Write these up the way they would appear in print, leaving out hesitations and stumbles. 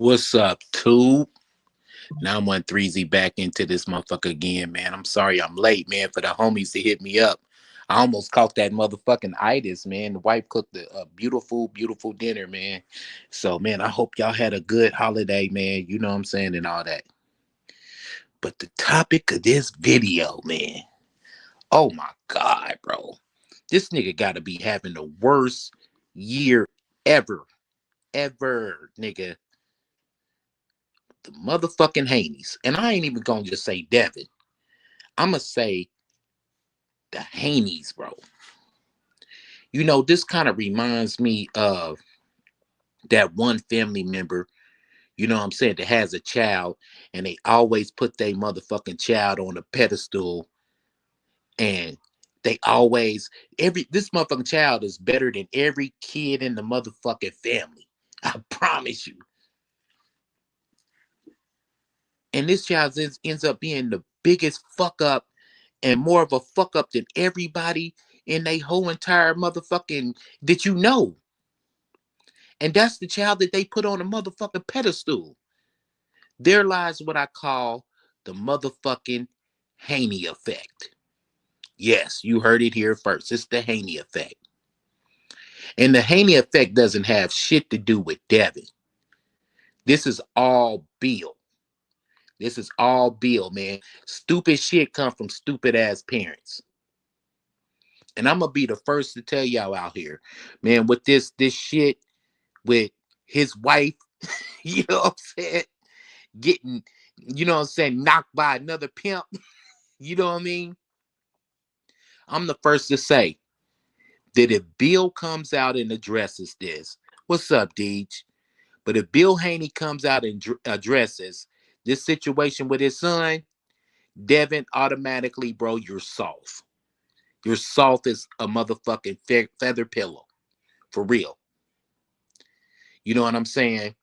What's up, tube? Now I'm on 3Z back into this motherfucker again, man. I'm sorry I'm late, man, for the homies to hit me up. I almost caught that motherfucking itis, man. The wife cooked a beautiful, beautiful dinner, man. So, man, I hope y'all had a good holiday, man. You know what I'm saying, and all that. But the topic of this video, man. Oh my God, bro. This nigga gotta be having the worst year ever. Ever, nigga. The motherfucking Haneys. And I ain't even gonna just say Devin. I'ma say the Haneys, bro. You know, this kind of reminds me of that one family member, you know what I'm saying, that has a child and they always put their motherfucking child on a pedestal and they always this motherfucking child is better than every kid in the motherfucking family. I promise you. And this child ends up being the biggest fuck up and more of a fuck up than everybody in they whole entire motherfucking that you know. And that's the child that they put on a motherfucking pedestal. There lies what I call the motherfucking Haney effect. Yes, you heard it here first. It's the Haney effect. And the Haney effect doesn't have shit to do with Devin. This is all Bill. This is all Bill, man. Stupid shit come from stupid ass parents. And I'm gonna be the first to tell y'all out here, man, with this shit with his wife, you know what I'm saying, getting, you know what I'm saying, knocked by another pimp, you know what I mean? I'm the first to say that if Bill comes out and addresses this, what's up, Deej? But if Bill Haney comes out and addresses this situation with his son, Devin, automatically, bro, you're soft. You're soft as a motherfucking feather pillow. For real. You know what I'm saying?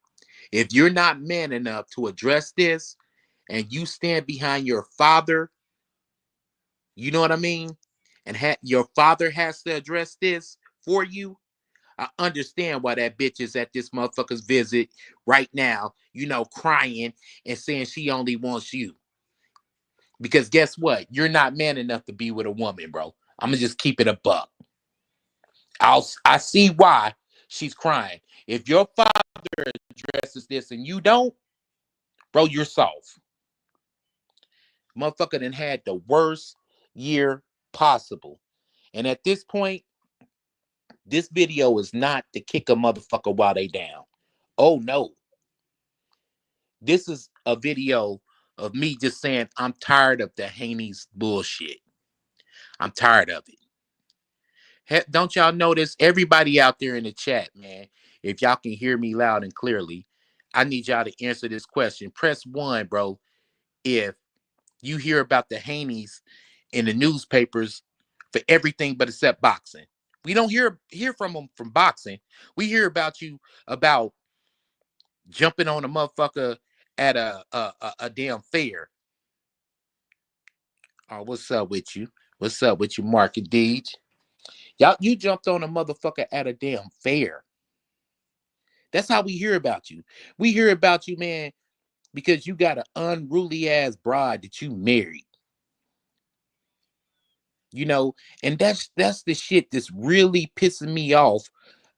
If you're not man enough to address this and you stand behind your father, you know what I mean? And your father has to address this for you. I understand why that bitch is at this motherfucker's visit right now, you know, crying and saying she only wants you. Because guess what? You're not man enough to be with a woman, bro. I'm gonna just keep it a buck. I see why she's crying. If your father addresses this and you don't, bro, you're soft. Motherfucker done had the worst year possible. And at this point, this video is not to kick a motherfucker while they down. Oh no. This is a video of me just saying I'm tired of the Haney's bullshit. I'm tired of it. Don't y'all notice everybody out there in the chat, man? If y'all can hear me loud and clearly, I need y'all to answer this question. Press 1, bro, if you hear about the Haneys in the newspapers for everything but except boxing. We don't hear from them from boxing. We hear about you about jumping on a motherfucker at a damn fair. Oh, what's up with you? What's up with you, Market Deej? Y'all, you jumped on a motherfucker at a damn fair. That's how we hear about you. We hear about you, man, because you got an unruly ass bride that you married. You know, and that's the shit that's really pissing me off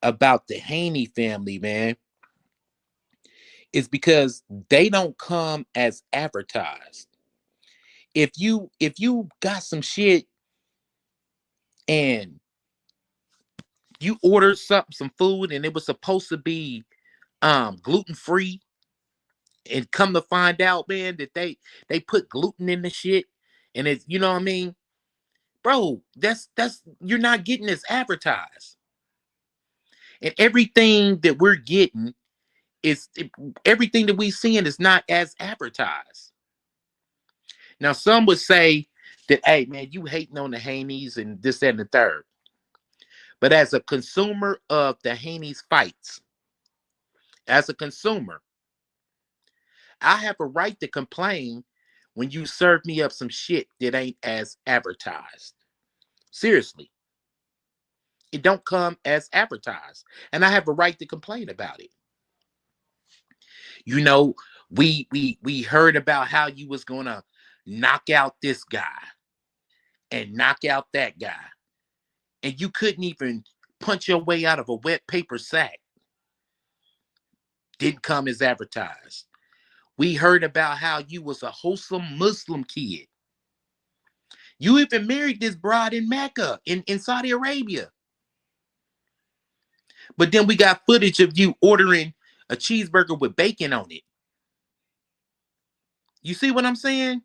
about the Haney family, man. Is because they don't come as advertised. If you got some shit and you ordered some food and it was supposed to be gluten free and come to find out, man, that they put gluten in the shit and it's, you know what I mean, bro, that's you're not getting this advertised. And everything that we're getting is everything that we seeing is not as advertised. Now some would say that, hey man, you hating on the Haneys and this that, and the third. But as a consumer of the Haney's fights, as a consumer, I have a right to complain when you serve me up some shit that ain't as advertised. Seriously, it don't come as advertised, and I have a right to complain about it. You know, we heard about how you was gonna knock out this guy and knock out that guy, and you couldn't even punch your way out of a wet paper sack. Didn't come as advertised. We heard about how you was a wholesome Muslim kid. You even married this bride in Mecca, in Saudi Arabia. But then we got footage of you ordering a cheeseburger with bacon on it. You see what I'm saying?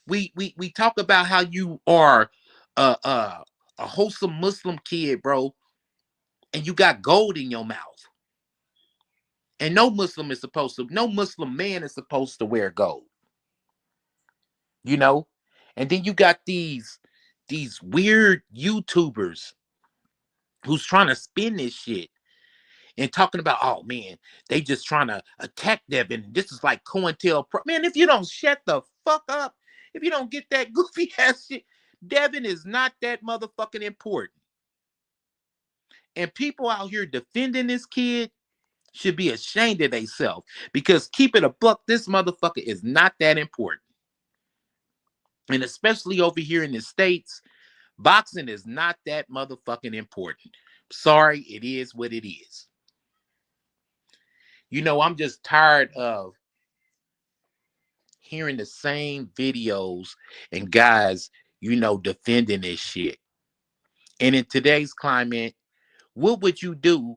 We talk about how you are a, a, a wholesome Muslim kid, bro, and you got gold in your mouth. And no Muslim man is supposed to wear gold, you know? And then you got these weird YouTubers who's trying to spin this shit and talking about, oh man, they just trying to attack Devin. This is like COINTELPRO. Man, if you don't shut the fuck up, if you don't get that goofy ass shit, Devin is not that motherfucking important. And people out here defending this kid should be ashamed of themselves, because keep it a buck, this motherfucker is not that important. And especially over here in the States, boxing is not that motherfucking important. Sorry, it is what it is. You know, I'm just tired of hearing the same videos and guys, defending this shit. And in today's climate, what would you do?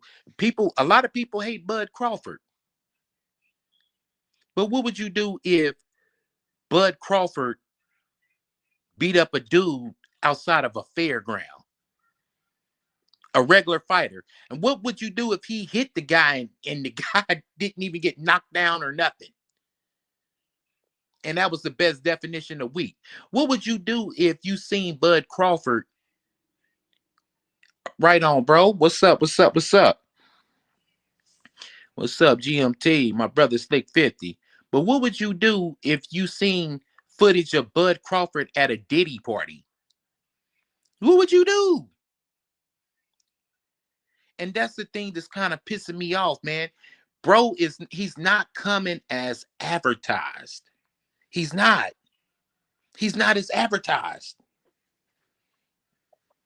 A lot of people hate Bud Crawford. But what would you do if Bud Crawford beat up a dude outside of a fairground, a regular fighter? And what would you do if he hit the guy and the guy didn't even get knocked down or nothing? And that was the best definition of weak. What would you do if you seen Bud Crawford? Right on, bro. What's up? What's up? What's up? What's up, GMT? My brother Slick 50. But what would you do if you seen footage of Bud Crawford at a Diddy party? What would you do? And that's the thing that's kind of pissing me off, man. Bro, he's not coming as advertised. He's not. He's not as advertised.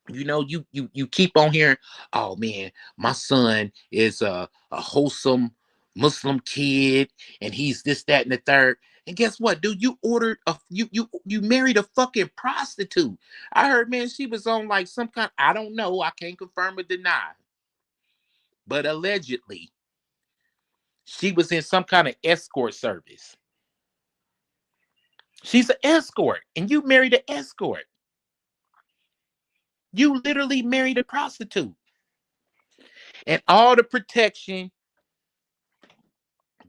You keep on hearing, oh man, my son is a wholesome Muslim kid, and he's this, that, and the third. And guess what, dude? You married a fucking prostitute. I heard, man, she was on like some kind. I don't know. I can't confirm or deny, but allegedly, she was in some kind of escort service. She's an escort, and you married an escort. You literally married a prostitute. And all the protection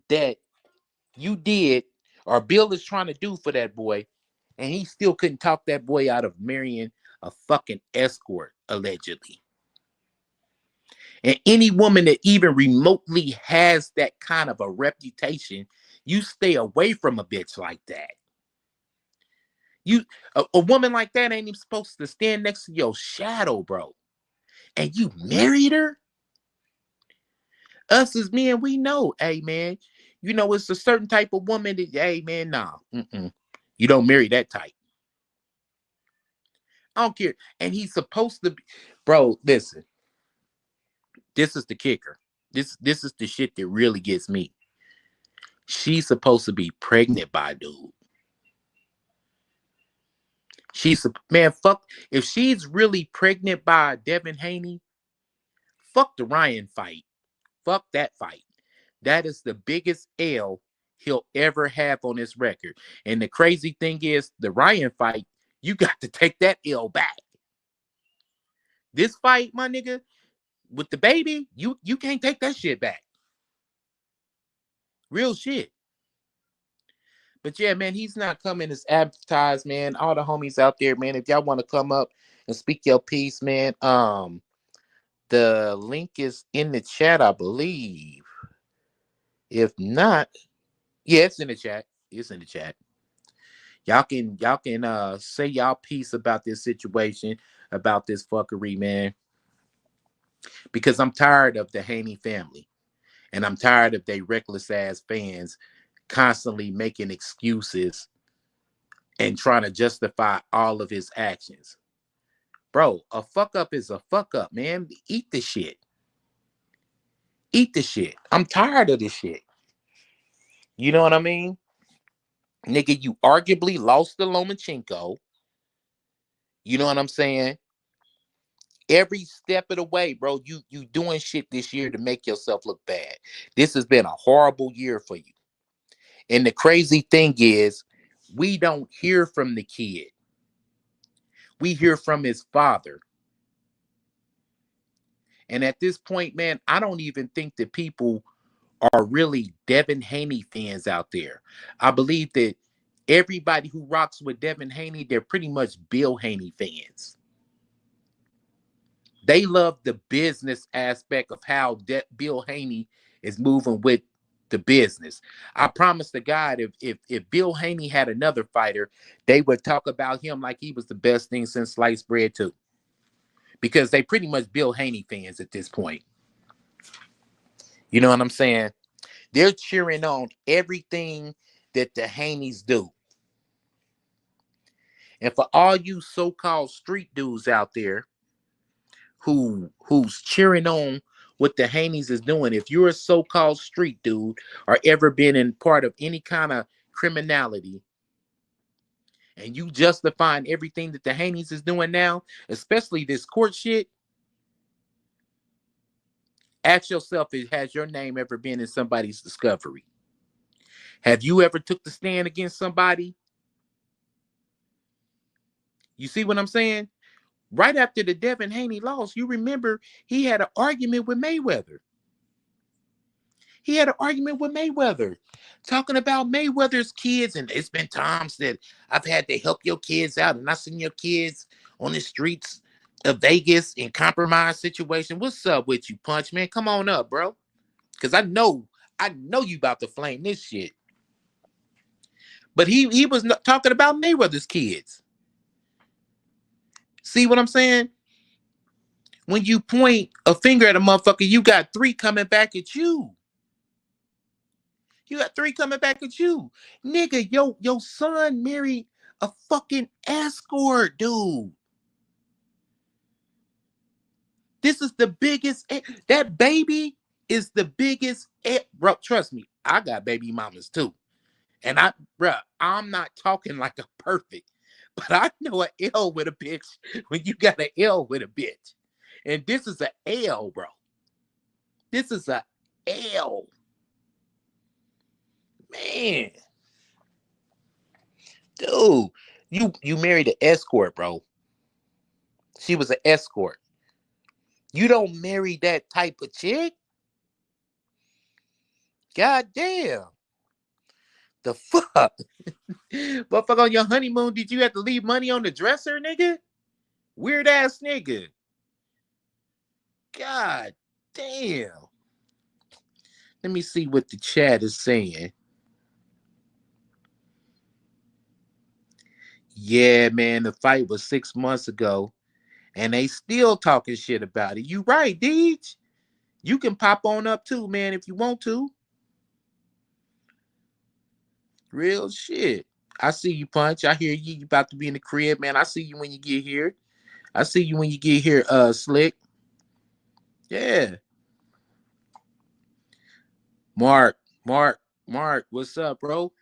that you did, or Bill is trying to do for that boy, and he still couldn't talk that boy out of marrying a fucking escort, allegedly. And any woman that even remotely has that kind of a reputation, you stay away from a bitch like that. A woman like that ain't even supposed to stand next to your shadow, bro. And you married her? Us as men, we know, hey man, it's a certain type of woman that, hey man, nah, you don't marry that type. I don't care. And he's supposed to be, bro, listen, this is the kicker. This is the shit that really gets me. She's supposed to be pregnant by dude. Man, fuck, if she's really pregnant by Devin Haney, fuck the Ryan fight. Fuck that fight. That is the biggest L he'll ever have on his record. And the crazy thing is, the Ryan fight, you got to take that L back. This fight, my nigga, with the baby, you can't take that shit back. Real shit. But yeah, man, he's not coming as advertised, man. All the homies out there, man, if y'all want to come up and speak your piece, man, the link is in the chat, I believe. If not, yeah, it's in the chat. It's in the chat. Y'all can say y'all piece about this situation, about this fuckery, man. Because I'm tired of the Haney family. And I'm tired of they reckless ass fans constantly making excuses and trying to justify all of his actions. Bro, a fuck up is a fuck up, man. Eat the shit. Eat the shit. I'm tired of this shit. You know what I mean? Nigga, you arguably lost to Lomachenko. You know what I'm saying? Every step of the way, bro, you doing shit this year to make yourself look bad. This has been a horrible year for you. And the crazy thing is, we don't hear from the kid. We hear from his father. And at this point, man, I don't even think that people are really Devin Haney fans out there. I believe that everybody who rocks with Devin Haney, they're pretty much Bill Haney fans. They love the business aspect of how Bill Haney is moving with the business. I promise to God, if Bill Haney had another fighter, they would talk about him like he was the best thing since sliced bread too. Because they pretty much Bill Haney fans at this point. You know what I'm saying? They're cheering on everything that the Haneys do. And for all you so-called street dudes out there who's cheering on what the Haneys is doing, if you're a so-called street dude or ever been in part of any kind of criminality and you justifying everything that the Haneys is doing now, especially this court shit, ask yourself, has your name ever been in somebody's discovery? Have you ever took the stand against somebody? You see what I'm saying? Right after the Devin Haney loss, you remember he had an argument with Mayweather. He had an argument with Mayweather, talking about Mayweather's kids. And it's been times that I've had to help your kids out, and I seen your kids on the streets of Vegas in compromised situation. What's up with you, Punch, man? Come on up, bro. Because I know you about to flame this shit. But he was talking about Mayweather's kids. See what I'm saying? When you point a finger at a motherfucker, you got three coming back at you. You got three coming back at you. Nigga, your son married a fucking escort, dude. This is the biggest. That baby is the biggest. Bro, trust me, I got baby mamas too. And I'm not talking like a perfect, but I know an L with a bitch when you got an L with a bitch. And this is an L, bro. This is a L. Man. Dude, you married an escort, bro. She was an escort. You don't marry that type of chick? God damn. The fuck? Motherfucker, on your honeymoon, did you have to leave money on the dresser, nigga? Weird ass nigga. God damn. Let me see what the chat is saying. Yeah, man, the fight was 6 months ago, and they still talking shit about it. You right, Deej. You can pop on up too, man, if you want to. Real shit. I see you, Punch. I hear you. You about to be in the crib, man. I see you when you get here. I see you when you get here, Slick. Yeah. Mark, what's up, bro?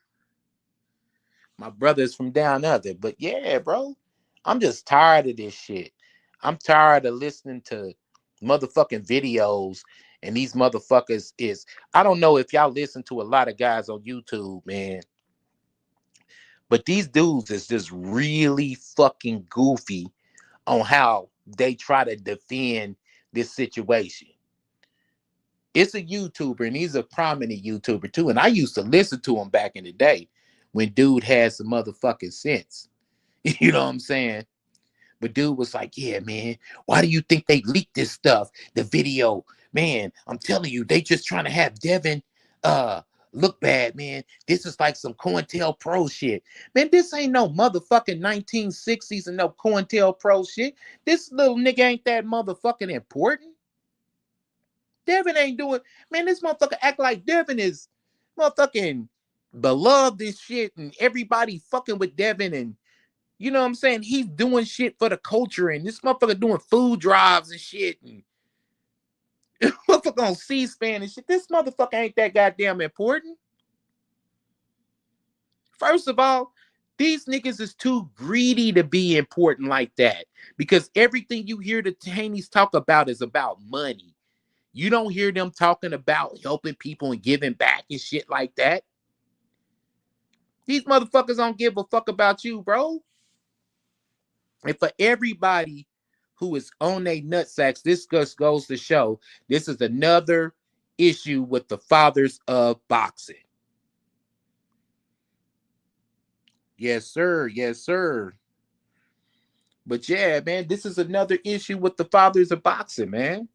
My brother's from down under. But yeah, bro. I'm just tired of this shit. I'm tired of listening to motherfucking videos, and these motherfuckers is, I don't know if y'all listen to a lot of guys on YouTube, man. But these dudes is just really fucking goofy on how they try to defend this situation. It's a YouTuber, and he's a prominent YouTuber too. And I used to listen to him back in the day when dude had some motherfucking sense. You know what I'm saying? But dude was like, yeah, man, why do you think they leaked this stuff? The video, man, I'm telling you, they just trying to have Devin look bad, man. This is like some COINTELPRO shit. Man, this ain't no motherfucking 1960s and no COINTELPRO shit. This little nigga ain't that motherfucking important. Devin ain't doing, man, this motherfucker act like Devin is motherfucking beloved and shit, and everybody fucking with Devin, and you know what I'm saying? He's doing shit for the culture, and this motherfucker doing food drives and shit, and motherfucker on C-SPAN and shit. This motherfucker ain't that goddamn important. First of all, these niggas is too greedy to be important like that, because everything you hear the Haney's talk about is about money. You don't hear them talking about helping people and giving back and shit like that. These motherfuckers don't give a fuck about you, bro. And for everybody who is on their nutsacks, this just goes to show this is another issue with the fathers of boxing. Yes, sir. Yes, sir. But yeah, man, this is another issue with the fathers of boxing, man.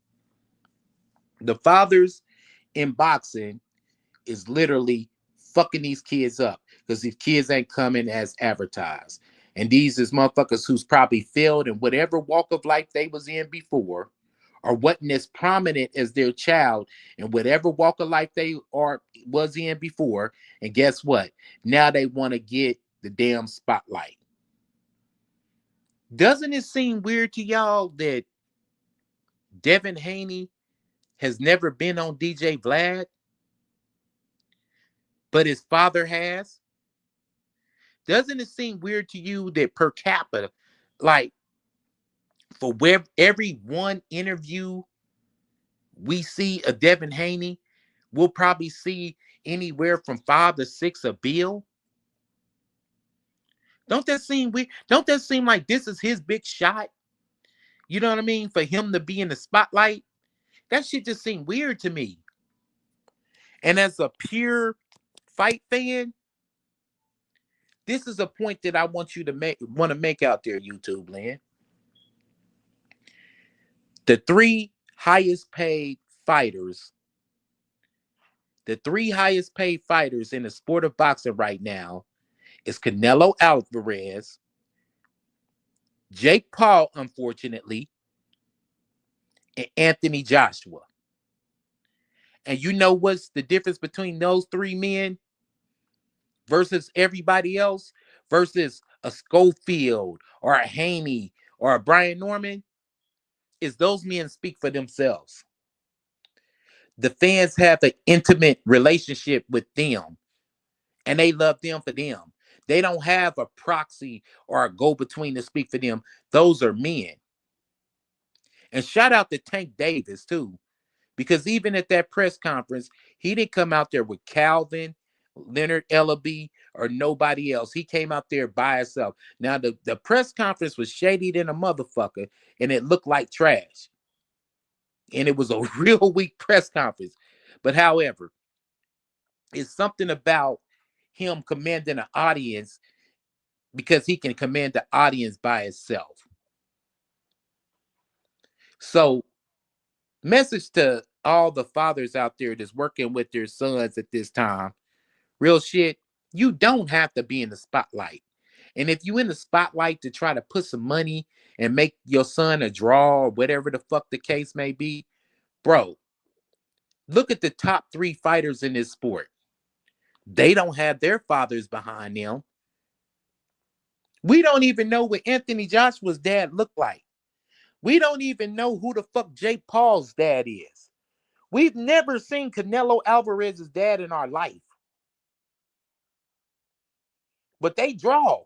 The fathers in boxing is literally fucking these kids up because these kids ain't coming as advertised. And these is motherfuckers who's probably failed in whatever walk of life they was in before, or wasn't as prominent as their child in whatever walk of life they was in before. And guess what? Now they want to get the damn spotlight. Doesn't it seem weird to y'all that Devin Haney has never been on DJ Vlad, but his father has? Doesn't it seem weird to you that per capita, like for where every one interview we see a Devin Haney, we'll probably see anywhere from 5 to 6 of Bill? Don't that seem weird? Don't that seem like this is his big shot? You know what I mean? For him to be in the spotlight? That shit just seemed weird to me. And as a pure fight fan, this is a point that I want you to make out there, YouTube land. The three highest paid fighters, the three highest paid fighters in the sport of boxing right now is Canelo Alvarez, Jake Paul, unfortunately, and Anthony Joshua. And you know what's the difference between those three men versus everybody else, versus a Schofield or a Haney or a Brian Norman? Is those men speak for themselves. The fans have an intimate relationship with them, and they love them for them. They don't have a proxy or a go-between to speak for them. Those are men. And shout out to Tank Davis, too, because even at that press conference, he didn't come out there with Calvin, Leonard Ellaby, or nobody else. He came out there by himself. Now, the press conference was shady than a motherfucker, and it looked like trash. And it was a real weak press conference. But however, it's something about him commanding an audience because he can command the audience by itself. So, message to all the fathers out there that's working with their sons at this time. Real shit, you don't have to be in the spotlight. And if you in the spotlight to try to put some money and make your son a draw or whatever the fuck the case may be, bro, look at the top 3 fighters in this sport. They don't have their fathers behind them. We don't even know what Anthony Joshua's dad looked like. We don't even know who the fuck Jake Paul's dad is. We've never seen Canelo Alvarez's dad in our life. But they draw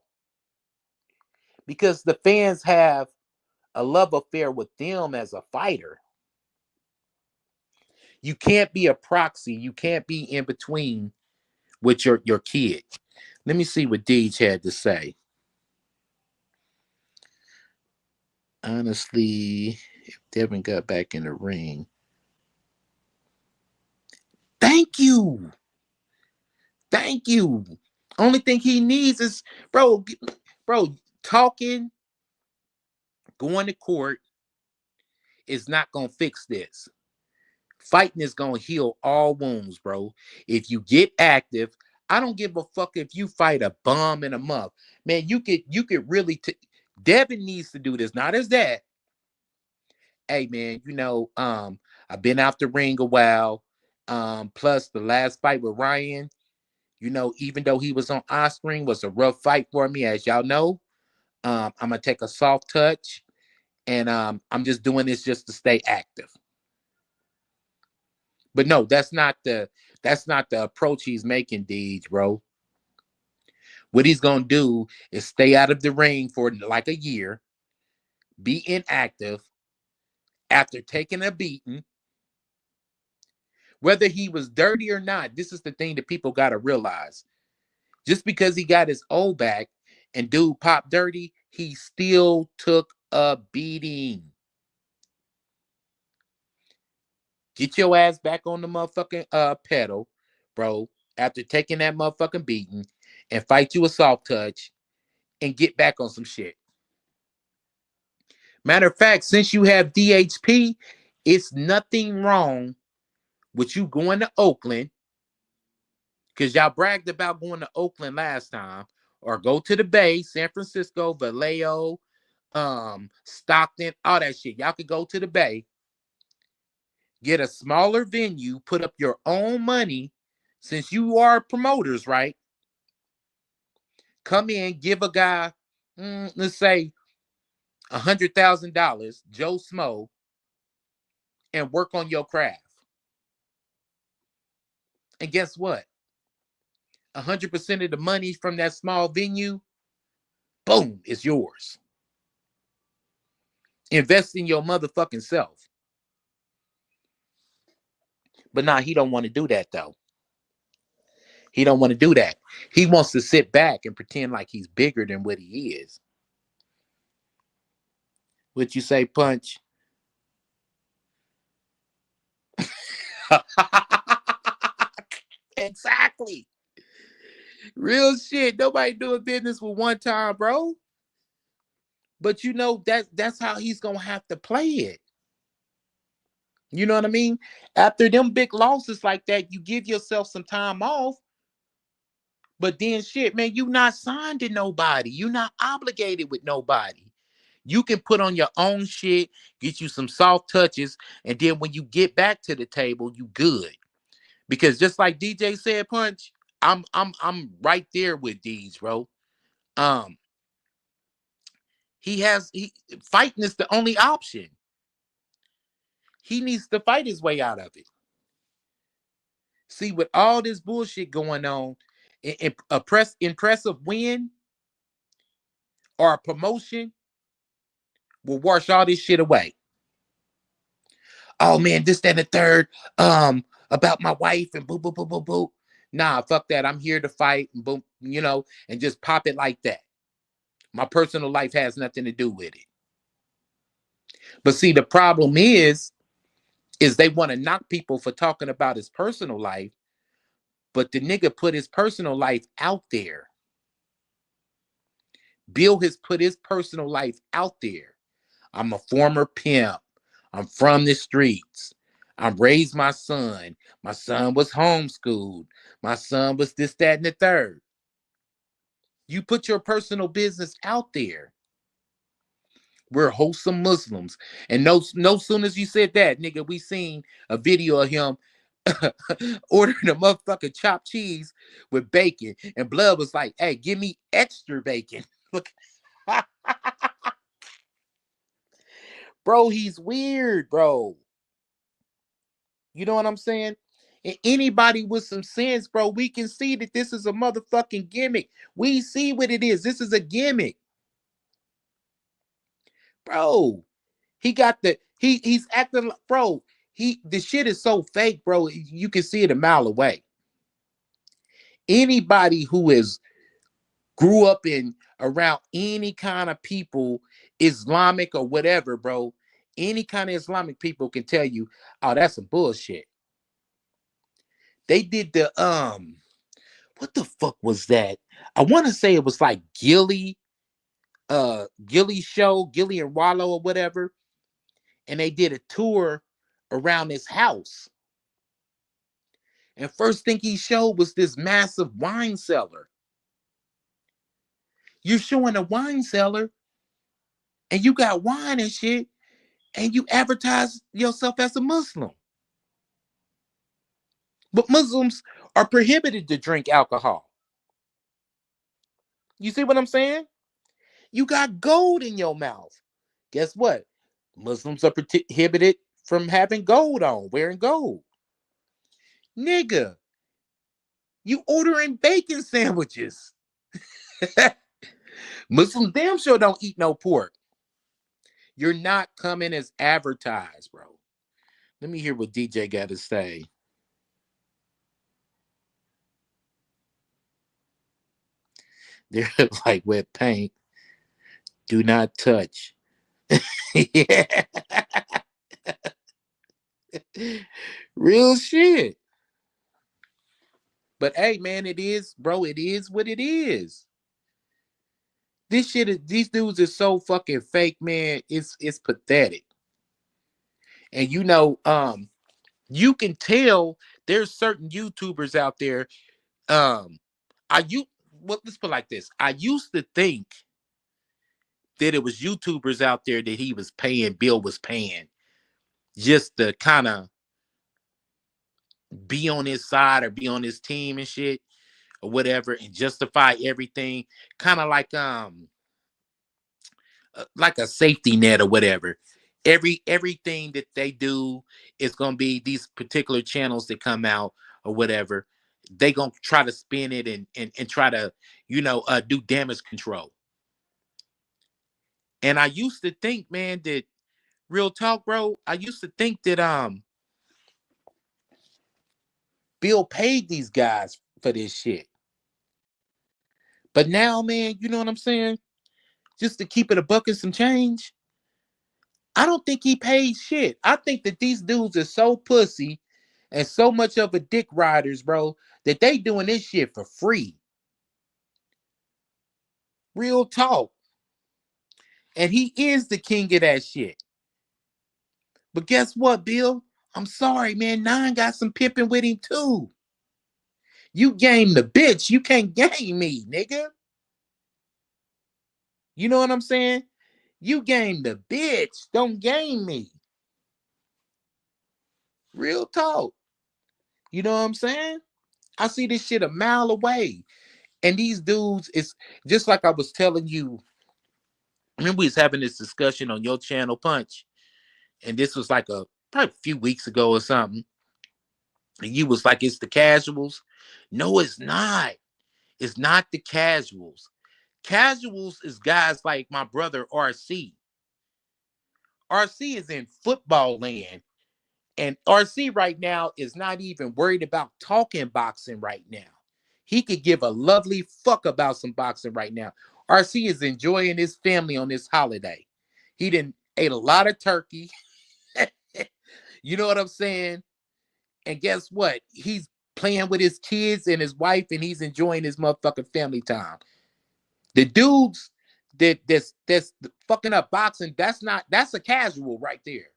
because the fans have a love affair with them as a fighter. You can't be a proxy. You can't be in between with your kid. Let me see what Deej had to say. Honestly, if Devin got back in the ring. Thank you. Thank you. Only thing he needs is, bro, talking, going to court is not going to fix this. Fighting is going to heal all wounds, bro. If you get active, I don't give a fuck if you fight a bum in a month. Man, you could really Devin needs to do this. Not as that. Hey man, I've been out the ring a while. Plus the last fight with Ryan, even though he was on Osprey, was a rough fight for me, as y'all know. I'm gonna take a soft touch, and I'm just doing this just to stay active. But no, that's not the approach he's making, Deej, bro. What he's gonna do is stay out of the ring for like a year, be inactive after taking a beating, whether he was dirty or not. This is the thing that people gotta realize. Just because he got his O back and dude popped dirty, he still took a beating. Get your ass back on the motherfucking pedal, bro, after taking that motherfucking beating, and fight you a soft touch and get back on some shit. Matter of fact, since you have DHP, it's nothing wrong with you going to Oakland, because y'all bragged about going to Oakland last time, or go to the Bay, San Francisco, Vallejo, Stockton, all that shit. Y'all could go to the Bay, get a smaller venue, put up your own money, since you are promoters, right? Come in, give a guy, let's say $100,000, Joe Smo, and work on your craft. And guess what? 100% of the money from that small venue, boom, is yours. Invest in your motherfucking self. But nah, he don't want to do that though. He don't want to do that. He wants to sit back and pretend like he's bigger than what he is. What you say, Punch? Exactly. Real shit. Nobody doing business with one time, bro. But that's how he's gonna have to play it. You know what I mean? After them big losses like that, you give yourself some time off. But then shit, man, you not signed to nobody. You not obligated with nobody. You can put on your own shit, get you some soft touches, and then when you get back to the table, you good. Because just like DJ said, Punch, I'm right there with D's, bro. Um, he fighting is the only option. He needs to fight his way out of it. See, with all this bullshit going on, impressive win or a promotion will wash all this shit away. Oh man, this, that, and the third. About my wife and boo, boo, boo, boo, boo. Nah, fuck that. I'm here to fight and boom, and just pop it like that. My personal life has nothing to do with it. But see, the problem is they want to knock people for talking about his personal life, but the nigga put his personal life out there. Bill has put his personal life out there. I'm a former pimp. I'm from the streets. I raised my son. My son was homeschooled. My son was this, that, and the third. You put your personal business out there. We're wholesome Muslims. And no sooner as you said that, nigga, we seen a video of him ordering a motherfucking chopped cheese with bacon. And Blood was like, hey, give me extra bacon. Look. Bro, he's weird, bro. You know what I'm saying? And anybody with some sense, bro, we can see that this is a motherfucking gimmick. We see what it is. This is a gimmick. Bro, he's acting like, bro, the shit is so fake, bro. You can see it a mile away. Anybody who is grew up in around any kind of people, Islamic or whatever, bro, any kind of Islamic people can tell you, oh, that's some bullshit. They did the what the fuck was that? I want to say it was like Gilly show, Gilly and Wallow or whatever, and they did a tour around his house. And first thing he showed was this massive wine cellar. You're showing a wine cellar, and you got wine and shit, and you advertise yourself as a Muslim. But Muslims are prohibited to drink alcohol. You see what I'm saying? You got gold in your mouth. Guess what? Muslims are prohibited from having gold on, wearing gold. Nigga, you ordering bacon sandwiches. Muslims damn sure don't eat no pork. You're not coming as advertised, bro. Let me hear what DJ got to say. They're like wet paint. Do not touch. Yeah. Real shit. But hey, man, it is, bro. It is what it is. This shit is, these dudes are so fucking fake, man. It's pathetic. And you can tell there's certain YouTubers out there. Um, let's put it like this. I used to think that it was YouTubers out there that Bill was paying just to kind of be on his side or be on his team and shit or whatever and justify everything. Kind of like a safety net or whatever. Everything that they do is gonna be these particular channels that come out or whatever. They gonna try to spin it and try to do damage control. And I used to think, man, that real talk, bro. I used to think that Bill paid these guys for this shit. But now, man, you know what I'm saying? Just to keep it a buck and some change. I don't think he paid shit. I think that these dudes are so pussy and so much of a dick riders, bro, that they doing this shit for free. Real talk. And he is the king of that shit. But guess what, Bill? I'm sorry, man. Nine got some pimping with him too. You game the bitch. You can't game me, nigga. You know what I'm saying? You game the bitch. Don't game me. Real talk. You know what I'm saying? I see this shit a mile away. And these dudes, it's just like I was telling you. Remember, we was having this discussion on your channel, Punch, and this was like probably a few weeks ago or something. And you was like, it's the casuals. No, it's not. It's not the casuals. Casuals is guys like my brother RC. RC is in football land. And RC right now is not even worried about talking boxing right now. He could give a lovely fuck about some boxing right now. RC is enjoying his family on this holiday. He didn't ate a lot of turkey. You know what I'm saying? And guess what? He's playing with his kids and his wife, and he's enjoying his motherfucking family time. The dudes that's fucking up boxing, that's a casual right there.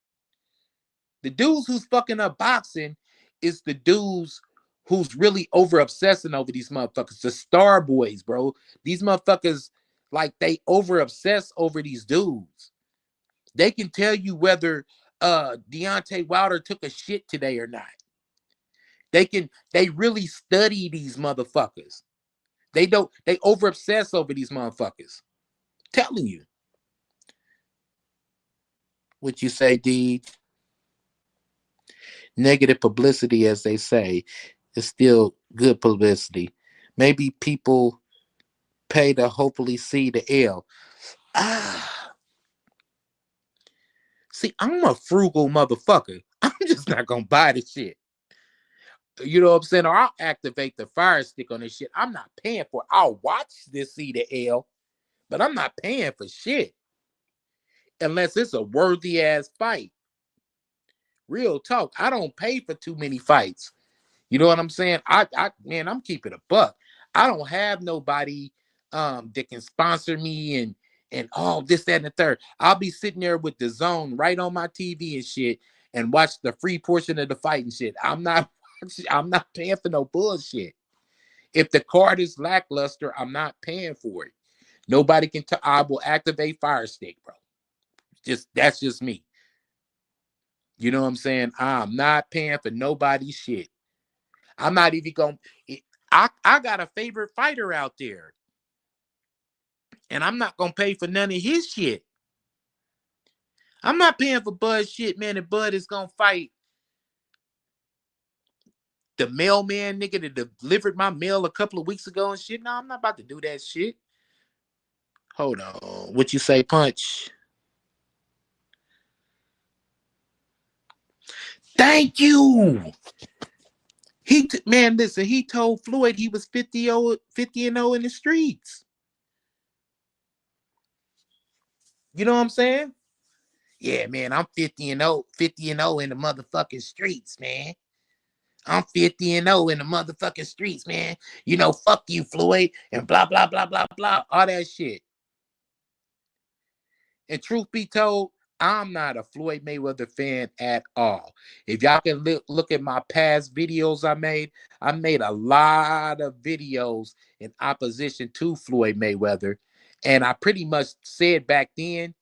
The dudes who's fucking up boxing is the dudes who's really over obsessing over these motherfuckers. The star boys, bro. These motherfuckers, like, they over obsess over these dudes. They can tell you whether Deontay Wilder took a shit today or not. They really study these motherfuckers. They over obsess over these motherfuckers. Telling you. What you say, D? Negative publicity, as they say, is still good publicity. Maybe people pay to hopefully see the L. See, I'm a frugal motherfucker. I'm just not gonna buy the shit. You know what I'm saying? Or I'll activate the fire stick on this shit. I'm not paying for it. I'll watch this see the L, but I'm not paying for shit. Unless it's a worthy ass fight. Real talk. I don't pay for too many fights. You know what I'm saying? Man, I'm keeping a buck. I don't have nobody that can sponsor me and all this, that, and the third. I'll be sitting there with the zone right on my TV and shit and watch the free portion of the fight and shit. I'm not paying for no bullshit. If the card is lackluster, I'm not paying for it. Nobody can I will activate Fire Stick, bro. That's just me. You know what I'm saying? I'm not paying for nobody's shit. I'm not even going to. I got a favorite fighter out there, and I'm not going to pay for none of his shit. I'm not paying for Bud's shit, man. And Bud is going to fight the mailman nigga that delivered my mail a couple of weeks ago and shit. No, I'm not about to do that shit. Hold on. What you say, Punch? Thank you. Man, listen, he told Floyd he was 50 and 0 in the streets. You know what I'm saying? Yeah, man, I'm 50 and 0, 50 and 0 in the motherfucking streets, man. I'm 50 and 0 in the motherfucking streets, man. You know, fuck you, Floyd, and blah, blah, blah, blah, blah. All that shit. And truth be told, I'm not a Floyd Mayweather fan at all. If y'all can look at my past videos I made a lot of videos in opposition to Floyd Mayweather. And I pretty much said back then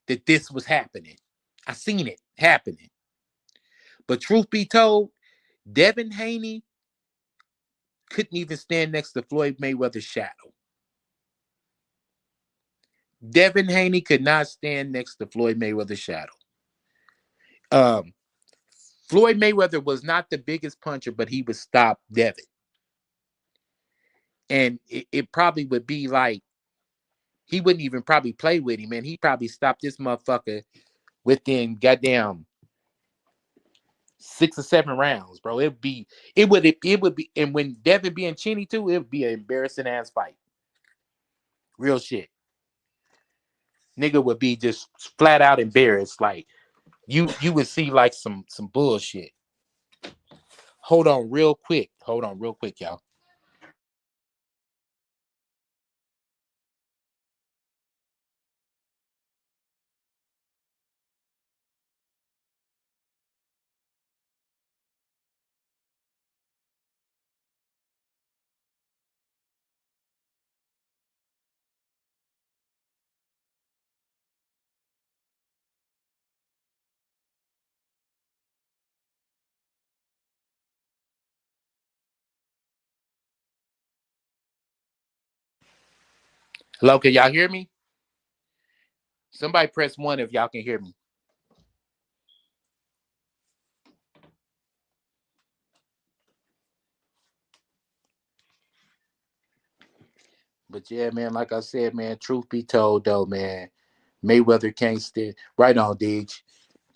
that this was happening. I seen it happening. But truth be told, Devin Haney couldn't even stand next to Floyd Mayweather's shadow. Devin Haney could not stand next to Floyd Mayweather's shadow. Floyd Mayweather was not the biggest puncher, but he would stop Devin. And it probably would be like, he wouldn't even probably play with him, man. He probably stopped this motherfucker within goddamn 6 or 7 rounds, bro. It would be, and when Devin being chinny too, it would be an embarrassing ass fight. Real shit. Nigga would be just flat out embarrassed. Like you would see like some bullshit. Hold on real quick, y'all. Hello, can y'all hear me? Somebody press 1 if y'all can hear me. But yeah, man, like I said, man, truth be told though, man, Mayweather can't stand. Right on, Deej.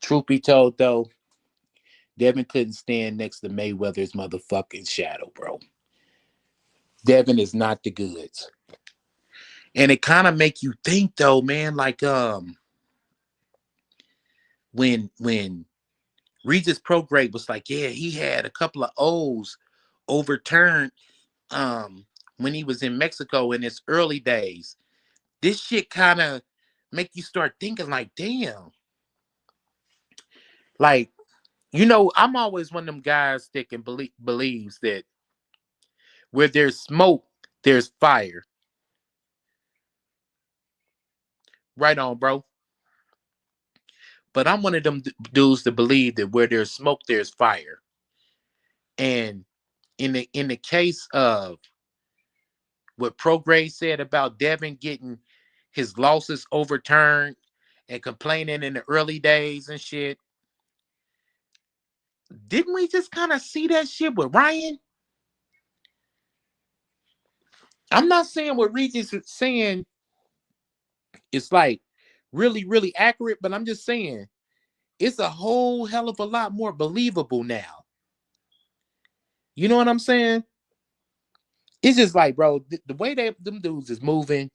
Truth be told though, Devin couldn't stand next to Mayweather's motherfucking shadow, bro. Devin is not the goods. And it kind of make you think though, man, like when Regis Prograde was like, yeah, he had a couple of O's overturned when he was in Mexico in his early days. This shit kind of make you start thinking like, damn. Like, you know, I'm always one of them guys that can believes that where there's smoke, there's fire. Right on, bro. But I'm one of them dudes that believe that where there's smoke, there's fire. And in the case of what Prograde said about Devin getting his losses overturned and complaining in the early days and shit, didn't we just kind of see that shit with Ryan? I'm not saying what Regis is saying is like really, really accurate, but I'm just saying it's a whole hell of a lot more believable now. You know what I'm saying? It's just like, bro, the way them dudes is moving,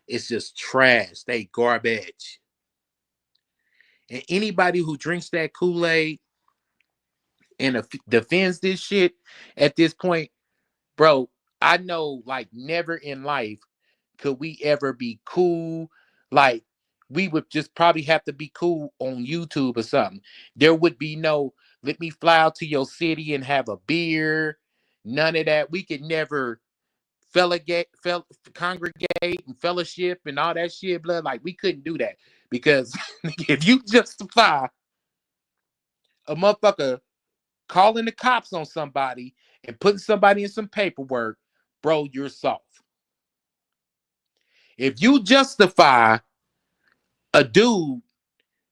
it's just trash. They garbage. And anybody who drinks that Kool-Aid and defends this shit at this point, bro, I know like never in life could we ever be cool. Like we would just probably have to be cool on YouTube or something. There would be no let me fly out to your city and have a beer. None of that. We could never congregate and fellowship and all that shit, blood. Like we couldn't do that because if you justify a motherfucker calling the cops on somebody and putting somebody in some paperwork, bro, you're soft. If you justify a dude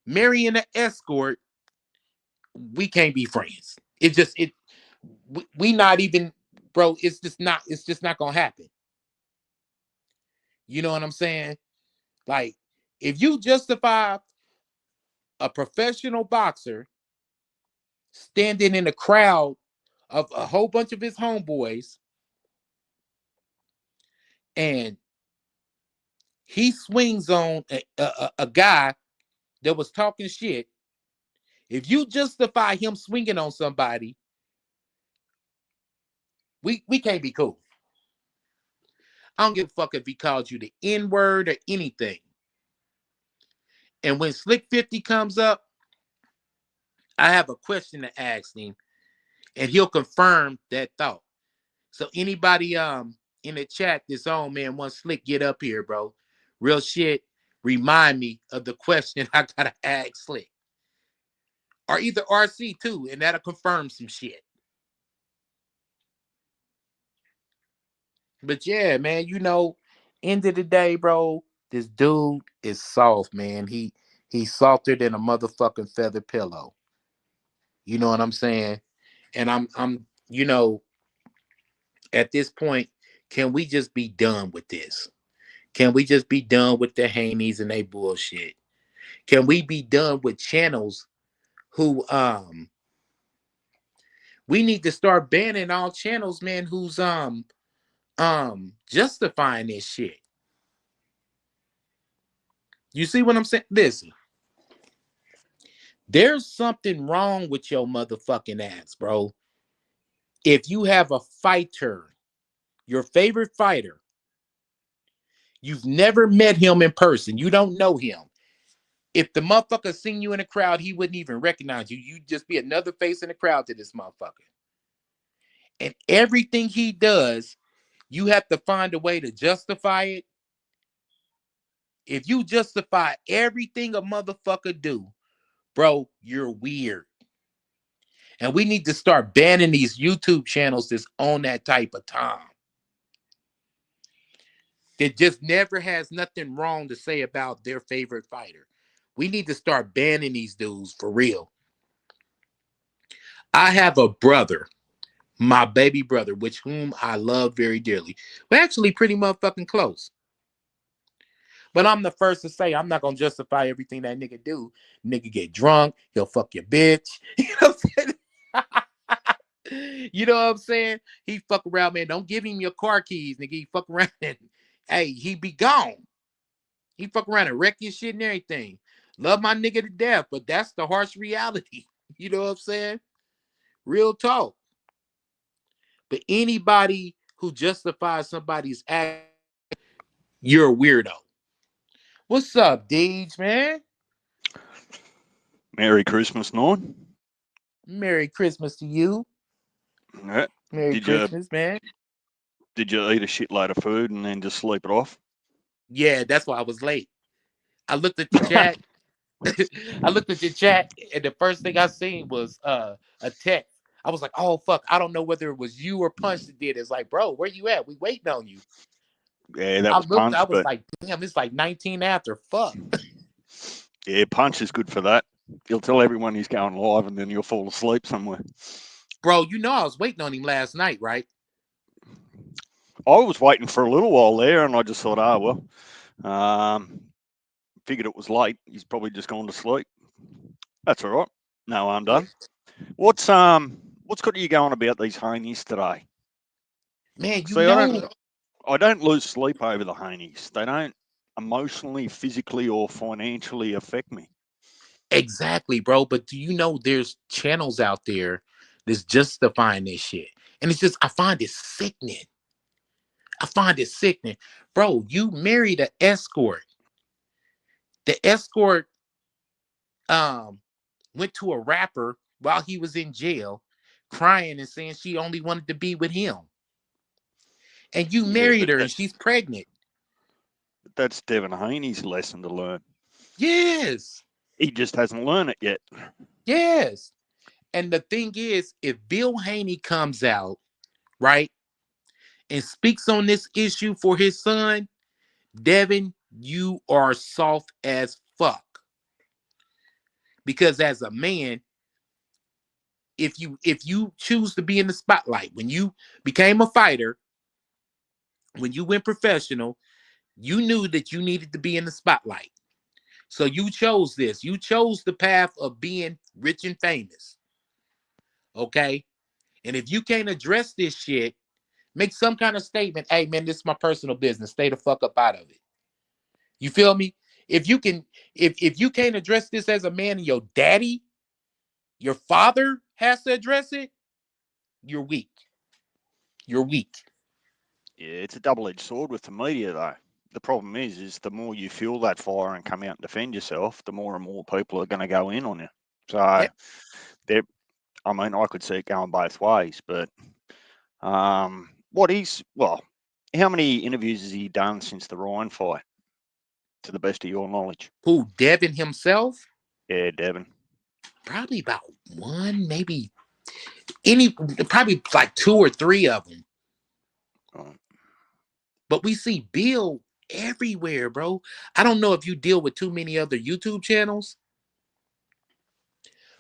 marrying an escort, we can't be friends. It just it we not even, bro. It's just not gonna happen. You know what I'm saying? Like, if you justify a professional boxer standing in a crowd of a whole bunch of his homeboys and he swings on a guy that was talking shit, if you justify him swinging on somebody, we can't be cool. I don't give a fuck if he called you the N word or anything. And when Slick 50 comes up, I have a question to ask him, and he'll confirm that thought. So anybody in the chat this on, man, once Slick get up here, bro. Real shit. Remind me of the question I gotta ask Slick. Or either RC too, and that'll confirm some shit. But yeah, man, end of the day, bro, this dude is soft, man. He's softer than a motherfucking feather pillow. You know what I'm saying? And I'm at this point, can we just be done with this? Can we just be done with the Haneys and they bullshit? Can we be done with channels who we need to start banning all channels, man, who's justifying this shit. You see what I'm saying? Listen, there's something wrong with your motherfucking ass, bro. If you have a fighter, your favorite fighter, you've never met him in person, you don't know him. If the motherfucker seen you in a crowd, he wouldn't even recognize you. You'd just be another face in the crowd to this motherfucker. And everything he does, you have to find a way to justify it. If you justify everything a motherfucker do, bro, you're weird. And we need to start banning these YouTube channels that's on that type of time. That just never has nothing wrong to say about their favorite fighter. We need to start banning these dudes for real. I have a brother, my baby brother, which whom I love very dearly. We're actually pretty motherfucking close. But I'm the first to say I'm not gonna justify everything that nigga do. Nigga get drunk, he'll fuck your bitch. You know what I'm saying? You know what I'm saying? He fuck around, man. Don't give him your car keys, nigga. He fuck around and hey, he be gone. He fuck around and wreck your shit and everything. Love my nigga to death, but that's the harsh reality. You know what I'm saying? Real talk. But anybody who justifies somebody's act, you're a weirdo. What's up, Deej, man? Merry Christmas, Norn. Merry Christmas to you. Yeah. Merry Did you Christmas, man. did you eat a shitload of food and then just sleep it off? Yeah, that's why I was late. I looked at the chat. I looked at the chat, and the first thing I seen was a text. I was like, "Oh fuck!" I don't know whether it was you or Punch that did it. It's like, bro, where you at? We waiting on you. Yeah, that I was looked. I Punch, was but like, damn, it's like 19 after. Fuck, yeah, Punch is good for that. He'll tell everyone he's going live and then you'll fall asleep somewhere. bro. You know I was waiting on him last night, right? I was waiting for a little while there and I just thought, oh, well, figured it was late. He's probably just gone to sleep. That's all right. No harm Yeah, done. What's got you going about these Haneys today? man. You See, know I don't lose sleep over the Haneys. They don't emotionally, physically, or financially affect me. exactly, bro. But do you know there's channels out there that's justifying this shit, and it's just I find it sickening. I find it sickening, bro. You married an escort. The escort um went to a rapper while he was in jail, crying and saying she only wanted to be with him. And you Yeah, married her and she's pregnant. but that's Devin Haney's lesson to learn. Yes. He just hasn't learned it yet. Yes. And the thing is, if Bill Haney comes out, right, and speaks on this issue for his son, Devin, you are soft as fuck. Because as a man, if you choose to be in the spotlight, when you became a fighter, when you went professional, you knew that you needed to be in the spotlight. So you chose this. You chose the path of being rich and famous. Okay? And if you can't address this shit, make some kind of statement. Hey man, this is my personal business. Stay the fuck up out of it. You feel me? If you can, if you can't address this as a man and your daddy, your father has to address it, you're weak. You're weak. Yeah, it's a double-edged sword with the media, though. The problem is the more you fuel that fire and come out and defend yourself, the more and more people are going to go in on you. So, Yeah. there, I mean, I could see it going both ways. But well, how many interviews has he done since the Ryan fight, to the best of your knowledge? Who, Devin himself? Yeah, Devin. Probably about one, maybe any, probably like two or three of them. Oh, But we see Bill everywhere, bro. I don't know if you deal with too many other YouTube channels,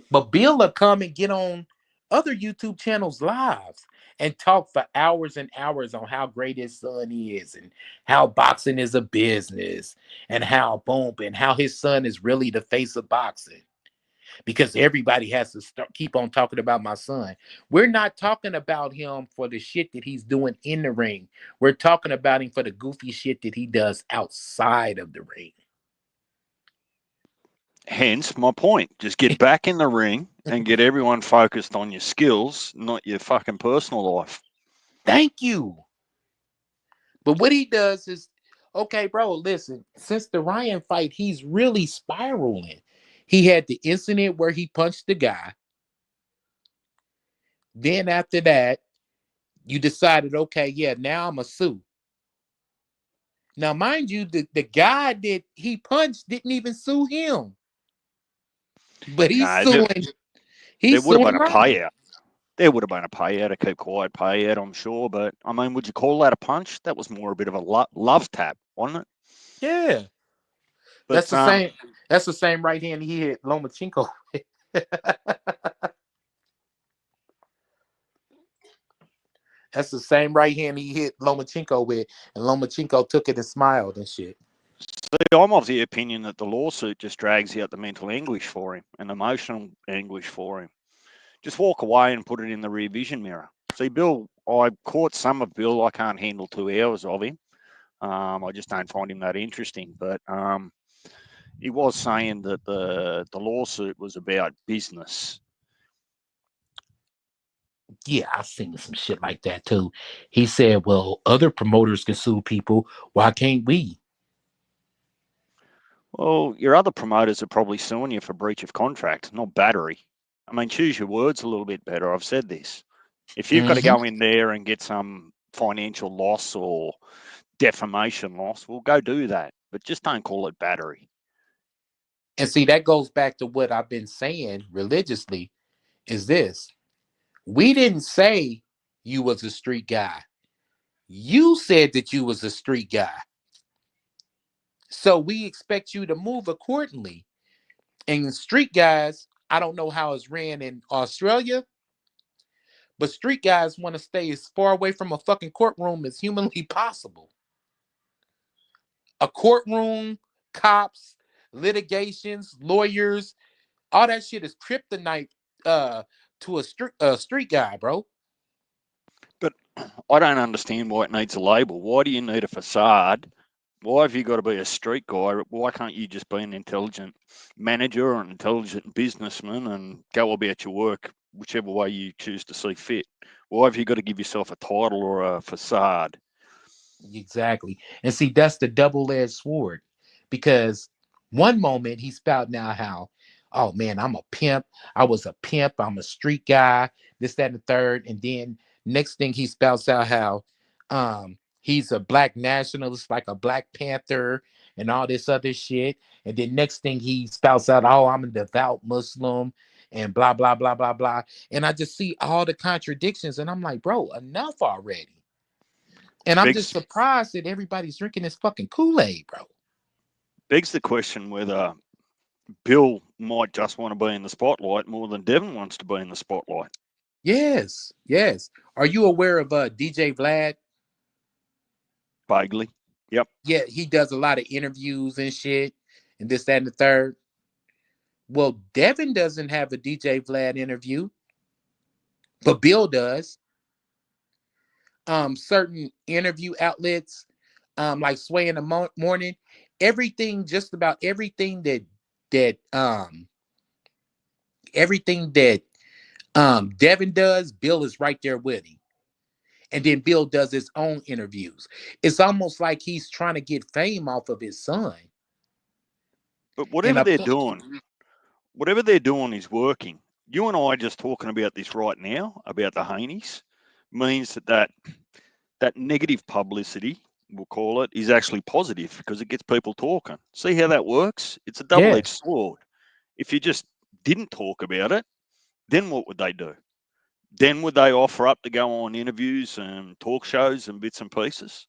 but Bill will come and get on other YouTube channels lives and talk for hours and hours on how great his son is and how boxing is a business and how boom and how his son is really the face of boxing. Because everybody has to keep on talking about my son. We're not talking about him for the shit that he's doing in the ring. We're talking about him for the goofy shit that he does outside of the ring. hence my point. Just get back in the ring and get everyone focused on your skills, not your fucking personal life. Thank you. But what he does is, okay, bro, listen, since the Ryan fight, he's really spiraling. He had the incident where he punched the guy. Then after that, you decided, okay, yeah, now I'm a sue. Now, mind you, the guy that he punched didn't even sue him, but he's No, suing. there He's would have suing been a Ryan. payout. There would have been a payout, a keep quiet payout, I'm sure. But I mean, would you call that a punch? That was more a bit of a love tap, wasn't it? Yeah, But that's the same. That's the same right hand he hit Lomachenko. That's the same right hand he hit Lomachenko with, and Lomachenko took it and smiled and shit. see, I'm of the opinion that the lawsuit just drags out the mental anguish for him and emotional anguish for him. Just walk away and put it in the rear vision mirror. See, Bill, I caught some of Bill. I can't handle 2 hours of him. I just don't find him that interesting. But he was saying that the lawsuit was about business. Yeah, I've seen some shit like that too. He said, "Well, other promoters can sue people. Why can't we?" Well, your other promoters are probably suing you for breach of contract, not battery. I mean, choose your words a little bit better. I've said this. If you've got to Hmm. go in there and get some financial loss or defamation loss, well, go do that. But just don't call it battery. And see, that goes back to what I've been saying religiously. Is this? We didn't say you was a street guy. You said that you was a street guy. So we expect you to move accordingly. And street guys, I don't know how it's ran in Australia, but street guys want to stay as far away from a fucking courtroom as humanly possible. A courtroom, cops, litigations, lawyers, all that shit is kryptonite uh to a street guy, bro. But I don't understand why it needs a label. Why do you need a facade? Why have you got to be a street guy? Why can't you just be an intelligent manager or an intelligent businessman and go about your work whichever way you choose to see fit? Why have you got to give yourself a title or a facade? Exactly. And see, that's the double-edged sword. Because one moment he's spouting out how, oh man, I'm a pimp. I was a pimp. I'm a street guy, this, that, and the third. And then next thing he spouts out how he's a black nationalist, like a Black Panther and all this other shit. And then next thing he spouts out, oh, I'm a devout Muslim and blah blah blah blah blah. And I just see all the contradictions, and I'm like, bro, enough already. And I'm just Begs surprised that everybody's drinking this fucking Kool-Aid, bro. begs the question whether Bill might just want to be in the spotlight more than Devon wants to be in the spotlight. Yes, yes. Are you aware of DJ Vlad? Vaguely. Yep. Yeah, he does a lot of interviews and shit, and this, that, and the third. Well, Devin doesn't have a DJ Vlad interview, but Bill does. Certain interview outlets, like Sway in the Morning, everything, just about everything that Devin does, Bill is right there with him. And then Bill does his own interviews. It's almost like he's trying to get fame off of his son. But And whatever they're doing is working. You and I are just talking about this right now, about the Haneys, means that negative publicity, we'll call it, is actually positive because it gets people talking. See how that works? It's a yeah, double-edged sword. If you just didn't talk about it, then what would they do? Then would they offer up to go on interviews and talk shows and bits and pieces?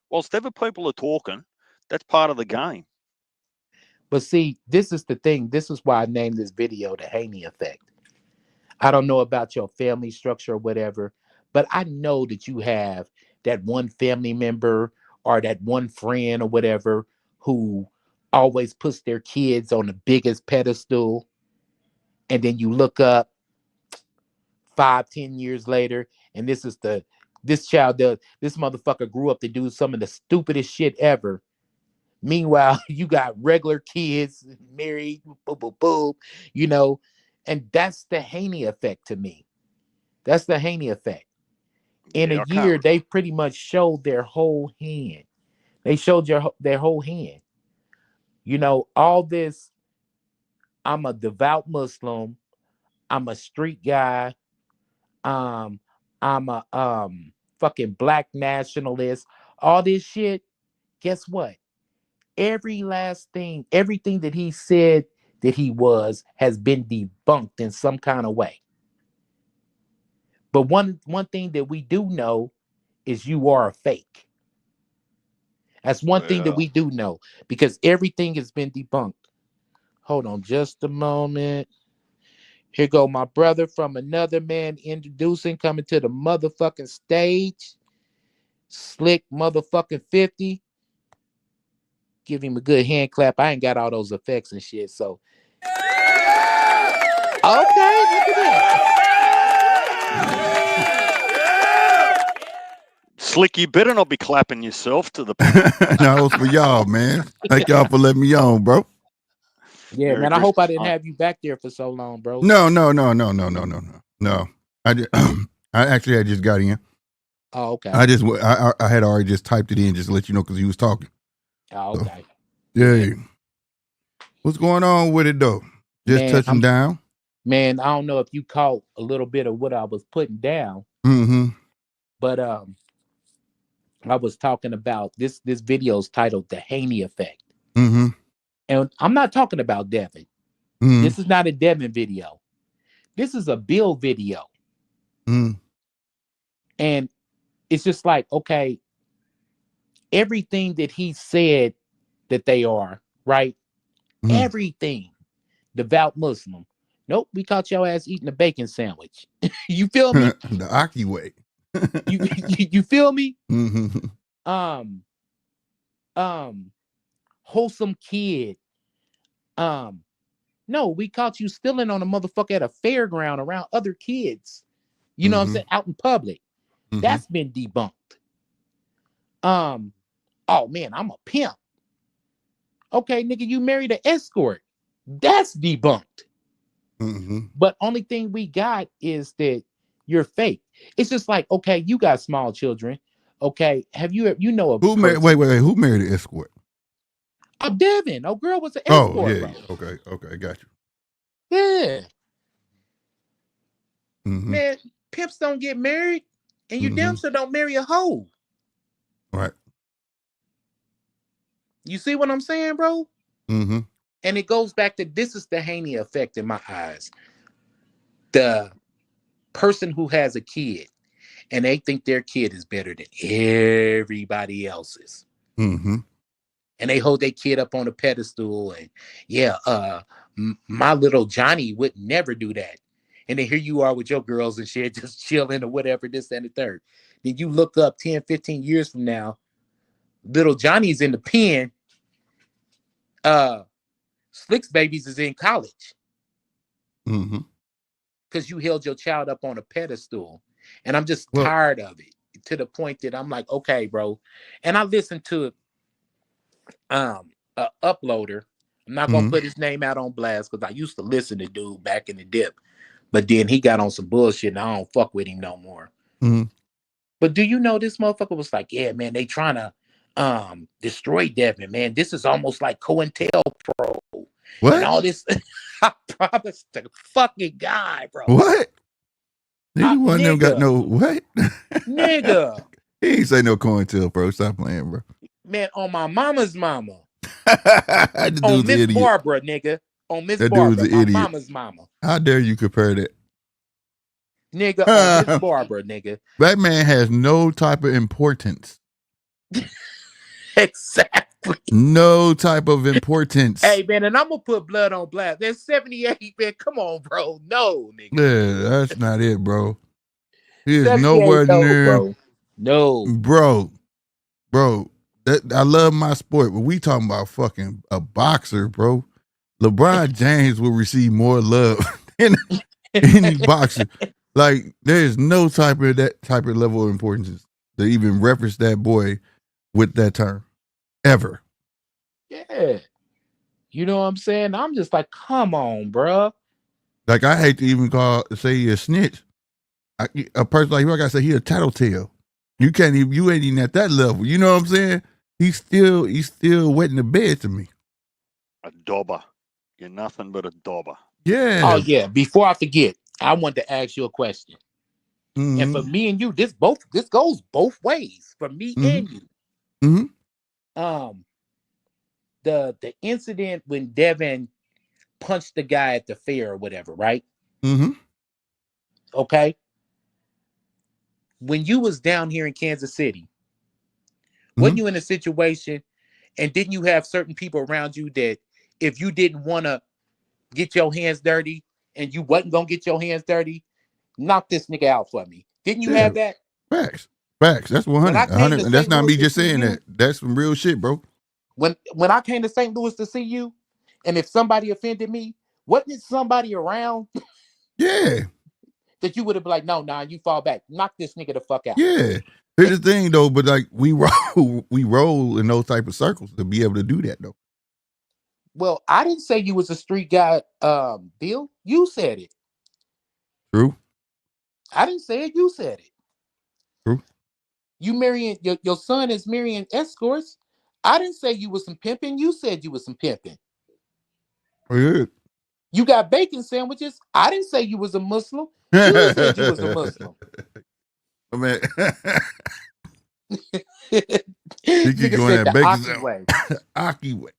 Whilst ever people are talking, that's part of the game. but see, this is the thing. This is why I named this video the Haney effect. I don't know about your family structure or whatever, but I know that you have that one family member or that one friend or whatever who always puts their kids on the biggest pedestal. And then you look up 5, 10 years later, and this child does, this motherfucker grew up to do some of the stupidest shit ever. Meanwhile, you got regular kids, married, boom, boom, boom, you know, and that's the Haney effect to me. That's the Haney effect. In a Yeah, I can't. year, they pretty much showed their whole hand. They showed their whole hand. All this. I'm a devout Muslim. I'm a street guy. Um, I'm a fucking black nationalist. All this shit. Guess what? Every last thing, everything that he said that he was has been debunked in some kind of way. But one thing that we do know is you are a fake. That's one thing that Well, we do know because everything has been debunked. Hold on just a moment. Here go my brother from another man introducing, coming to the motherfucking stage. Slick motherfucking 50. Give him a good hand clap. I ain't got all those effects and shit. So, okay, look at Slick, you better not be clapping yourself to the panel. No, it's for y'all, man. Thank y'all for letting me on, bro. that. Yeah, Merry man. I hope I Christmas, didn't mate. have you back there for so long, bro. No, no, no, no, no, no, no, no. No. I just, I actually had just got in. Oh, okay. I had already just typed it in just to let you know because he was talking. Oh, So, okay. Yeah. yeah. What's going on with it though? Just Man, touching down. I don't know if you caught a little bit of what I was putting down, Mm-hmm. but I was talking about this video's titled The Haney Effect. Mm-hmm. And I'm not talking about Devin. Mm-hmm. This is not a Devin video. This is a Bill video. Mm-hmm. And it's just like, okay, everything that he said that they are, right? Everything. Devout Muslim. Nope, we caught your ass eating a bacon sandwich. You feel me? The Aki way. You feel me? Mm-hmm. Um, um, wholesome kid. Um, no, we caught you stealing on a motherfucker at a fairground around other kids. You know what I'm Mm-hmm. saying? Out in public. Mm-hmm. That's been debunked. Um, oh man, I'm a pimp. Okay, nigga, you married an escort. That's debunked. Mm-hmm. But only thing we got is that you're fake. It's just like, okay, you got small children. Okay, have you know a Who married? person? Wait. Who married an escort? Oh, Devin. Oh, girl was an Oh escort, yeah. bro. Okay. Okay. Got you. Yeah, Mm-hmm. man. Pimps don't get married, and you Mm-hmm. damn sure don't marry a hoe. Right. You see what I'm saying, bro? Mm-hmm. And it goes back to this is the Haney effect in my eyes. The person who has a kid and they think their kid is better than everybody else's. Mm-hmm. And they hold their kid up on a pedestal and yeah, my little Johnny would never do that. And then here you are with your girls and shit, just chilling or whatever, this and the third. Then you look up 10, 15 years from now, little Johnny's in the pen, uh, Slick's babies is in college Mm-hmm. because you held your child up on a pedestal. And I'm just Well, tired of it to the point that I'm like, okay, bro. And I listened to a uploader. I'm not gonna mm-hmm. put his name out on blast because I used to listen to dude back in the dip, but then he got on some bullshit and I don't fuck with him no more. Mm-hmm. But do you know this motherfucker was like, yeah, man, they trying to destroy Devin, man. This is almost like COINTELPRO and What? all this. I promise the fucking guy, bro. What? Neither one of them got Nigga, no what? nigga, He ain't say no COINTELPRO, bro. Stop playing, bro. man, on my mama's mama, The on dude's an Miss idiot. Barbara, nigga, on Miss That dude's Barbara, an my idiot. mama's mama. How dare you compare that? Nigga, on Miss Barbara, nigga. That man has no type of importance. Exactly. No type of importance. Hey, man, and I'm gonna put blood on blast. There's 78, man. Come on, bro. No, nigga. Yeah, that's not it, bro. He is 78, nowhere no, near, bro. No. bro. That I love my sport, but we talking about fucking a boxer, bro. LeBron James will receive more love than any boxer. Like, there's no type of that type of level of importance to even reference that boy with that term ever. Yeah. You know what I'm saying? I'm just like, come on, bro. Like, I hate to even say he a snitch. A person like you, I gotta say he a tattletale. You can't even, you ain't even at that level. You know what I'm saying? He's still wetting the bed to me. A dobber. You're nothing but a dobber. Yeah. Oh, yeah. Before I forget, I want to ask you a question. Mm-hmm. And for me and you, this goes both ways. For me and you. Mm-hmm. The incident when Devin punched the guy at the fair or whatever, right? Mm-hmm. Okay. When you was down here in Kansas City, wasn't you in a situation and didn't you have certain people around you that if you didn't want to get your hands dirty and you wasn't gonna get your hands dirty, knock this nigga out for me? Didn't you have that? Facts. That's When I 100. came 100. to And that's St. not Louis me to just see saying you, that. That's some real shit, bro. when I came to St. Louis to see you, and if somebody offended me, wasn't it somebody around Yeah. that you would have been like, no, nah, you fall back, knock this nigga the fuck out? Yeah. Here's the thing though, but like we roll in those type of circles to be able to do that though. Well, I didn't say you was a street guy, Bill. You said it. True. I didn't say it. You said it. True. You marrying your son is marrying escorts. I didn't say you was some pimping. You said you was some pimping. Oh, yeah. You got bacon sandwiches. I didn't say you was a Muslim. You said you was a Muslim. Oh, man. He keep Nigga going said that the bacon Aki way. Aki way.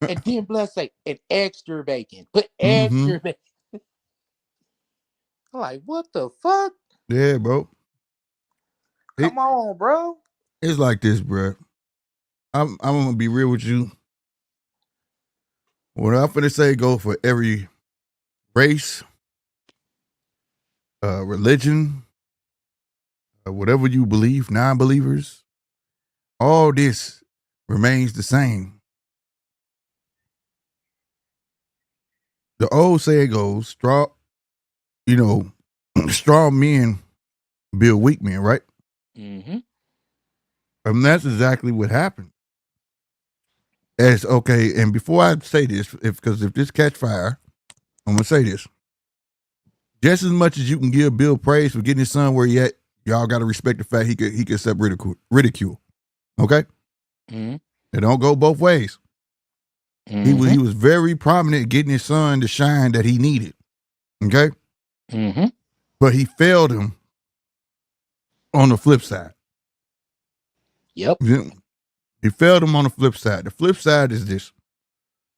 And then blood say an extra bacon. Put Mm-hmm. extra bacon. I'm like, what the fuck? Yeah, bro. Come on, bro. It's like this, bro. I'm gonna be real with you. What I'm finna say go for every race, religion, whatever you believe, non-believers, all this remains the same. The old saying goes, strong men build weak men, right? Mm-hmm. And that's exactly what happened. As okay, and before I say this, because if this catch fire, I'm gonna say this. Just as much as you can give Bill praise for getting his son where he at, y'all gotta respect the fact he could accept ridicule. Okay? Mm-hmm. It don't go both ways. Mm-hmm. He was very prominent getting his son the shine that he needed. Okay? Mm-hmm. But he failed him on the flip side. Yep. He failed him on the flip side. The flip side is this.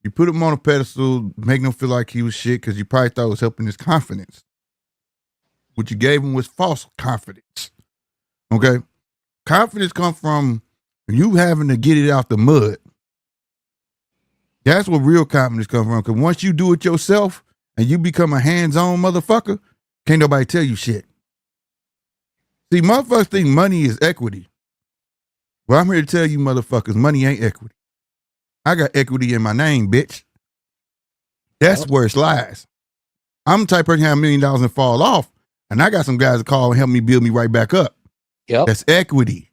You put him on a pedestal, making him feel like he was shit because you probably thought it was helping his confidence. What you gave him was false confidence. Okay? Confidence comes from you having to get it out the mud. That's what real confidence comes from. Because once you do it yourself and you become a hands-on motherfucker, can't nobody tell you shit. See, motherfuckers think money is equity. Well, I'm here to tell you motherfuckers, money ain't equity. I got equity in my name, bitch. That's where it lies. I'm the type of person who have $1 million and fall off, and I got some guys to call and help me build me right back up. Yep. That's equity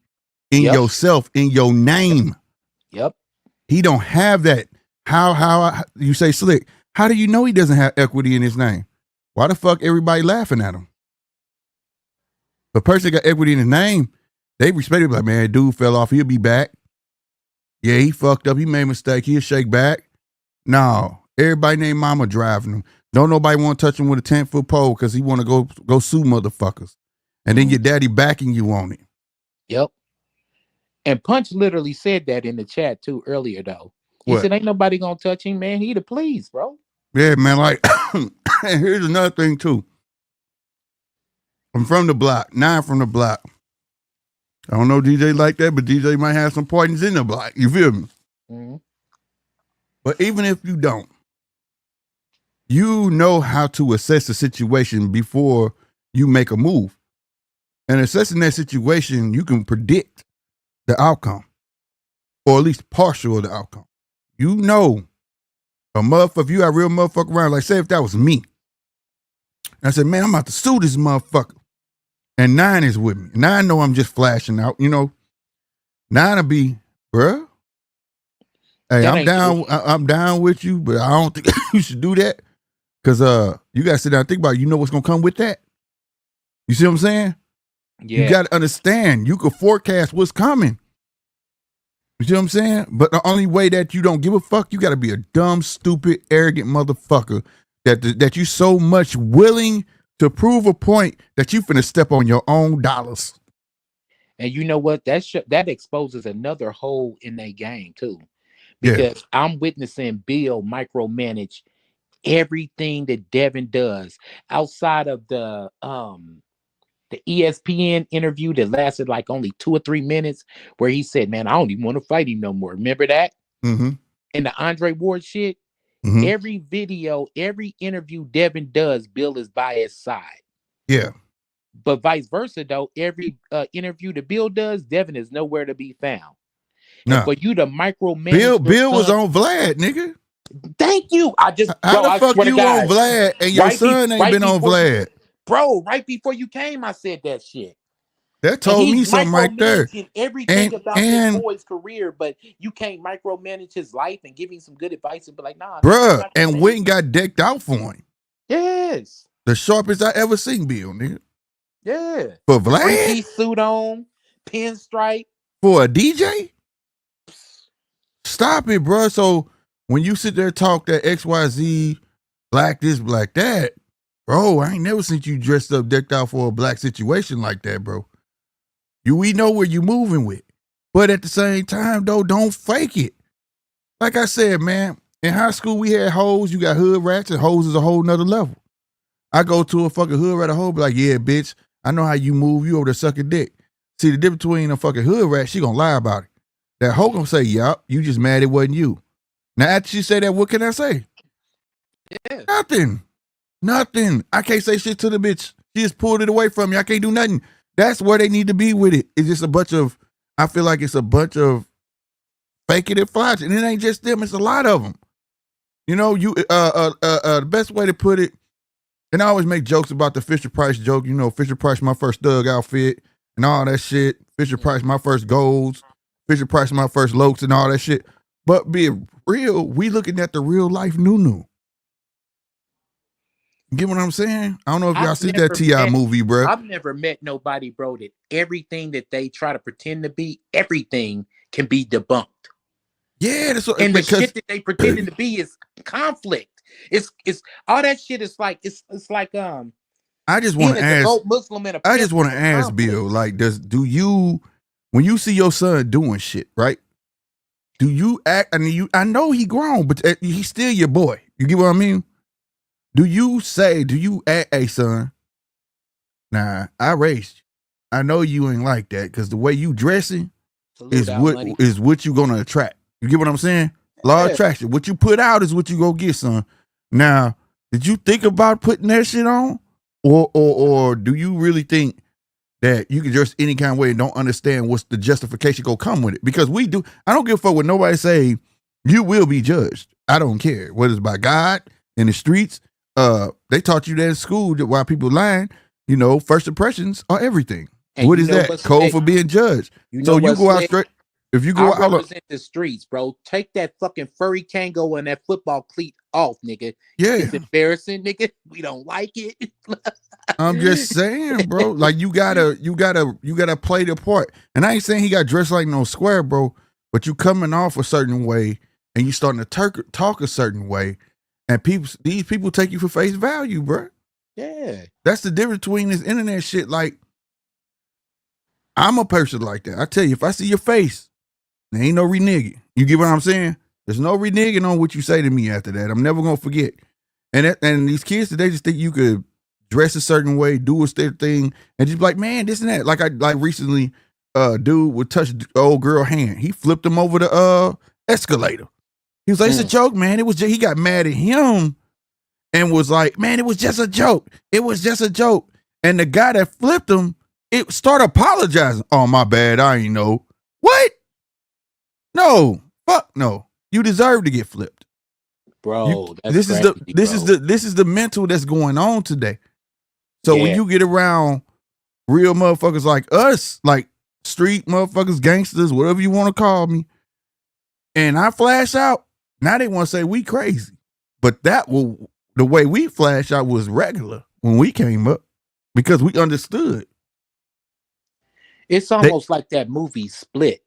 in yourself, in your name. Yep. He don't have that. How you say Slick? How do you know he doesn't have equity in his name? Why the fuck everybody laughing at him? The person got equity in his name, they respect him. Like, man, dude fell off. He'll be back. Yeah, he fucked up. He made a mistake. He'll shake back. No, everybody named Mama driving him. Don't nobody want to touch him with a 10-foot pole because he want to go sue motherfuckers. And then your daddy backing you on it. Yep. And Punch literally said that in the chat too earlier though. He said, ain't nobody gonna touch him, man. He the please, bro. Yeah, man. Like, and here's another thing too. I'm from the block. Now I'm from the block. I don't know DJ like that, but DJ might have some points in the block. You feel me? Mm-hmm. But even if you don't, you know how to assess a situation before you make a move. And assessing that situation, you can predict the outcome, or at least partial of the outcome. You know, a motherfucker, if you got a real motherfucker around, like say if that was me, and I said, man, I'm about to sue this motherfucker. And 9 is with me. 9 know I'm just flashing out, you know. 9 will be, bruh. Hey, I'm down with you, but I don't think you should do that. Cause you gotta sit down and think about it. You know what's gonna come with that. You see what I'm saying? Yeah. You gotta understand. You can forecast what's coming. You see what I'm saying? But the only way that you don't give a fuck, you gotta be a dumb, stupid, arrogant motherfucker that you so much willing to prove a point that you finna step on your own dollars. And you know what? That exposes another hole in their game too. Because I'm witnessing Bill micromanage everything that Devin does outside of the ESPN interview that lasted like only 2 or 3 minutes, where he said, "Man, I don't even want to fight him no more." Remember that? Mm-hmm. And the Andre Ward shit. Mm-hmm. Every video, every interview Devin does, Bill is by his side. Yeah. But vice versa, though, every interview that Bill does, Devin is nowhere to be found. Nah. And for you to micromanage, Bill was on Vlad, nigga. Thank you. How the fuck you on Vlad and your son ain't been on Vlad? Bro, right before you came, I said that shit. That told me something right there. Everything about this boy's career, but you can't micromanage his life and give him some good advice and be like, nah. Bruh, and Wayne got decked out for him. Yes. The sharpest I ever seen Bill, nigga. Yeah. For Vlad? 3-piece suit on, pinstripe. For a DJ? Stop it, bro. So when you sit there and talk that XYZ, black this, black that, bro, I ain't never seen you dressed up, decked out for a black situation like that, bro. We know where you moving with. But at the same time, though, don't fake it. Like I said, man, in high school, we had hoes. You got hood rats, and hoes is a whole nother level. I go to a fucking hood rat, a hoe, be like, yeah, bitch, I know how you move. You over there sucking dick. See, the difference between a fucking hood rat, she gonna lie about it. That hoe gonna say, yup, you just mad it wasn't you. Now, after she say that, what can I say? Yeah. Nothing. I can't say shit to the bitch. She just pulled it away from me. I can't do nothing. That's where they need to be with it. It's just a bunch of, I feel like it's a bunch of faking it, flashing. And it ain't just them, it's a lot of them. You know, the best way to put it, and I always make jokes about the Fisher Price joke. You know, Fisher Price, my first thug outfit and all that shit. Fisher Price, my first golds. Fisher Price, my first lokes and all that shit. But being real, we looking at the real life Nunu. Get what I'm saying? I don't know if y'all see that T.I. movie, bro. I've never met nobody, bro, that everything that they try to pretend to be, everything can be debunked. Yeah, that's what, and the shit that they pretending to be is conflict. It's all that shit is like it's like I just want to ask Muslim and I just want to ask Bill, like, do you, when you see your son doing shit, right? Do you act? I mean, I know he grown, but he's still your boy. You get what I mean? Do you act, hey son, Now, I raised you. I know you ain't like that because the way you dressing Salute out, money. is what you gonna attract. You get what I'm saying? Law of Yeah. attraction. What you put out is what you go get, son. Now, did you think about putting that shit on? Or do you really think that you can dress any kind of way and don't understand what's the justification gonna come with it? Because we do. I don't give a fuck what nobody say. You will be judged. I don't care whether it's by God in the streets. They taught you that in school that while people lying, first impressions are everything. And What you is know that? what's Code slick? for being judged. You know So you what's go out slick? straight. If you I go out, hold up. represent the streets, bro. Take that fucking furry Kango and that football cleat off, nigga. It's Yeah, embarrassing, nigga. We don't like it. I'm just saying, bro. Like you gotta play the part. And I ain't saying he got dressed like no square, bro. But you coming off a certain way, and you starting to talk a certain way, and these people take you for face value, bro. Yeah. That's the difference between this internet shit. Like I'm a person like that. I tell you, if I see your face, there ain't no reneging. You get what I'm saying? There's no reneging on what you say to me after that. I'm never gonna forget. And these kids today just think you could dress a certain way, do a certain thing, and just be like, man, this and that. Like I like recently, dude would touch the old girl hand. He flipped him over the escalator. He was like, it's a joke, man. It was just, he got mad at him and was like, man, it was just a joke. It was just a joke. And the guy that flipped him, it started apologizing. Oh, my bad. I ain't know. What? No. Fuck no. You deserve to get flipped. Bro, that's this crazy, this is the mental that's going on today. So when Yeah. you get around real motherfuckers like us, like street motherfuckers, gangsters, whatever you want to call me, and I flash out, now they want to say we crazy. But the way we flash out was regular when we came up because we understood. It's almost like that movie Split.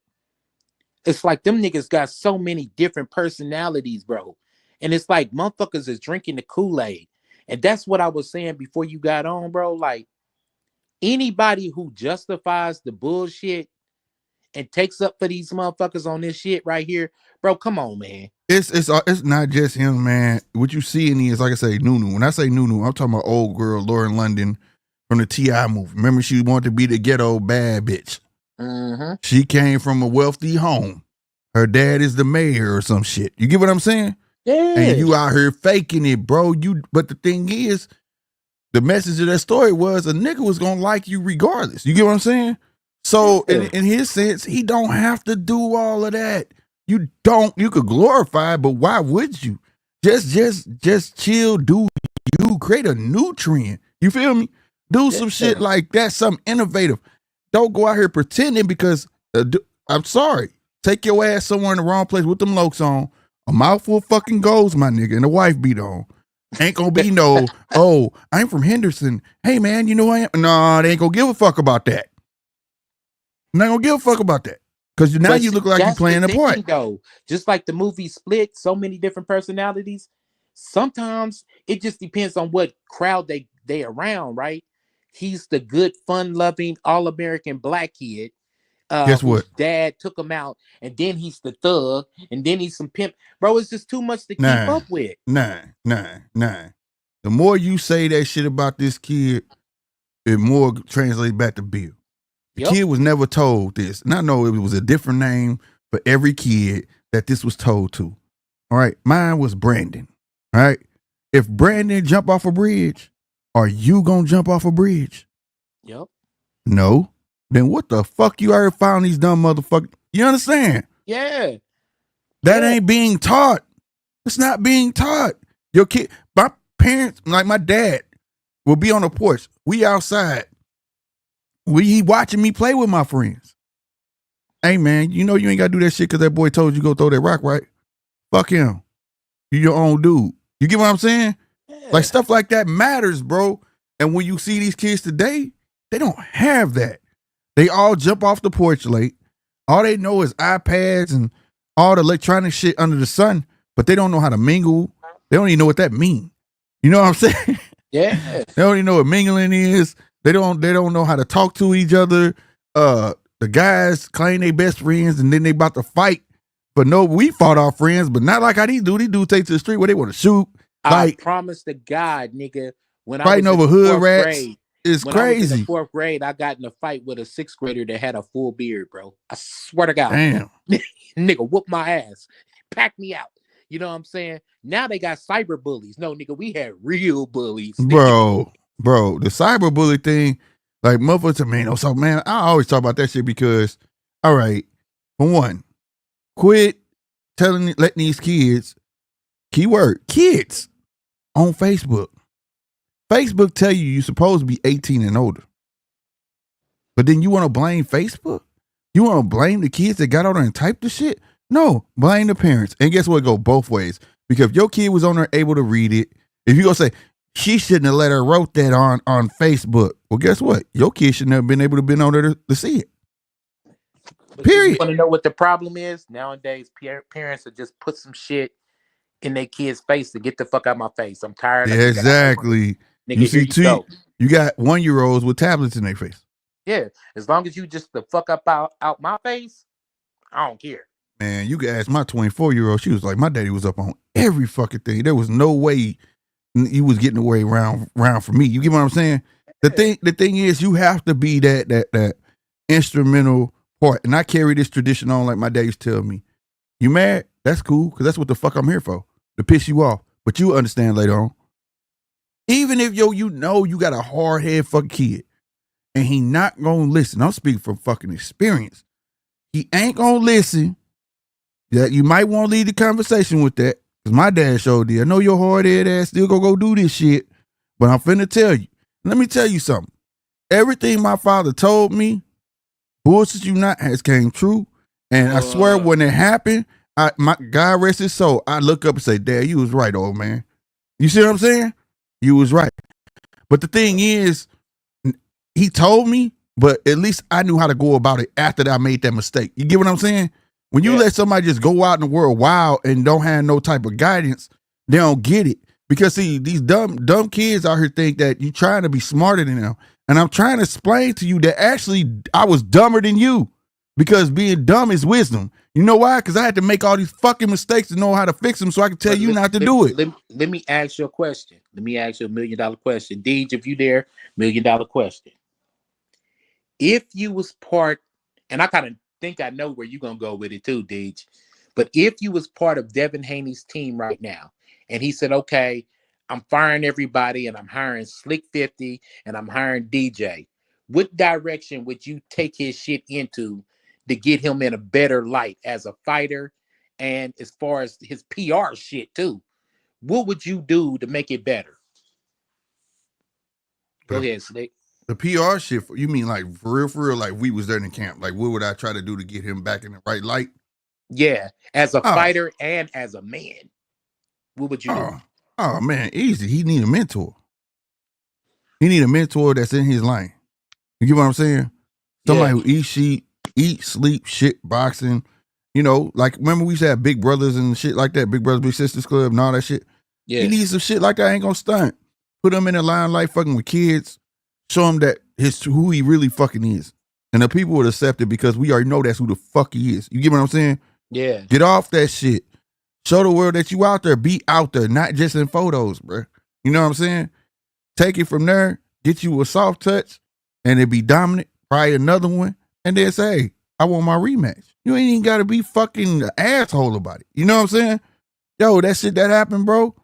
It's like them niggas got so many different personalities, bro. And it's like motherfuckers is drinking the Kool-Aid. And that's what I was saying before you got on, bro. Like anybody who justifies the bullshit and takes up for these motherfuckers on this shit right here, bro, come on, man. It's not just him, man. What you see in is, like I say, Nunu. When I say Nunu, I'm talking about old girl Lauren London from the T.I. movie. Remember, she wanted to be the ghetto bad bitch. Mm-hmm. She came from a wealthy home. Her dad is the mayor or some shit. You get what I'm saying? Yeah. And you out here faking it, bro. But the thing is, the message of that story was a nigga was gonna like you regardless. You get what I'm saying? So in his sense, he don't have to do all of that. You could glorify, but why would you? Just chill, do you create a new trend. You feel me? Do some shit like that, something innovative. Don't go out here pretending because I'm sorry. Take your ass somewhere in the wrong place with them lokes on, a mouthful of fucking goals, my nigga, and a wife beat on. Ain't gonna be no, oh, I'm from Henderson. Hey man, you know I am. No, they ain't gonna give a fuck about that. Not gonna give a fuck about that. Cause now you look like you playing a part. Though. Just like the movie Split, so many different personalities. Sometimes it just depends on what crowd they around, right? He's the good, fun-loving, all-American black kid. Guess Whose what? dad took him out, and then he's the thug, and then he's some pimp. Bro, it's just too much to keep up with. Nah. The more you say that shit about this kid, it more translates back to Bill. The kid was never told this. And I know it was a different name for every kid that this was told to. All right. Mine was Brandon. All right. If Brandon jump off a bridge, are you gonna jump off a bridge? Yep. No. Then what the fuck you already found these dumb motherfuckers? You understand? Yeah. That ain't being taught. It's not being taught. Your kid, my parents, like my dad, will be on the porch. We outside. He watching me play with my friends. Hey man, you know you ain't gotta do that shit because that boy told you go throw that rock, right? Fuck him. You your own dude. You get what I'm saying? Yeah. Like stuff like that matters, bro. And when you see these kids today, they don't have that. They all jump off the porch late. All they know is iPads and all the electronic shit under the sun, but they don't know how to mingle. They don't even know what that means. You know what I'm saying? Yeah. They don't even know what mingling is. They don't know how to talk to each other. The guys claim they best friends and then they about to fight. But no, we fought our friends, but not like how these do. These dudes take to the street where they want to shoot. I promise to God, nigga, when I was fighting over hood rats. grade, It's When I was in the crazy. fourth grade, I got in a fight with a sixth grader that had a full beard, bro. I swear to God. Damn. Nigga, whoop my ass. Pack me out. You know what I'm saying? Now they got cyber bullies. No, nigga, we had real bullies. Bro, the cyberbully thing, like motherfuckers, man. So man, I always talk about that shit because, all right, for one, quit letting these kids, keyword kids, on Facebook. Facebook tell you you're supposed to be 18 and older, but then you want to blame Facebook? You want to blame the kids that got on there and typed the shit? No, blame the parents. And guess what? It go both ways. Because if your kid was on there able to read it, if you gonna say she shouldn't have let her wrote that on Facebook, well, guess what? Your kid shouldn't have been able to been on there to see it. But you Period. want to know what the problem is? Nowadays, parents are just put some shit in their kid's face to get the fuck out of my face. I'm tired Yeah, of it. exactly. You Nigga, here see, you go. you got 1 year olds with tablets in their face. Yeah, as long as you just the fuck up out my face, I don't care. Man, you can ask my 24-year-old. She was like, my daddy was up on every fucking thing. There was no way he was getting away around for me. You get what I'm saying? The thing is, you have to be that instrumental part. And I carry this tradition on like my dad used to tell me. You mad? That's cool, because that's what the fuck I'm here for. To piss you off. But you understand later on. Even if you know you got a hard head fucking kid and he not gonna listen. I'm speaking from fucking experience. He ain't gonna listen. That you might want to lead the conversation with that. Because my dad showed did. I know your hard head ass still gonna go do this shit. But I'm finna tell you. Let me tell you something. Everything my father told me, bullshit you not, has came true. And I swear when it happened, my God rest his soul, I look up and say, Dad, you was right, old man. You see what I'm saying? You was right. But the thing is, he told me, but at least I knew how to go about it after I made that mistake. You get what I'm saying? When you let somebody just go out in the world wild and don't have no type of guidance, they don't get it. Because see, these dumb kids out here think that you trying to be smarter than them. And I'm trying to explain to you that actually I was dumber than you. Because being dumb is wisdom. You know why? Because I had to make all these fucking mistakes to know how to fix them so I can tell you not to do it. Let me ask you a question. Let me ask you $1 million question. Deej, if you there, $1 million question. If you was part, and I kind of think I know where you're gonna go with it too, Deej. But if you was part of Devin Haney's team right now, and he said, okay, I'm firing everybody and I'm hiring Slick 50 and I'm hiring DJ, what direction would you take his shit into to get him in a better light as a fighter and as far as his PR shit too? What would you do to make it better? Go ahead, Slick. The PR shit, you mean like for real, like we was there in the camp. Like what would I try to do to get him back in the right light? Yeah, as a Oh, fighter and as a man, what would you do? oh man, easy. He need a mentor. He need a mentor that's in his lane. You get what I'm saying? Somebody who eat, sleep, shit, boxing. You know, like remember we used to have big brothers and shit like that, Big Brothers Big Sisters Club and all that shit. Yeah, He needs some shit like that. Ain't gonna stunt. Put him in the limelight, fucking with kids. Show him that who he really fucking is, and the people would accept it because we already know that's who the fuck he is. You get what I'm saying? yeah. Get off that shit. Show the world that you out there. Be out there, not just in photos, bro. You know what I'm saying? Take it from there. Get you a soft touch, and it be dominant. Probably another one, and then say, hey, I want my rematch. You ain't even got to be fucking an asshole about it. You know what I'm saying? Yo, that shit that happened, bro.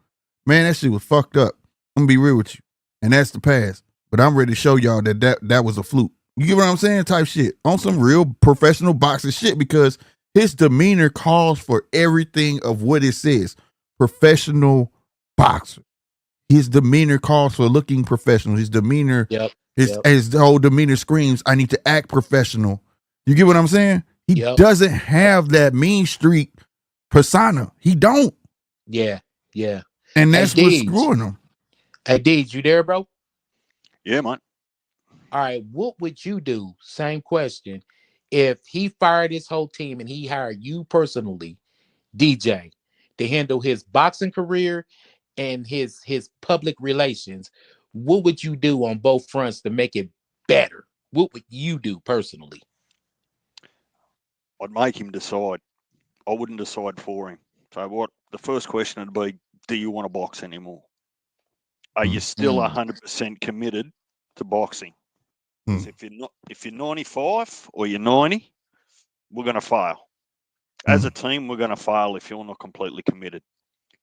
Man, that shit was fucked up. I'm gonna be real with you, and that's the past. But I'm ready to show y'all that was a fluke. You get what I'm saying? Type shit on some real professional boxing shit because his demeanor calls for everything of what it says. Professional boxer. His demeanor calls for looking professional. His demeanor, his whole demeanor screams, I need to act professional. You get what I'm saying? He doesn't have that mean streak persona. He don't. Yeah, yeah. And that's what's screwing him. Hey, Deej, you there, bro? Yeah, mate. All right, what would you do? Same question. If he fired his whole team and he hired you personally, DJ, to handle his boxing career and his public relations, what would you do on both fronts to make it better? What would you do personally? I'd make him decide. I wouldn't decide for him. So what? The first question would be, do you want to box anymore? Are you still 100% committed to boxing. Because Mm. if you're 95 or you're 90, we're going to fail. As a team, we're going to fail if you're not completely committed.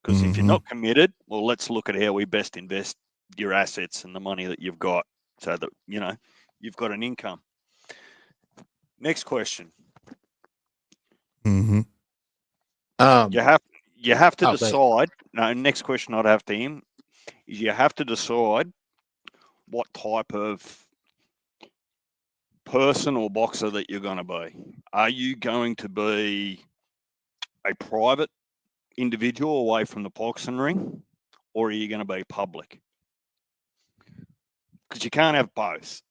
Because if you're Mm-hmm. not committed, well, let's look at how we best invest your assets and the money that you've got, so that you've got an income. Next question. Mm-hmm. You Um. have you have to Oh, but decide. No, next question I'd have to him is you have to decide what type of person or boxer that you're going to be. Are you going to be a private individual away from the boxing ring, or are you going to be public? Because you can't have both.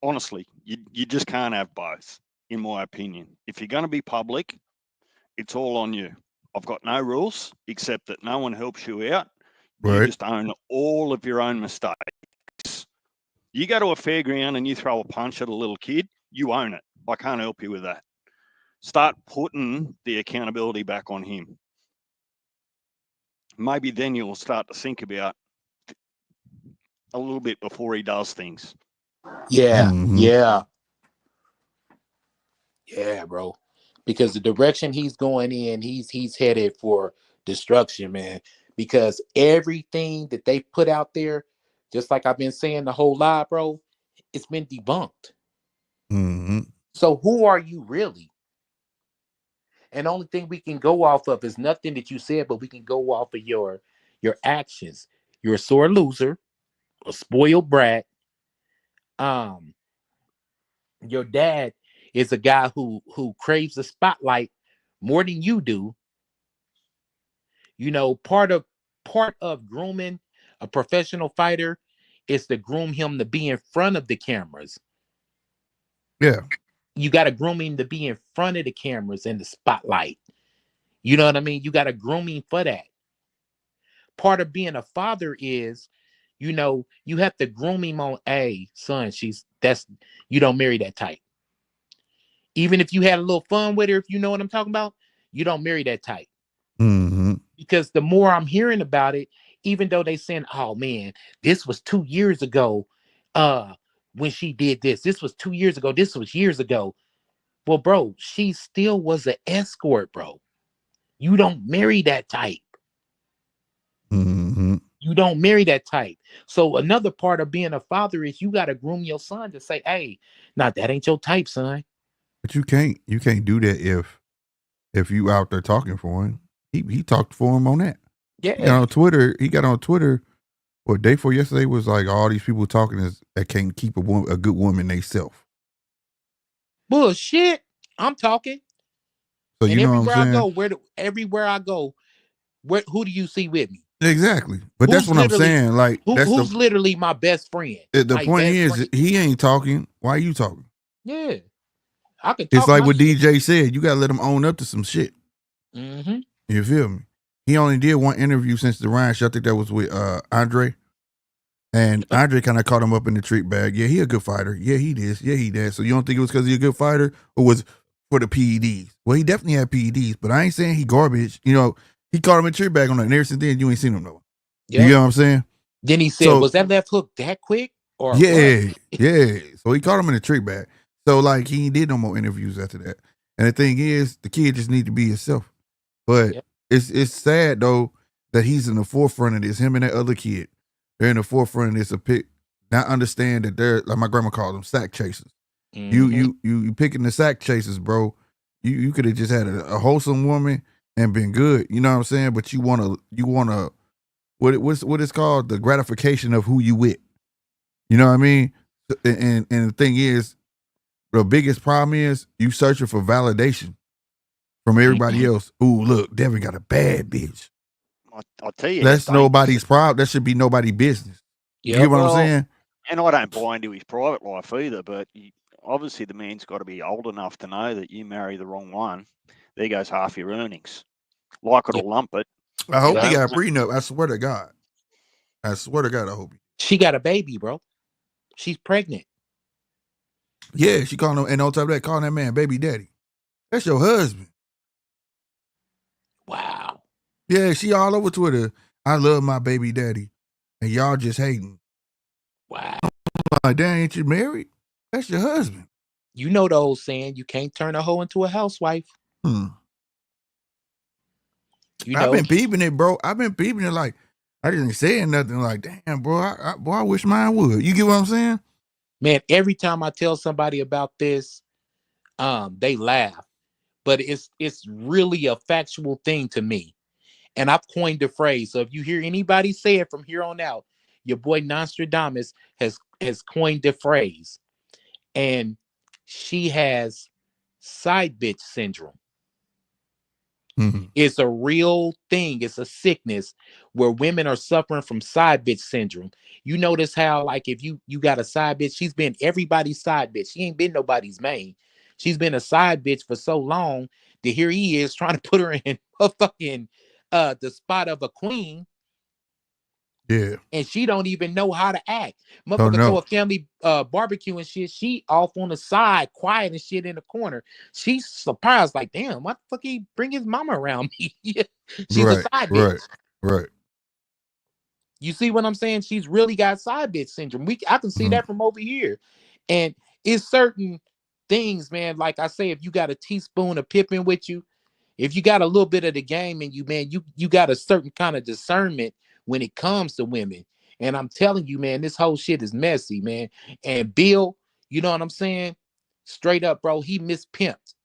Honestly, you just can't have both, in my opinion. If you're going to be public, it's all on you. I've got no rules except that no one helps you out. You Right. just own all of your own mistakes. You go to a fairground and you throw a punch at a little kid, you own it. I can't help you with that. Start putting the accountability back on him. Maybe then you'll start to think about a little bit before he does things. yeah, Mm-hmm. yeah, yeah, bro. Because the direction he's going in, he's headed for destruction, man. Because everything that they put out there, just like I've been saying the whole lie, bro, it's been debunked. Mm-hmm. So who are you really? And the only thing we can go off of is nothing that you said, but we can go off of your actions. You're a sore loser, a spoiled brat. Um, your dad is a guy who craves the spotlight more than you do. You know, part of grooming a professional fighter is to groom him to be in front of the cameras. Yeah. You got to groom him to be in front of the cameras and the spotlight. You know what I mean? You got to groom him for that. Part of being a father is, you have to groom him on, a son, you don't marry that type. Even if you had a little fun with her, if you know what I'm talking about, you don't marry that type. Mm-hmm. Because the more I'm hearing about it, even though they saying, oh man, this was 2 years ago, uh, when she did this. This was 2 years ago, this was years ago. Well, bro, she still was an escort, bro. You don't marry that type. Mm-hmm. You don't marry that type. So another part of being a father is you got to groom your son to say, hey, nah, that ain't your type, son. But you can't do that if you out there talking for him. He talked for him on that. He got Yeah. on Twitter. He got on Twitter. What day for yesterday was like all these people talking is that can't keep a good woman they self. Bullshit. I'm talking. So And you know what I'm everywhere I saying? go, everywhere I go, who do you see with me? Exactly. But that's Who's what I'm literally saying. Like that's who's literally my best friend? the My point best is friend. he ain't talking. Why are you talking? Yeah. I can It's talk like my what shit. DJ said. You gotta let him own up to some shit. Mm-hmm. You feel me? He only did one interview since the Ryan show. I think that was with Andre. And Yep. Andre kind of caught him up in the trick bag. Yeah, he a good fighter. Yeah, he is. Yeah, he did. So you don't think it was because he a good fighter or was for the PEDs? Well, he definitely had PEDs, but I ain't saying he garbage. You know, he caught him in trick bag on that. And ever since then, you ain't seen him no more. You Yep. get what I'm saying? Then he said, So was that left hook that quick? Or what? yeah, yeah. So he caught him in the trick bag. So like he did no more interviews after that. And the thing is, the kid just need to be himself. But Yep. it's sad though that he's in the forefront of this. Him and that other kid, they're in the forefront of this. A pick, not understand that they're like my grandma called them sack chasers. You Mm-hmm. you you you picking the sack chasers, bro. You could have just had a wholesome woman and been good. You know what I'm saying? But you wanna what it's called, the gratification of who you with. You know what I mean? And the thing is, the biggest problem is you searching for validation from everybody Mm-hmm. else. Ooh, look, Devin got a bad bitch. I'll tell you how That's dangerous. nobody's problem. That should be nobody's business. You Yep. get what I'm Well, saying? and I don't buy into his private life either, but obviously the man's got to be old enough to know that you marry the wrong one, there goes half your earnings. Like it Yep. or lump it, I you hope he Yep. know. got a prenup. I swear to God. I swear to God, I hope he. She got a baby, bro. She's pregnant. Yeah, she calling him, and on top of that, calling that man baby daddy. That's your husband. Wow. Yeah, she all over Twitter. I love my baby daddy, and y'all just hating. Wow. Like, damn, ain't you married? That's your husband. You know the old saying, you can't turn a hoe into a housewife. Hmm. You I've know, been peeping it, bro. I've been peeping it like I didn't say nothing. Like, damn, bro, boy, I wish mine would. You get what I'm saying? man, every time I tell somebody about this, they laugh. But it's really a factual thing to me. And I've coined the phrase. So if you hear anybody say it from here on out, your boy Nostradamus has coined the phrase. And she has side bitch syndrome. Mm-hmm. It's a real thing. It's a sickness where women are suffering from side bitch syndrome. You notice how, like, if you got a side bitch, she's been everybody's side bitch. She ain't been nobody's main. She's been a side bitch for so long that here he is trying to put her in a fucking the spot of a queen, Yeah. and she don't even know how to act. Oh Motherfucker throw no. a family barbecue and shit. She off on the side, quiet and shit in the corner. She's surprised, like, damn, what the fuck he bring his mama around me? She's a Right. side Right. bitch. Right. You see what I'm saying? She's really got side bitch syndrome. I can see Mm-hmm. that from over here. And it's certain things, man. Like I say, if you got a teaspoon of Pippin with you, if you got a little bit of the game in you, man, you got a certain kind of discernment when it comes to women. And I'm telling you, man, this whole shit is messy, man. And Bill, you know what I'm saying? Straight up, bro, he mispimped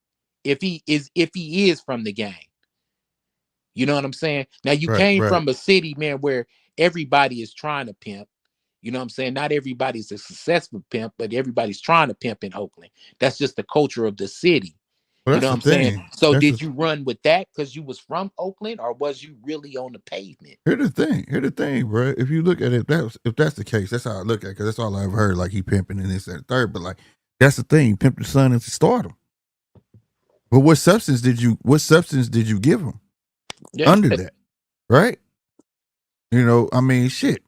if he is from the gang. You know what I'm saying? Now you Right. came Right. from a city, man, where everybody is trying to pimp. You know what I'm saying? Not everybody's a successful pimp, but everybody's trying to pimp in Oakland. That's just the culture of the city. Well, You that's know what the I'm saying? thing. So That's did the you run with that because you was from Oakland, or was you really on the pavement? Here's the thing. Here's the thing, bro. If you look at it, if that's the case, that's how I look at it. Because that's all I ever heard. Like he pimping and this and the third. But like that's the thing. Pimp the son into stardom. But what substance did you give him Yeah. under that? Right? You know, I mean, shit.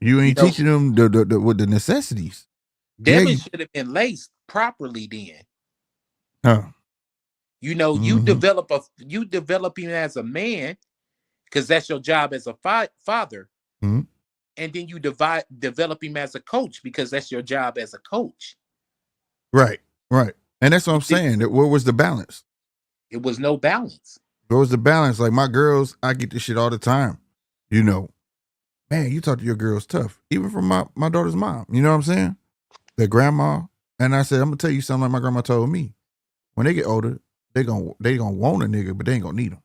You You ain't know, teaching them the with the necessities. Yeah, Devin you. should have been laced properly then. Huh. You know, Mm-hmm. you develop him as a man because that's your job as a father, Mm-hmm. and then you develop him as a coach because that's your job as a coach. Right. Right. And that's what You I'm see, saying. That where was the balance? it was no balance. Where was the balance? Like my girls, I get this shit all the time. You know, man, you talk to your girls tough. Even from my daughter's mom. You know what I'm saying? Their grandma. And I said, I'm gonna tell you something like my grandma told me. When they get older, they gonna want a nigga, but they ain't gonna need him.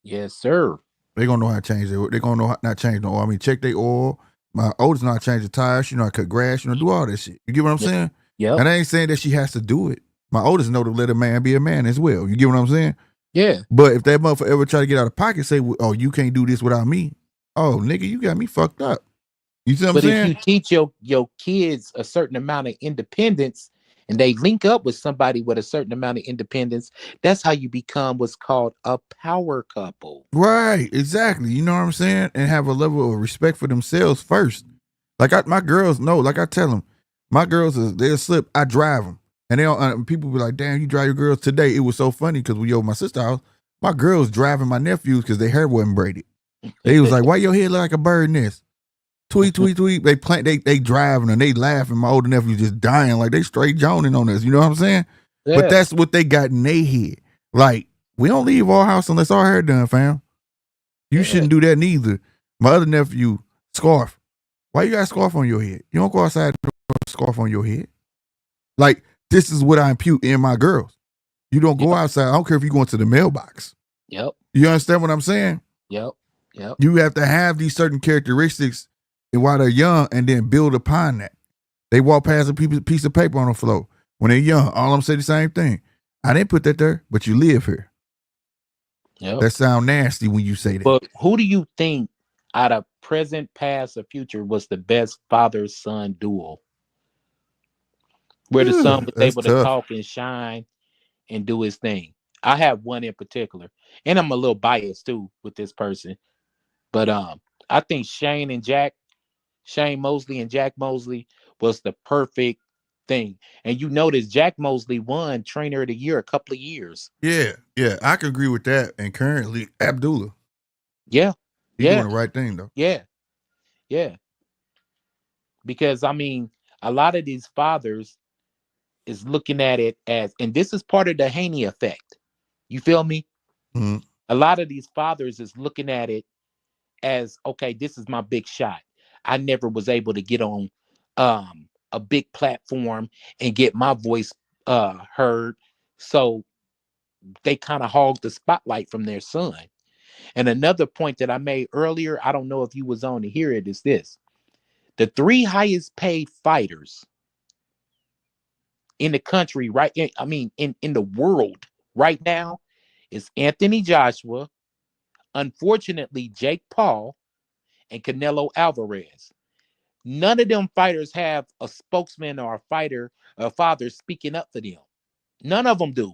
Yes, sir. They gonna know how to change it. They gonna know how not change no oil. I mean, check their oil. My oldest know how to change the tires. She know how to cut grass. You know, do all that shit. You get what I'm saying? Yep. And I ain't saying that she has to do it. My oldest know to let a man be a man as well. You get what I'm saying? Yeah. But if that motherfucker ever try to get out of pocket, say, "Oh, you can't do this without me." Oh, nigga, you got me fucked up. You see what I'm But if saying? you teach your kids a certain amount of independence and they link up with somebody with a certain amount of independence, that's how you become what's called a power couple. Right, exactly. You know what I'm saying? And have a level of respect for themselves first. Like my girls know. Like I tell them, my girls they'll slip. I drive them, and they don't. People be like, "Damn, you drive your girls today." It was so funny because we over my sister's house. My girls driving my nephews because their hair wasn't braided. They was like, "Why your head look like a bird nest?" Tweet, tweet, tweet. They driving and they laughing. My older nephew just dying like they straight joning on us. You know what I'm saying? But Yeah. that's what they got in their head. Like we don't leave our house unless our hair done, fam. You Yeah. shouldn't do that neither. My other nephew, scarf. Why you got a scarf on your head? You don't go outside with a scarf on your head. Like, this is what I impute in my girls. You don't go Yep. outside. I don't care if you're going to the mailbox. Yep. You understand what I'm saying? Yep. Yep. You have to have these certain characteristics while they're young and then build upon that. They walk past a piece of paper on the floor. When they're young, all of them say the same thing. I didn't put that there, but you live here. Yep. That sound nasty when you say that. But who do you think out of present, past, or future was the best father son duo? Where the son Ugh, was that's able to tough. talk and shine and do his thing. I have one in particular, and I'm a little biased too with this person, but I think Shane Mosley and Jack Mosley was the perfect thing. And you notice Jack Mosley won Trainer of the Year a couple of years. Yeah, yeah, I can agree with that. And currently, Abdullah, Yeah, he doing yeah, the right thing though. yeah, yeah. Because I mean, a lot of these fathers is looking at it as, and this is part of the Haney effect. You feel me? Mm-hmm. A lot of these fathers is looking at it as, okay, this is my big shot. I never was able to get on a big platform and get my voice heard. So they kind of hog the spotlight from their son. And another point that I made earlier, I don't know if you was on to hear it, is this. The three highest paid fighters in the country, right? I mean, in the world right now is Anthony Joshua, unfortunately, Jake Paul, and Canelo Alvarez. None of them fighters have a spokesman or a fighter or a father speaking up for them. None of them do.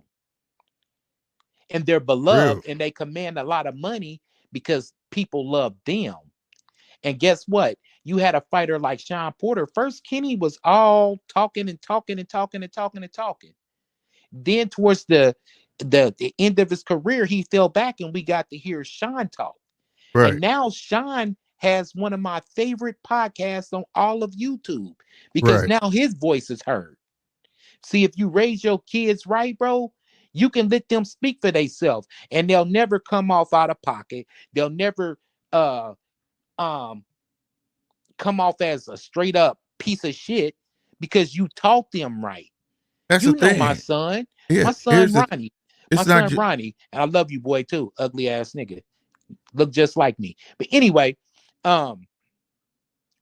And they're Real. beloved and they command a lot of money because people love them. And guess what? You had a fighter like Sean Porter. First, Kenny was all talking and talking and talking and talking and talking. Then towards the end of his career, he fell back and we got to hear Sean talk. And Right. now Sean has one of my favorite podcasts on all of YouTube because Right. now his voice is heard. See, if you raise your kids right, bro, you can let them speak for themselves and they'll never come off out of pocket. They'll never uh um come off as a straight up piece of shit because you taught them right. That's the You know my thing. son, Yeah. my son Here's the. Ronnie, my It's not son just. Ronnie, and I love you, boy, too. Ugly ass nigga, look just like me. But anyway, um,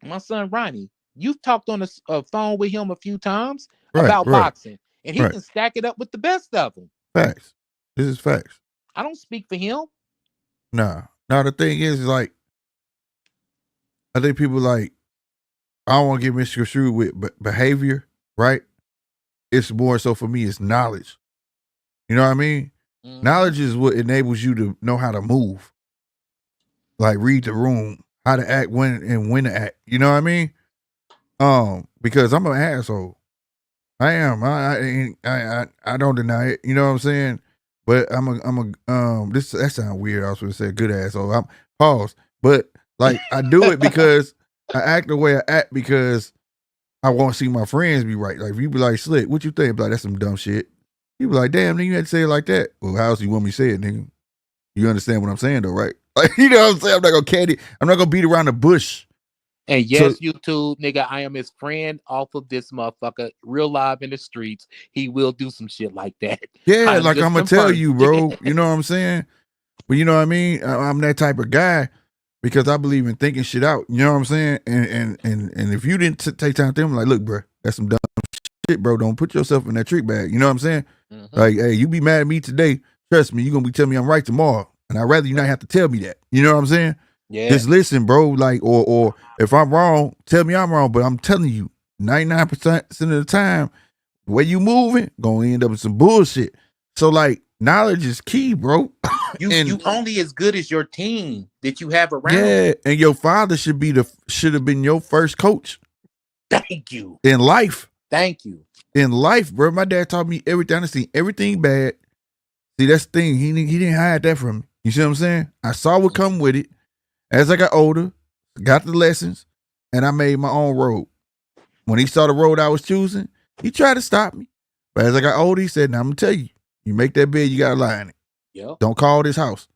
my son Ronnie, you've talked on a phone with him a few times Right. about Right. boxing, and he Right. can stack it up with the best of them. Facts. This is facts. I don't speak for him. Nah. Now the thing is, like, I think people like, I don't want to get misconstrued with behavior, right? It's more so for me, it's knowledge. You know what I mean? Mm-hmm. Knowledge is what enables you to know how to move, like read the room, how to act when to act. You know what I mean? Because I'm an asshole. I am. I don't deny it. You know what I'm saying? But this that sounds weird. I was going to say good asshole. I'm pause. But like I do it because I act the way I act because I want to see my friends be right. Like if you be like slick, what you think? Be like that's some dumb shit. You be like, damn, nigga, you had to say it like that. Well, how else you want me to say it, nigga? You understand what I'm saying though, right? Like you know what I'm saying? I'm not gonna candy. I'm not gonna beat around the bush. And So yes, YouTube nigga, I am his friend off of this motherfucker, real live in the streets. He will do some shit like that. yeah, I'm like I'm just gonna tell confirming. you, bro. You know what I'm saying? But you know what I mean? I'm that type of guy because I believe in thinking shit out. You know what I'm saying? And if you didn't take time to them, like, look, bro, that's some dumb shit, bro. Don't put yourself in that trick bag. You know what I'm saying? Mm-hmm. Like, hey, you be mad at me today. Trust me, you're gonna be telling me I'm right tomorrow. And I'd rather you not have to tell me that. You know what I'm saying? Yeah. Just listen, bro. Like, or if I'm wrong, tell me I'm wrong. But I'm telling you, 99% of the time, the way you moving, gonna end up in some bullshit. So like knowledge is key, bro. You And only as good as your team that you have around yeah, you. and your father should have been your first coach Thank you. in life. Thank you. In life, bro. My dad taught me everything. I seen everything bad. See, that's the thing. He didn't hide that from me. You see what I'm saying? I saw what come with it. As I got older, got the lessons, and I made my own road. When he saw the road I was choosing, he tried to stop me. But as I got older, he said, "Now I'm gonna tell you, you make that bed, you gotta lie in it. Yep. Don't call this house.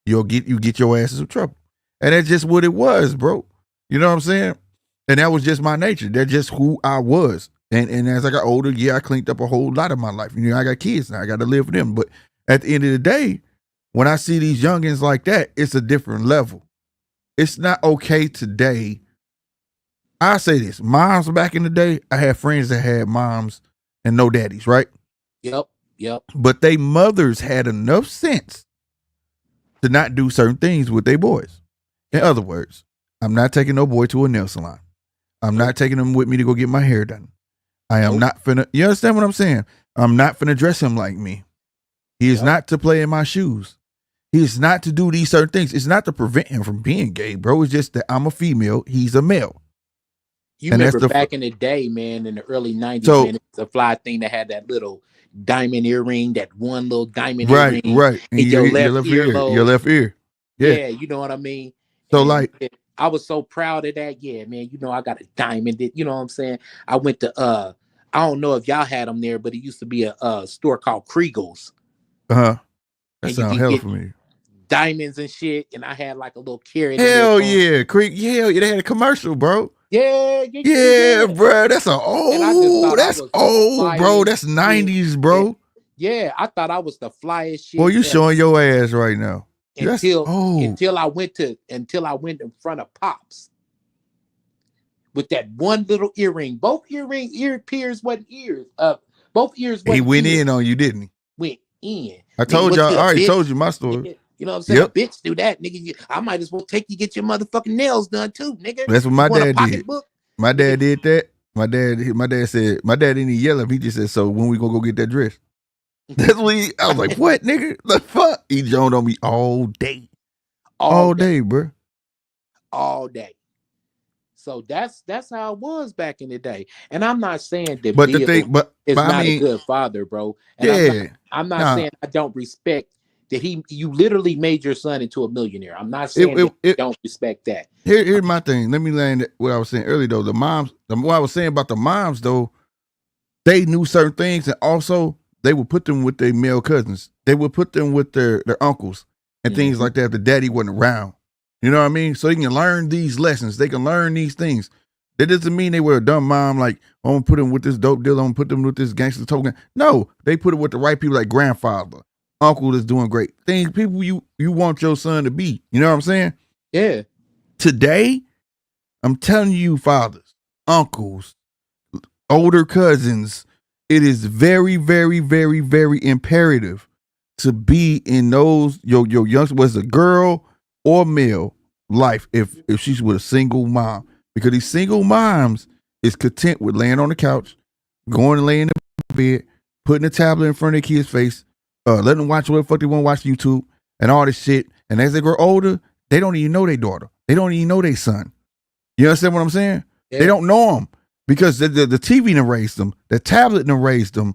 You get your ass in some trouble." And that's just what it was, bro. You know what I'm saying? And that was just my nature. That's just who I was. And as I got older, yeah, I cleaned up a whole lot of my life. You know, I got kids now. I got to live with them. But at the end of the day, when I see these youngins like that, it's a different level. It's not okay today. I say this: moms back in the day, I had friends that had moms and no daddies, right? Yep. Yep. But they mothers had enough sense to not do certain things with their boys. In other words, I'm not taking no boy to a nail salon. I'm Nope. not taking him with me to go get my hair done. I am Nope. not finna, you understand what I'm saying? I'm not finna dress him like me. He is Yep. not to play in my shoes. He is not to do these certain things. It's not to prevent him from being gay, bro. It's just that I'm a female, he's a male. You And that's remember the, back in the day, man, in the early 90s, so, man, it was a fly thing that had that little diamond earring, that one little diamond right. earring And in your your left left ear, your earlobe. left ear. Yeah. Yeah, you know what I mean? So And like, I was so proud of that. Yeah, man. You know, I got a diamond. You know what I'm saying? I went to I don't know if y'all had them there, but it used to be a store called Kriegel's, Uh-huh. That and you sounds could hella get familiar. diamonds and shit. And I had like a little carrot in there. Hell yeah, Creek. Hell yeah, they had a commercial, bro. Yeah, yeah, yeah, Yeah, yeah. bro. And I just thought I That's was the old, bro. flyest That's shit. 90s, Yeah, bro. yeah. I thought I was the flyest Boy, shit you ever showing your ass right now. That's until old. until I went in front of Pops with that one little earring. Both ear piercings wasn't ears. Both ears He wasn't went ears. in on you, didn't he? Went in. I Nigga, told what y'all. you I a already told bitch? you my story. Nigga, you know what I'm saying? A Yep. bitch do that, nigga. I might as well take you get your motherfucking nails done too, nigga. That's what You my want a dad did. pocketbook? My dad Nigga, did that. My dad said, my dad didn't yell at him. He just said, so when we gonna go get that dress? That's what I was like, what, nigga? The fuck? He joned on me all day. all All day, day, bro. all day. So that's how it was back in the day. And I'm not saying that But the thing, Bill but is I not a mean, good father, bro. And yeah. I'm not Nah. saying I don't respect that you literally made your son into a millionaire. I'm not It, saying that it, I it, don't respect that. here's my thing. Let me land what I was saying earlier though. The moms, what I was saying about the moms though, they knew certain things, and also they would put them with their male cousins. They would put them with their uncles and things Mhm. like that if the daddy wasn't around. You know what I mean? So they can learn these lessons. They can learn these things. That doesn't mean they were a dumb mom, like, I'm gonna put them with this dope deal, I'm gonna put them with this gangster token. No, they put it with the right people, like grandfather, uncle that's doing great. Things people you want your son to be. You know what I'm saying? Yeah. Today, I'm telling you, fathers, uncles, older cousins, it is very, very, very, very imperative to be in those your youngster, was a girl or male life, if she's with a single mom, because these single moms is content with laying on the couch, going and laying in the bed, putting a tablet in front of their kids' face, letting them watch what the fuck they want to watch YouTube and all this shit. And as they grow older, they don't even know their daughter. They don't even know their son. You understand what I'm saying? Yeah. They don't know them because the TV done raised them, the tablet done raised them,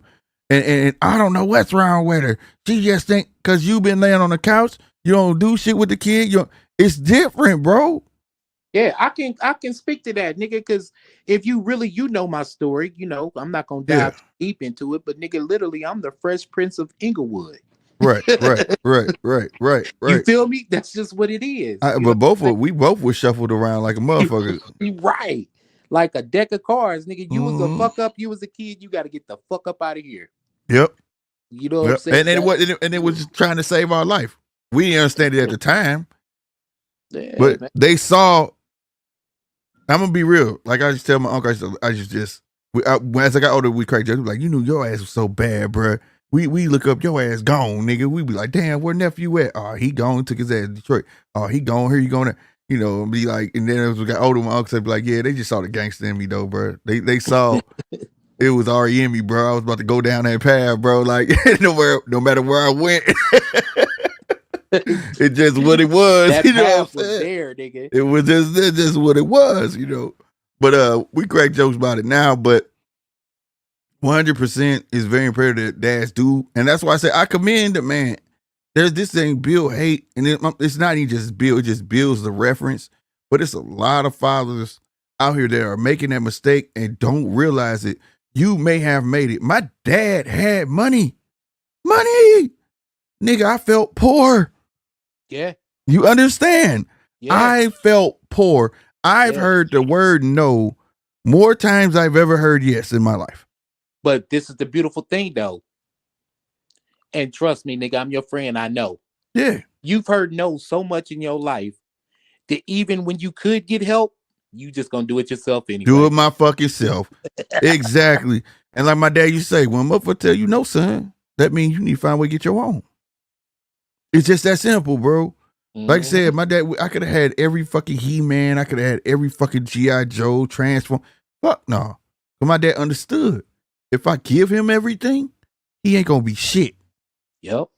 and I don't know what's wrong with her. She just think because you been laying on the couch, you don't do shit with the kid. It's different, bro. Yeah, I can speak to that, nigga, because if you really know my story, I'm not gonna Yeah. dive too deep into it, but nigga, literally, I'm the Fresh Prince of Inglewood. Right, right, right, right, right, You right. feel me? That's just what it is. You know But what I'm we both were shuffled around like a motherfucker. saying? Right. Like a deck of cards, nigga. You was a Mm-hmm. fuck up, you was a kid, you gotta get the fuck up out of here. Yep, You know what I'm yep. saying? And it was just trying to save our life. We didn't understand it at the time, Yeah, but man. they saw. I'm gonna be real. Like I just tell my uncle, I just as I got older, we cracked jokes. Like, you knew your ass was so bad, bro. We look up your ass gone, nigga. We be like, damn, where nephew at? Oh, he gone, took his ass to Detroit. Oh, he gone, here you going to, and be like, and then as we got older, my uncle said, be like, yeah, they just saw the gangster in me though, bro. They saw it was already in me, bro. I was about to go down that path, bro. Like no matter where I went, it just what it was. That You know what I'm path was saying? there, nigga. It was just what it was. But we crack jokes about it now, but 100% is very imperative that dads do. And that's why I say I commend the man. There's this thing Bill hate, and it's not even just Bill, it just builds the reference. But it's a lot of fathers out here that are making that mistake and don't realize it. You may have made it. My dad had money. Money. Nigga, I felt poor. Yeah, You understand? yeah, I felt poor. I've yeah. heard the word no more times I've ever heard yes in my life. But this is the beautiful thing, though. And trust me, nigga, I'm your friend. I know. Yeah. You've heard no so much in your life that even when you could get help, you just gonna do it yourself anyway. Do it my fucking self. Exactly. And like my dad used to say, when motherfucker tell you no, son, that means you need to find a way to get your own. It's just that simple, bro. Like I said, my dad, I could have had every fucking He-Man. I could have had every fucking G.I. Joe, Transform. Fuck no. But my dad understood. If I give him everything, he ain't gonna be shit. Yep.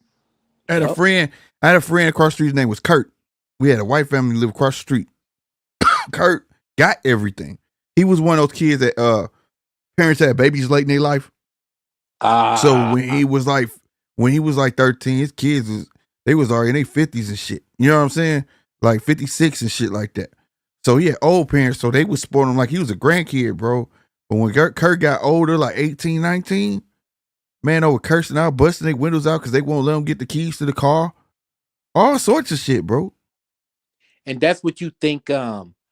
I had a friend across the street, his name was Kurt. We had a white family live across the street. Kurt got everything. He was one of those kids that parents had babies late in their life. So when he was like 13, his kids was already in their 50s and shit. You know what I'm saying? Like 56 and shit like that. So he had old parents, so they would support him like he was a grandkid, bro. But when Kurt got older, like 18, 19, man, they were cursing out, busting their windows out because they won't let him get the keys to the car. All sorts of shit, bro. And that's what you think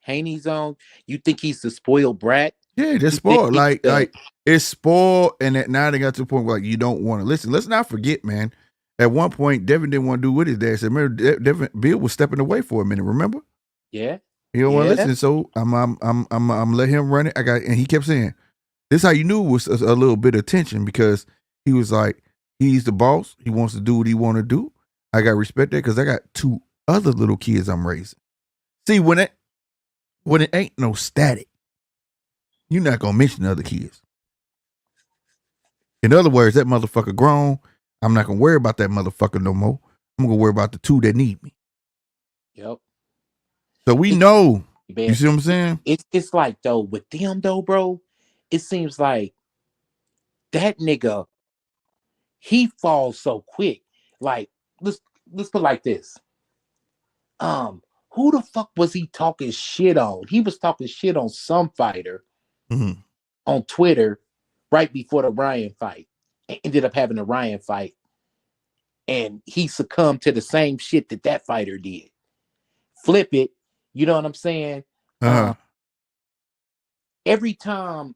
Haney's on? You think he's the spoiled brat? Yeah, just You think spoiled. he's the Like it's spoiled, and now they got to the point where like you don't want to listen. Let's not forget, man. At one point, Devin didn't want to do what his dad said. Remember, Devin Bill was stepping away for a minute. Remember, Yeah. he don't want to Yeah. listen. So I'm let him run it. And he kept saying, "This is how you knew it was a little bit of tension because he was like, he's the boss. He wants to do what he want to do. I got respect that because I got two other little kids I'm raising. See, when it ain't no static, you're not gonna mention the other kids. In other words, that motherfucker grown. I'm not gonna worry about that motherfucker no more. I'm gonna worry about the two that need me. Yep. So we It's know. You bad. see what I'm saying? It's like though with them though, bro, it seems like that nigga he falls so quick. Like let's let's put it like this. Um, who the fuck was he talking shit on? He was talking shit on some fighter Mm-hmm. on Twitter right before the Ryan fight. Ended up having a Ryan fight, and he succumbed to the same shit that that fighter did. Flip it, you know what I'm saying? Uh-huh. Every time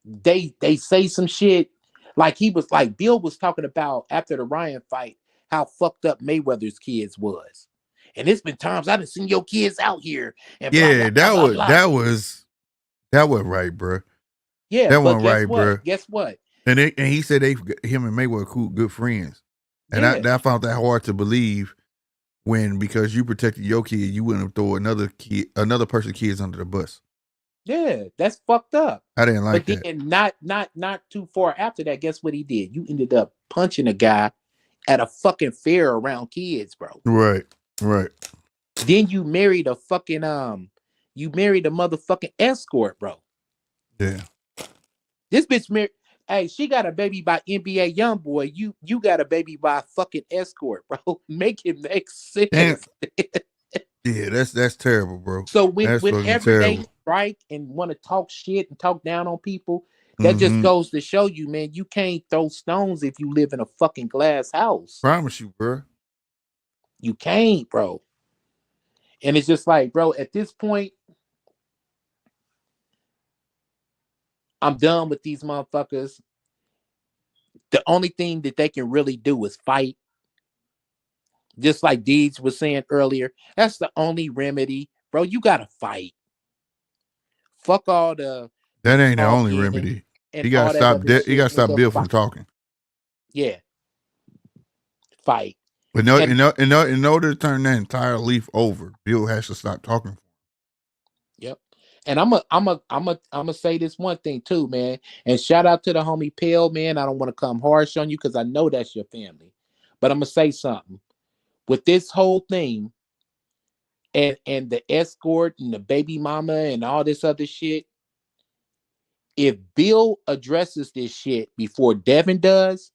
they say some shit, like he was like Bill was talking about after the Ryan fight, how fucked up Mayweather's kids was. And it's been times I done seen your kids out here and blah blah Yeah, blah blah blah. that was right, bro. Yeah, That but wasn't guess right, what? bro. Guess what? And he said him and May were cool, good friends. And Yeah, I found that hard to believe when because you protected your kid, you wouldn't throw another person's kids under the bus. yeah, that's fucked up. I didn't like But that. then not too far after that, guess what he did? You ended up punching a guy at a fucking fair around kids, bro. Right, right. Then you married a fucking you married a motherfucking escort, bro. Yeah. This bitch married. Hey, she got a baby by NBA YoungBoy. You got a baby by a fucking escort, bro. Make it make Damn. sense. Yeah, that's terrible, bro. So That's fucking whenever they terrible. strike and want to talk shit and talk down on people, that just Mm-hmm. goes to show you, man, you can't throw stones if you live in a fucking glass house. Promise you, bro. You can't, bro. And it's just like, bro, at this point, I'm done with these motherfuckers. The only thing that they can really do is fight. Just like Deeds was saying earlier, that's the only remedy, bro. You gotta fight. Fuck all the That ain't the only talking remedy. and all that other He shit. gotta stop Nigga, Bill fight. from talking. Yeah, fight. But no, And in order to turn that entire leaf over, Bill has to stop talking. yep. And I'm a say this one thing too, man. And shout out to the homie Pale, man. I don't want to come harsh on you because I know that's your family. But I'm gonna say something. With this whole thing and the escort and the baby mama and all this other shit, if Bill addresses this shit before Devin does,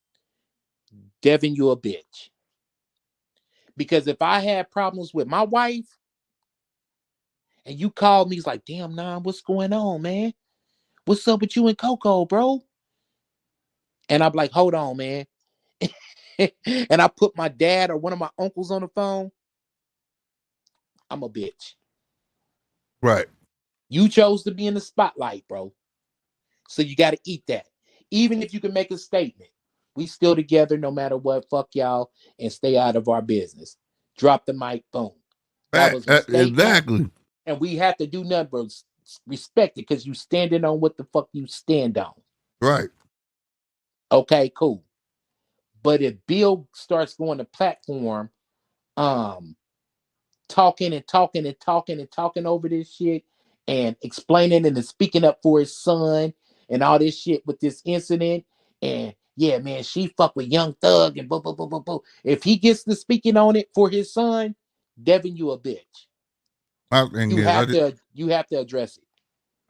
Devin, you a bitch. Because if I had problems with my wife and you called me, it's like, damn, nah, what's going on, man? What's up with you and Coco, bro? And I'm like, hold on, man. And I put my dad or one of my uncles on the phone, I'm a bitch. Right. You chose to be in the spotlight, bro. So you got to eat that. Even if you can make a statement, we still together no matter what. Fuck y'all and stay out of our business. Drop the mic, boom. That was a statement, Exactly. and we have to do nothing but respect it because you standing on what the fuck you stand on. Right. Okay, cool. But if Bill starts going to platform, um, talking and talking and talking and talking over this shit and explaining and speaking up for his son and all this shit with this incident. And yeah, man, she fuck with Young Thug and blah, blah, blah, blah, blah. If he gets to speaking on it for his son, Devin, you a bitch. My thing is, You have to address it.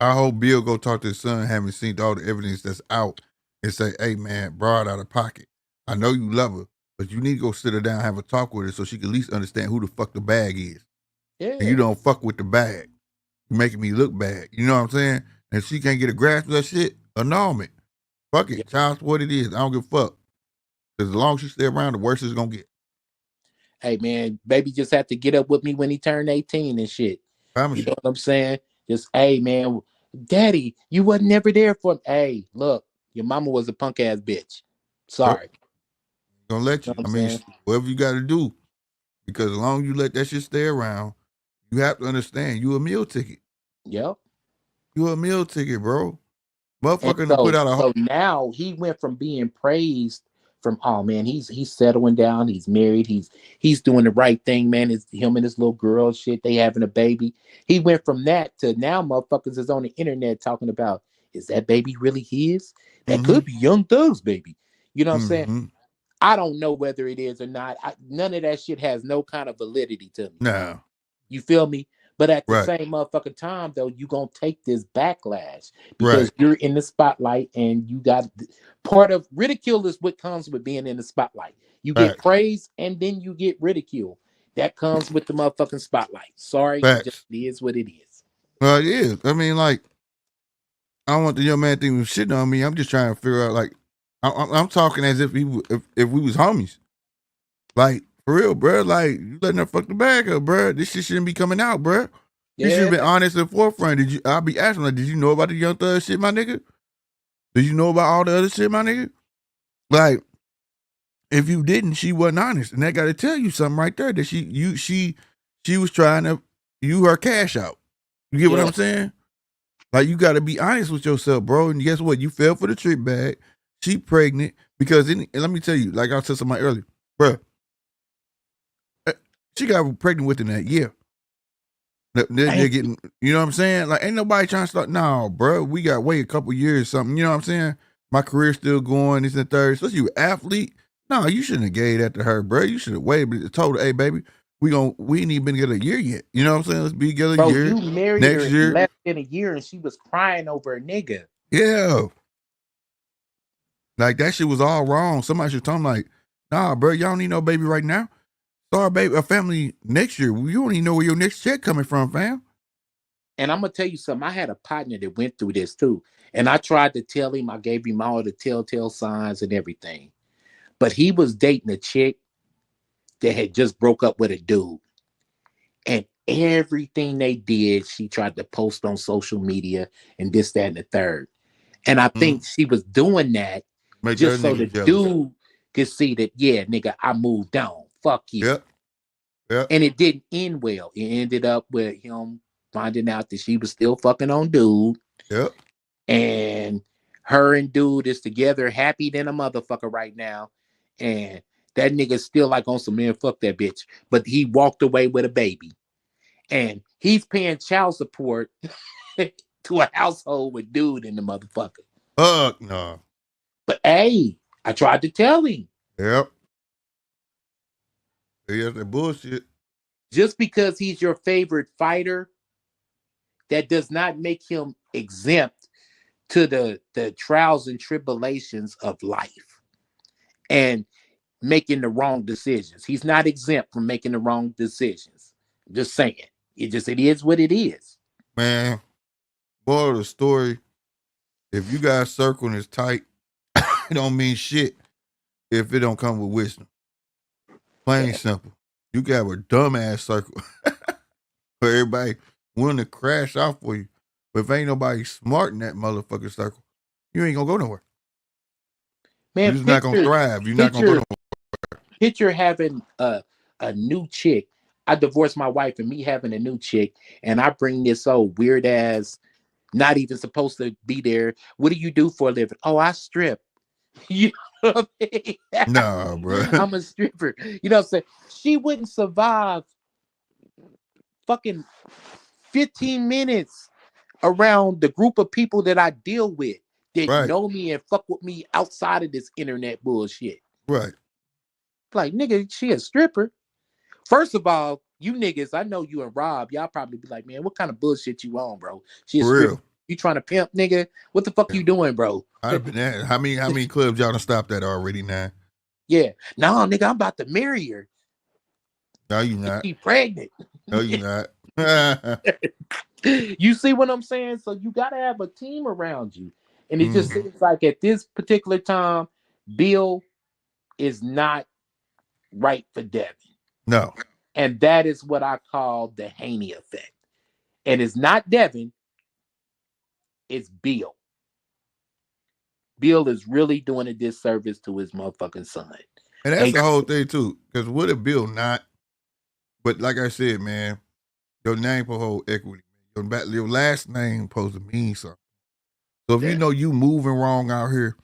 I hope Bill go talk to his son, having seen all the evidence that's out, and say, "Hey, man, broad out of pocket. I know you love her, but you need to go sit her down, have a talk with her, so she can at least understand who the fuck the bag is." and you Yeah. don't fuck with the bag. You're making me look bad. You know what I'm saying? And she can't get a grasp of that shit, annulment. Fuck Yeah. it. Child's what it is. I don't give a fuck. Because as long as she stay around, the worse it's gonna get. Hey man, baby just had to get up with me when he turned 18 and shit. You Promise you. know what I'm saying? Just hey man, daddy, you wasn't never there for me. Hey, look, your mama was a punk ass bitch. Yep. Sorry. Gonna let You know you. what I'm I mean, saying? whatever you gotta do. Because as long as you let that shit stay around, you have to understand you a meal ticket. Yep. You a meal ticket, bro. And Motherfucker to put so out a so now he went from being praised from oh man, he's settling down, he's married, he's doing the right thing, man. It's him and his little girl shit, they having a baby. He went from that to now motherfuckers is on the internet talking about is that baby really his? That mm-hmm. could be Young Thug's baby. You know what I'm saying? Mm-hmm. I don't know whether it is or not. None of that shit has no kind of validity to me. Now, You feel me? But at the right, same motherfucking time, though, you gonna take this backlash because right. you're in the spotlight and you got part of ridicule is what comes with being in the spotlight. You get Facts. praise and then you get ridicule. That comes with the motherfucking spotlight. Sorry, it just Facts. is what it is. Well, it is. I mean, like, I don't want the young man thinking he was shitting on me. I'm just trying to figure out, like, I'm talking as if if we was homies. Like, for real, bro. Like, you letting her fuck the bag up, bro. This shit shouldn't be coming out, bro. You should have Yeah. been honest and forefront. Did you? I'll be asking, like, did you know about the Young Thug shit, my nigga? Did you know about all the other shit, my nigga? Like, if you didn't, she wasn't honest, and that got to tell you something right there that she was trying to her cash out. You get what Yeah. I'm saying? Like, you got to be honest with yourself, bro. And guess what? You fell for the trick bag. She pregnant because and let me tell you, like I said somebody earlier, bro. She got pregnant within that year. They're Thank you. getting, you know what I'm saying? Like, ain't nobody trying to start. No, bro, we got to wait a couple years or something. You know what I'm saying? My career's still going. This and third. Especially you athlete. No, you shouldn't have gave that to her, bro. You should have waited. But told her, hey, baby, we ain't even been together a year yet. You know what I'm saying? Let's be together a Bro, year. you married her Next in year. less than a year and she was crying over a nigga. Yeah. Like, that shit was all wrong. Somebody should tell him, like, nah, bro, y'all don't need no baby right now. Start baby a family next year. You don't even know where your next check coming from, fam. And I'm gonna tell you something. I had a partner that went through this too, and I tried to tell him. I gave him all the telltale signs and everything, but he was dating a chick that had just broke up with a dude, and everything they did, she tried to post on social media and this, that, and the third. And I Mm-hmm. think she was doing that Make that just so nigga the jealous. dude could see that, yeah, nigga, I moved on. Fuck you. Yep. Yep. And it didn't end well. It ended up with him finding out that she was still fucking on dude. Yep. And her and dude is together, happy than a motherfucker right now. And that nigga's still like on some man, fuck that bitch. But he walked away with a baby. And he's paying child support to a household with dude in the motherfucker. No. But hey, I tried to tell him Yep. Yeah, that bullshit. just because he's your favorite fighter, that does not make him exempt to the trials and tribulations of life and making the wrong decisions. He's not exempt from making the wrong decisions. I'm just saying. It is what it is. Man, moral of the story, if you got a circle and it's tight, it don't mean shit if it don't come with wisdom. Plain and Yeah. simple. You got a dumbass circle where everybody willing to crash out for you. But if ain't nobody smart in that motherfucking circle, you ain't gonna go nowhere. You're Man, just not gonna thrive. You're not gonna go picture, nowhere. picture having a new chick. I divorced my wife and me having a new chick, and I bring this old weird ass, not even supposed to be there. What do you do for a living? Oh, I strip. You know what I Nah, bro. mean? I'm a stripper. You know what I'm saying? She wouldn't survive fucking 15 minutes around the group of people that I deal with that Right, know me and fuck with me outside of this internet bullshit. right. Like, nigga, she a stripper. First of all, you niggas, I know you and Rob, y'all probably be like, man, what kind of bullshit you on, bro? She a For stripper. real. You trying to pimp, nigga? What the fuck Yeah. you doing, bro? I'd have been at how many clubs y'all done stopped at already now? Yeah. No, nigga, I'm about to marry her. No, you not. She pregnant. No, you not. You see what I'm saying? So you gotta have a team around you. And it just Mhm. seems like at this particular time, Bill is not right for Devin. No. And that is what I call the Haney effect. And it's not Devin, it's Bill. Bill is really doing a disservice to his motherfucking son. And that's And the whole thing too. Because what if Bill not? But like I said, man, your name for whole equity. Your last name supposed to mean something. So if you yeah, know you moving wrong out here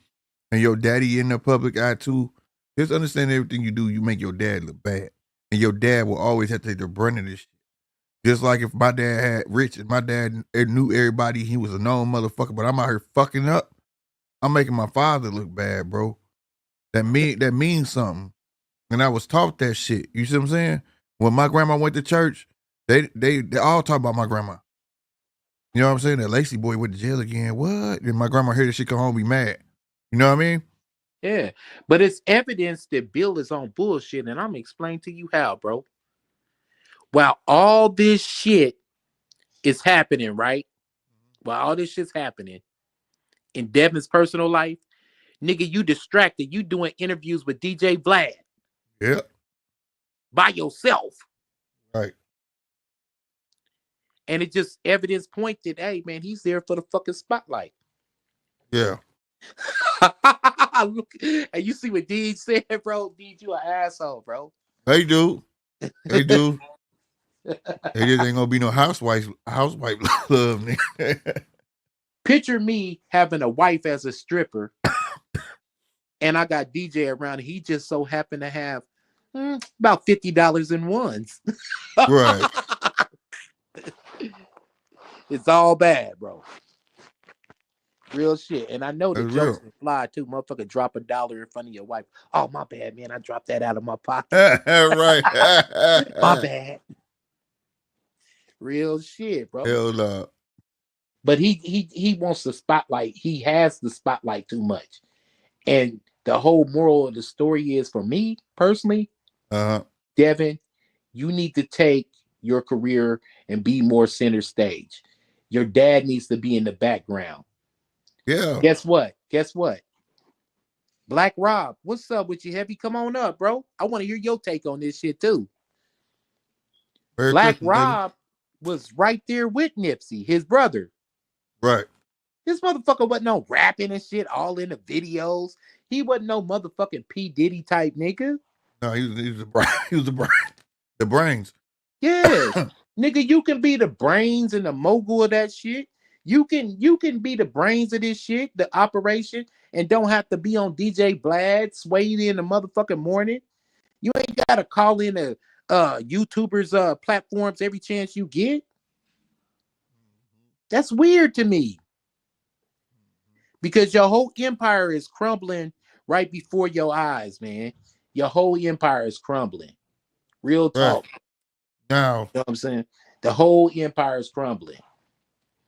and your daddy in the public eye too, just understand everything you do, you make your dad look bad. And your dad will always have to take the brunt of this shit. Just like if my dad had rich and my dad knew everybody, he was a known motherfucker, but I'm out here fucking up, I'm making my father look bad, bro. That means something. And I was taught that shit. You see what I'm saying? When my grandma went to church, they all talk about my grandma. You know what I'm saying? That Lacey boy went to jail again. What? And my grandma heard that shit come home be mad. You know what I mean? yeah. But it's evidence that Bill is on bullshit, and I'm explaining to you how, bro. While all this shit is happening, right? While all this shit's happening in Devin's personal life, nigga, you distracted. You doing interviews with DJ Vlad Yeah. by yourself. Right. And it just evidence pointed, hey man, he's there for the fucking spotlight. Yeah. Look, and you see what Deej said, bro? Deej, you an asshole, bro. Hey, dude. Hey, dude. Hey, this ain't gonna be no housewife love, nigga. Picture me having a wife as a stripper, and I got DJ around. He just so happened to have about $50 in ones. Right. It's all bad, bro. Real shit. And I know the That's jokes real. can fly too. Motherfucker, drop $1 in front of your wife. Oh, my bad, man. I dropped that out of my pocket. Right. My bad. Real shit, bro. Hell no. But he wants the spotlight. He has the spotlight too much. And the whole moral of the story is, for me personally, Uh-huh. Devin, you need to take your career and be more center stage. Your dad needs to be in the background. Yeah. Guess what? Guess what? Black Rob, what's up with you, Heavy? Come on up, bro. I want to hear your take on this shit too. Merry Black Christmas, nigga. Rob was right there with Nipsey, his brother. Right. This motherfucker wasn't no rapping and shit all in the videos. He wasn't no motherfucking P. Diddy type nigga. No, he was the brain. He was the brain. The brains. Yeah. Nigga, you can be the brains and the mogul of that shit. You can be the brains of this shit, the operation, and don't have to be on DJ Vlad, Swayed in the motherfucking morning. You ain't gotta call in the YouTubers platforms every chance you get. That's weird to me. Because your whole empire is crumbling right before your eyes, man. Your whole empire is crumbling. Real Right. talk. Now, You know what I'm saying? The whole empire is crumbling.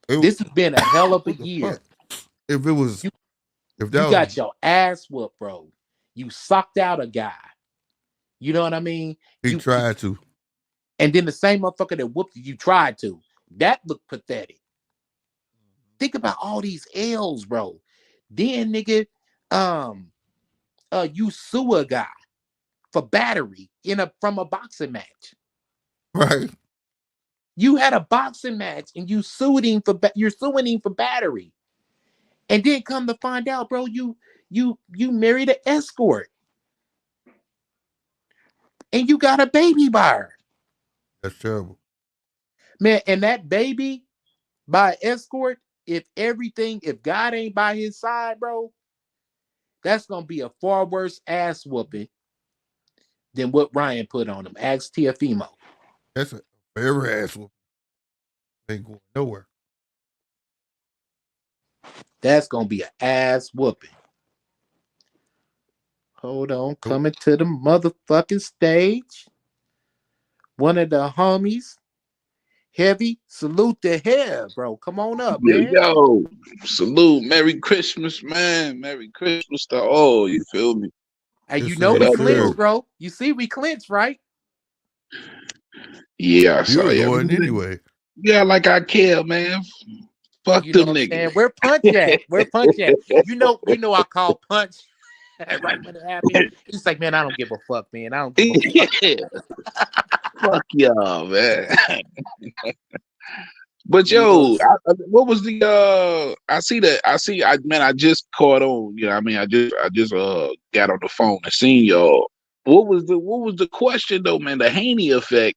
it, This has been a hell of a what the year. fuck? If it was, You if that you was, got your ass whooped, bro. You sucked out a guy. You know what I mean? he You tried to. and then the same motherfucker that whooped you tried to. That looked pathetic. Think about all these L's, bro. Then nigga, um, you sue a guy for battery from a boxing match. Right. You had a boxing match and you sued him you're suing him for battery. And then come to find out, bro, you married an escort and you got a baby by her. That's terrible. Man, and that baby by escort, if God ain't by his side, bro, that's gonna be a far worse ass whooping than what Ryan put on him. Ask Tiafimo. That's a very ass whoop. Ain't going nowhere. That's gonna be an ass whooping. Hold on, Nope. coming to the motherfucking stage. One of the homies, Heavy. Salute to Hev, bro. Come on up, Yo, man. yo, salute. Merry Christmas, man. Merry Christmas to all. You feel me? Hey, Yes, you know sir. What we Yes, up, sir. clinched, though? bro. You see we clinched, right? Yeah, I saw You're yeah. annoying anyway. Yeah, like I care, man. Fuck You know them what I'm niggas. saying? Where Punch at? Where Punch at? I call Punch right when it happened. He's like, man, I don't give a fuck, man. I don't give a fuck. Yeah, fuck y'all, man. But You know what I'm yo, saying? what was the I see that I just caught on. You know, I mean, I just got on the phone and seen y'all. What was the question though, man? The Haney effect.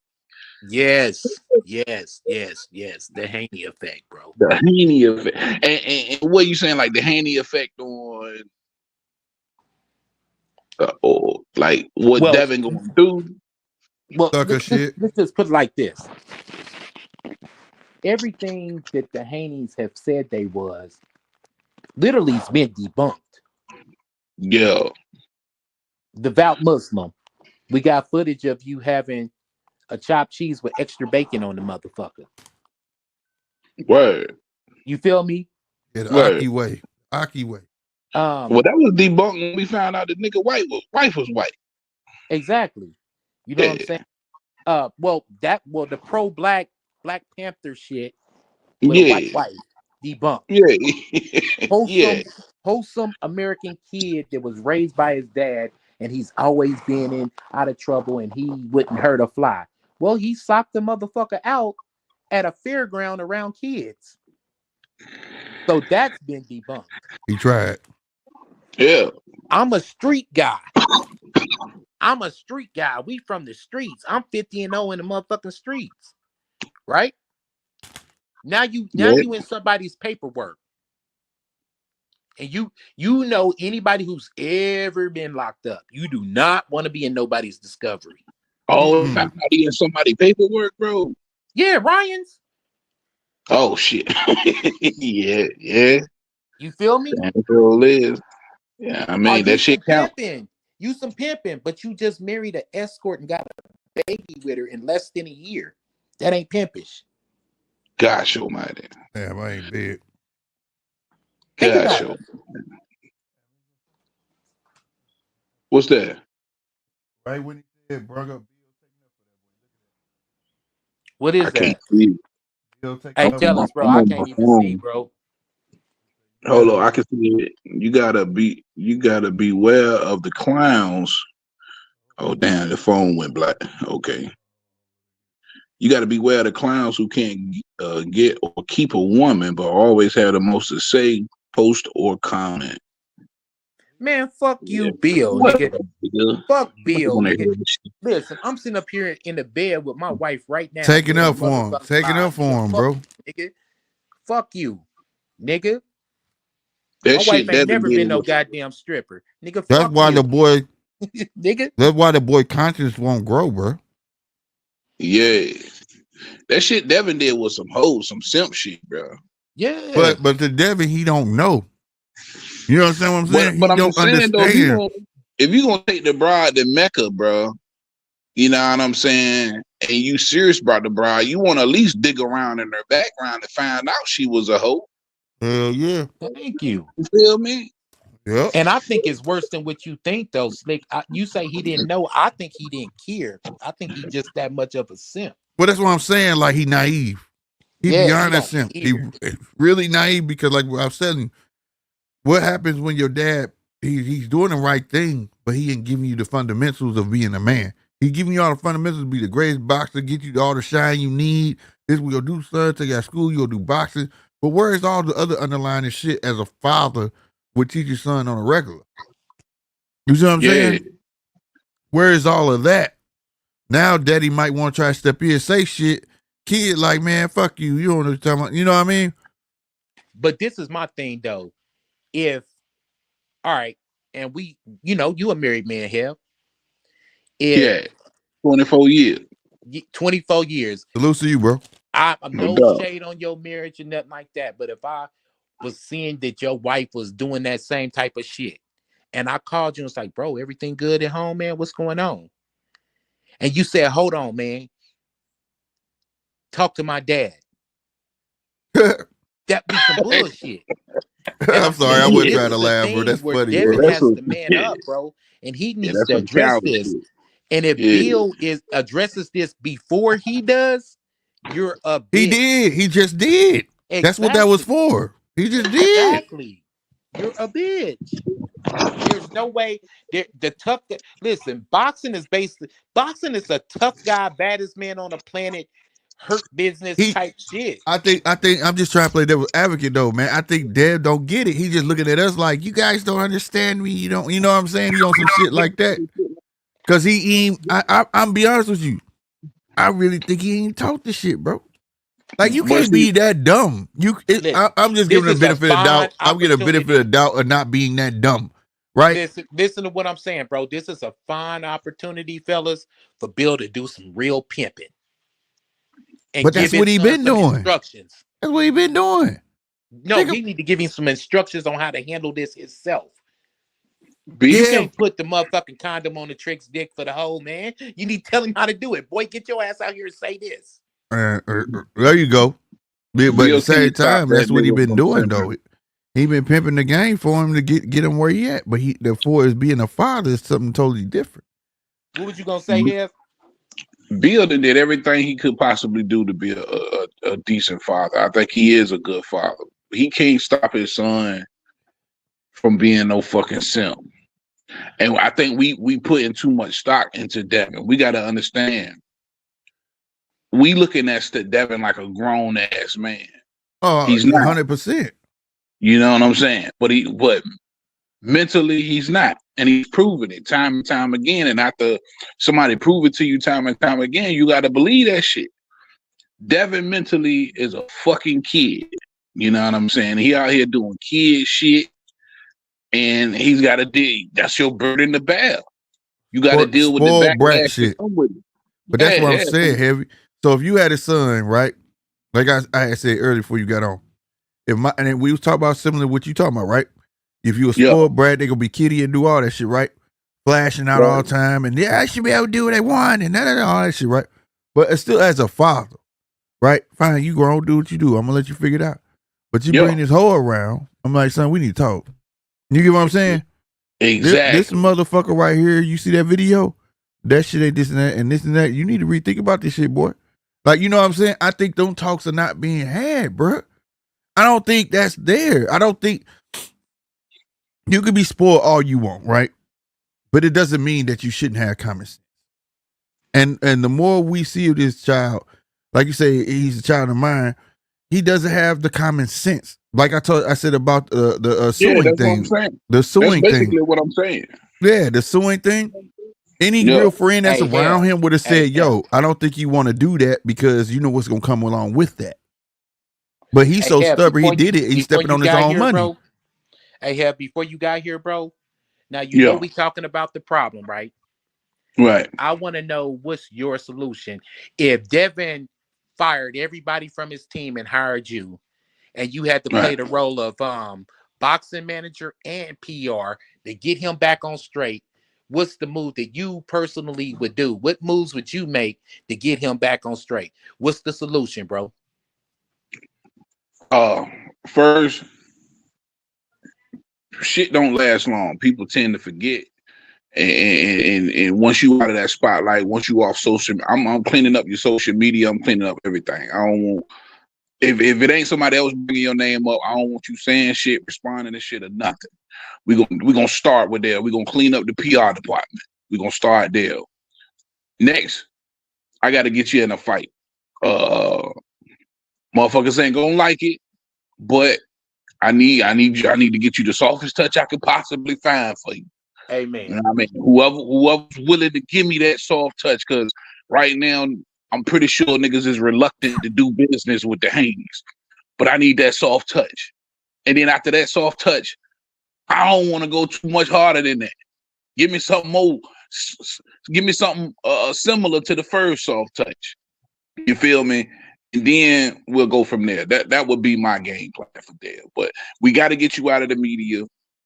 Yes, yes, yes, yes. The Haney effect, bro. The Haney effect. And what you saying, like the Haney effect on or like what Well, Devin going to do? well, Sucker shit. let's just put it like this. Everything that the Haneys have said they was literally has been debunked. Yeah, Devout Muslim. We got footage of you having a chopped cheese with extra bacon on the motherfucker. word, You feel me? Yeah, the word. Aki way. Aki way. Well, that was debunked when we found out the nigga wife was white. Exactly. You know what I'm Yeah, saying? The pro Black Panther shit with a white yeah, wife debunked. yeah, yeah. Wholesome American kid that was raised by his dad, and he's always been in out of trouble, and he wouldn't hurt a fly. Well, he socked the motherfucker out at a fairground around kids. So that's been debunked. He tried. Yeah. I'm a street guy. I'm a street guy. We from the streets. I'm 50-0 in the motherfucking streets. Right? Now Yeah. you in somebody's paperwork. And you know anybody who's ever been locked up. You do not want to be in nobody's discovery. Oh, Mm-mm. found out he in somebody paperwork, bro. Yeah, Ryan's. Oh shit. Yeah, yeah. You feel me? Damn, it all is. Yeah, I Are mean you that shit some count. pimping? You some pimping, but you just married an escort and got a baby with her in less than a year. That ain't pimpish. Gosh almighty. Damn, I ain't big. Think Gosh about it. almighty. What's that? Right when he said brought up What I is can't that? see. Bill taking Hey, up tell for us, bro. I'm I on my can't even see, phone. bro. Hold on, I can see it. You gotta beware of the clowns. Oh damn, the phone went black. Okay. You gotta beware of the clowns who can't get or keep a woman, but always have the most to say, post or comment. Man, fuck Yeah. you, Bill, What? nigga. Nigga? Fuck I don't Bill, wanna hear nigga. this shit. Listen, I'm sitting up here in the bed with my wife right now taking doing a up for him. motherfucking Taking live, up nigga. for him, Fuck bro. you, nigga. Fuck you, nigga. That My wife shit ain't Devin never did been no was goddamn stripper. Nigga, That's fuck why you. the boy Nigga. that's why the boy conscience won't grow, bro. yeah. That shit Devin did was some hoes, some simp shit, bro. Yeah. But the Devin, he don't know. You understand what I'm But saying? but He I'm don't just saying though, understand. if you gonna take the bride to Mecca, bro, you know what I'm saying, and you serious about the bride, you want to at least dig around in her background to find out she was a hoe. Hell yeah. Thank you. You feel me? Yep. And I think it's worse than what you think, though, Slick. You say he didn't know. I think he didn't care. I think he just that much of a simp. Well, that's what I'm saying. Like he naive. He Yeah, he beyond that don't simp. He care. really naive because like what I was telling you, what happens when your dad he's doing the right thing, but he ain't giving you the fundamentals of being a man. He giving you all the fundamentals to be the greatest boxer, get you all the shine you need. This we gonna do, son. Take you out of school, you gonna do boxing. But where is all the other underlying shit as a father would teach your son on a regular? You see what I'm Yeah, saying? Where is all of that? Now daddy might want to try to step in and say shit. Kid like, man, fuck you. You don't know what you're talking about. You know what I mean? But this is my thing, though. If all right, and you a married man, hell. If yeah. 24 years, 24 years, Salute to you, bro. I'm no no doubt. shade on your marriage and nothing like that. But if I was seeing that your wife was doing that same type of shit, and I called you and was like, bro, everything good at home, man? What's going on? And you said, hold on, man, talk to my dad. That be some bullshit. And I'm I'm sorry, I saying wasn't this trying is to the laugh, bro. thing That's where funny, Yeah, bro. Devin that's has some to man yeah, up, bro, and he yeah, needs that's to some address childish this. shit. And if Yeah. Bill addresses this before he does, you're a He bitch. did. He just did. That's what that was Exactly. for. He just did. Exactly. You're a bitch. There's no way. The tough. Listen, boxing is a tough guy, baddest man on the planet, hurt business He type shit. I think I'm just trying to play devil's advocate though, man. I think Dev don't get it. He just looking at us like you guys don't understand me. You know what I'm saying? He on some shit like that. Cause he ain't I'm be honest with you. I really think he ain't taught the shit, bro. Like you But can't see, be that dumb. Listen, I'm just this giving a is a benefit of fine doubt. I'm getting a benefit opportunity. of doubt of not being that dumb, right? Listen to what I'm saying, bro. This is a fine opportunity, fellas, for Bill to do some real pimping and But give that's what his he son been some doing. instructions. That's what he been doing. No, Think he need to give him some instructions on how to handle this himself. You B, yeah, can't put the motherfucking condom on the trick's dick for the whole man. You need to tell him how to do it. Boy, get your ass out here and say this. there you go. Yeah, but at the Bill same can't stop time, that that's what he nigga been from doing simping. though. He been pimping the game for him to get him where he at. But he for his being a father is something totally different. What was you gonna say, Hev? Bill did everything he could possibly do to be a decent father. I think he is a good father. He can't stop his son from being no fucking simp. And I think we putting too much stock into Devin. We got to understand. We looking at Devin like a grown ass man. Oh, He's not. 100%. You know what I'm saying? But mentally he's not, and he's proven it time and time again. And after somebody prove it to you time and time again, you got to believe that shit. Devin mentally is a fucking kid. You know what I'm saying? He out here doing kid shit, and he's got to deal. That's your burden to bear. You got to deal with the Spoiled brat backlash that shit. come with it. But that's Yeah, what I'm yeah. saying, Heavy. So if you had a son, right? Like I had said earlier before you got on, if my and then we was talking about similar to what you talking about, right? If you a Yeah. spoiled brat, they gonna be kitty and do all that shit, right? Flashing out all Right. the time, and yeah, I should be able to do what they want, and all that shit, right? But it's still as a father, right? Fine, you grown, do what you do. I'm gonna let you figure it out. But you bring Yeah. this hoe around, I'm like, son, we need to talk. You get what I'm saying? This Exactly. motherfucker right here, you see that video? That shit ain't this and that and this and that. You need to rethink about this shit, boy. Like, you know what I'm saying? I think them talks are not being had, bro. I don't think that's there. I don't think you could be spoiled all you want, right? But it doesn't mean that you shouldn't have common sense. And the more we see of this child, like you say, he's a child of mine. He doesn't have the common sense. Like I said about the Yeah, suing that's what I'm thing, saying. the That's suing thing. basically what I'm saying. Yeah, the suing thing. Any Yeah. real friend that's Hey, around Hev. him would have Hey, said, Hev. "Yo, I don't think you want to do that because you know what's gonna come along with that." But he's Hey, so Hev, stubborn. He did it. He's before stepping you on his got own here, money. bro. Hey, Hev, before you got here, bro. Now you know Yeah. we talking about the problem, right? Right. I want to know what's your solution. If Devin fired everybody from his team and hired you, and you had to play Right. the role of boxing manager and PR to get him back on straight, what's the move that you personally would do? What moves would you make to get him back on straight? What's the solution, bro? Uh, first, shit don't last long. People tend to forget. And once you out of that spotlight, once you off social, I'm cleaning up your social media. I'm cleaning up everything. I don't want if it ain't somebody else bringing your name up. I don't want you saying shit, responding to shit or nothing. We gonna start with there. We gonna clean up the PR department. We gonna start there. Next, I got to get you in a fight. Uh, Motherfuckers ain't gonna like it, but I need to get you the softest touch I could possibly find for you. You know Amen. what I mean? Whoever's willing to give me that soft touch, because right now I'm pretty sure niggas is reluctant to do business with the Haneys. But I need that soft touch. And then after that soft touch, I don't want to go too much harder than that. Give me something more. Give me something similar to the first soft touch. You feel me? And then we'll go from there. That would be my game plan for there. But we got to get you out of the media.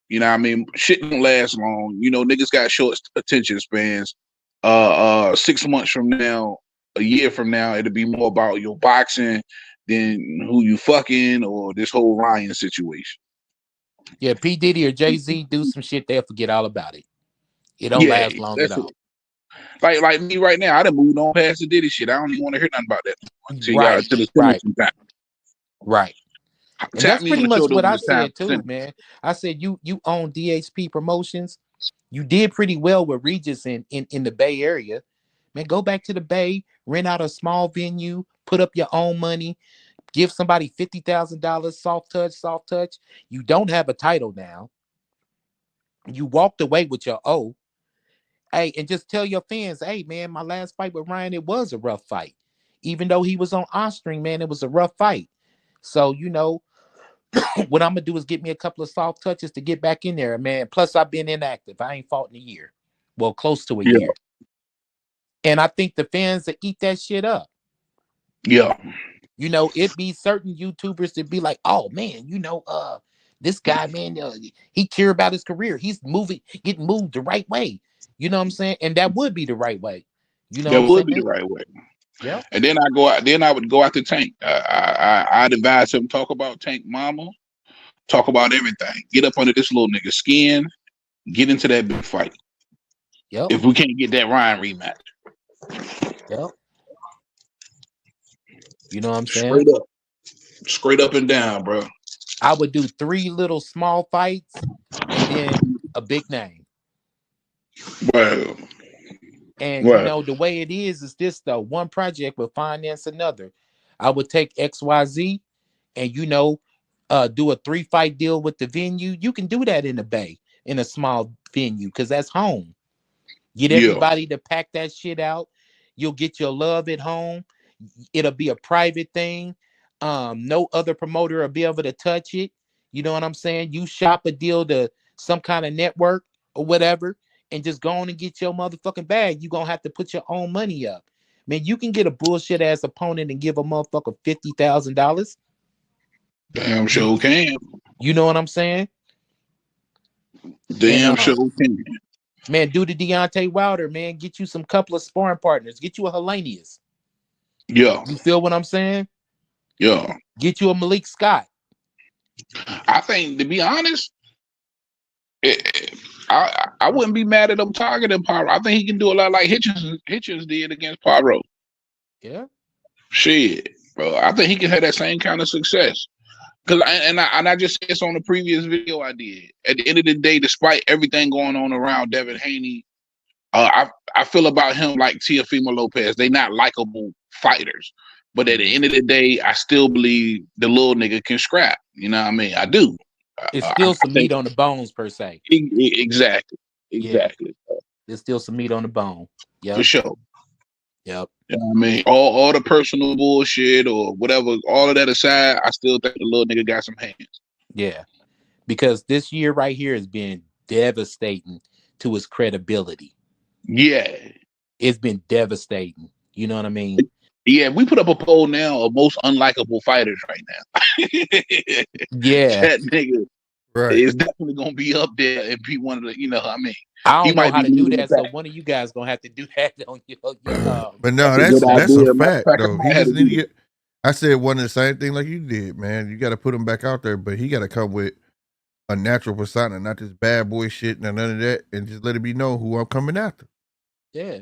You know what I mean? Shit don't last long. You know, niggas got short attention spans. 6 months from now, a year from now, it'll be more about your boxing than who you fucking or this whole Ryan situation. Yeah, P. Diddy or Jay-Z do some shit, they'll forget all about it. It don't Yeah, last long at that's it. all. Like me right now, I done moved on past the Diddy shit. I don't even want to hear nothing about that no more. So you got Right, to the right, sentencing time. right. And Tap that's me on pretty the much shoulder what when I it's time said for too, sentence. man. I said you own DHP Promotions. You did pretty well with Regis in the Bay Area. Man, go back to the Bay, rent out a small venue, put up your own money, give somebody $50,000, soft touch, soft touch. You don't have a title now. You walked away with your O. Hey, and just tell your fans, hey man, my last fight with Ryan, it was a rough fight. Even though he was on Ostring, man, it was a rough fight. So, what I'm gonna do is get me a couple of soft touches to get back in there, man. Plus, I've been inactive. I ain't fought in a year. Well, close to a Yeah, year. And I think the fans that eat that shit up. yeah, It be certain YouTubers that be like, oh man, this guy, man, he care about his career. He's getting moved the right way. You know what I'm saying? And that would be the right way. You know what that I'm would be the saying? right way. Yep. And then I go out. Then I would go out to Tank. I'd advise him talk about Tank Mama, talk about everything. Get up under this little nigga skin. Get into that big fight. Yep. If we can't get that Ryan rematch, Yep. You know what I'm saying? straight up and down, bro. I would do 3 little small fights and then a big name. Well, And well, the way it is this though. One project will finance another. I would take XYZ and do a 3-fight deal with the venue. You can do that in the Bay in a small venue because that's home. Get yeah, everybody to pack that shit out. You'll get your love at home. It'll be a private thing. No other promoter will be able to touch it. You know what I'm saying? You shop a deal to some kind of network or whatever, and just go on and get your motherfucking bag. You're gonna have to put your own money up. Man, you can get a bullshit ass opponent and give a motherfucker $50,000. damn You sure can. you know what I'm saying? And Damn sure can. man, do the Deontay Wilder, man. Get you some couple of sparring partners. Get you a Hellenius. Yeah, You feel what I'm saying? yeah. Get you a Malik Scott. I think to be honest, I wouldn't be mad at him targeting Pyro. I think he can do a lot like Hitchens did against Pyro. Yeah. Shit, bro. I think he can have that same kind of success. And I just said this on the previous video I did. At the end of the day, despite everything going on around Devin Haney, I feel about him like Teofimo Lopez. They not likable fighters, but at the end of the day, I still believe the little nigga can scrap. You know what I mean? I do. It's I still some think meat on the bones per se. exactly, Yeah. exactly, There's still some meat on the bone. for Yep. sure. Yep. You know what I mean? All the personal bullshit or whatever, all of that aside, I still think the little nigga got some hands. Yeah. Because this year right here has been devastating to his credibility. Yeah. It's been devastating. You know what I mean? Yeah, we put up a poll now of most unlikable fighters right now. Yeah. That nigga Right. is definitely gonna be up there and be one of the, I mean, I he don't know might how be to do leading the that, so pack. one of you guys gonna have to do that on your But no, That's a good that's a idea. Matter of fact fact, I though. He might have just to need to do get. I said one of the same thing like you did, man. You got to put him back out there, but he got to come with a natural persona, not this bad boy shit and none of that, and just let it be known who I'm coming after. Yeah.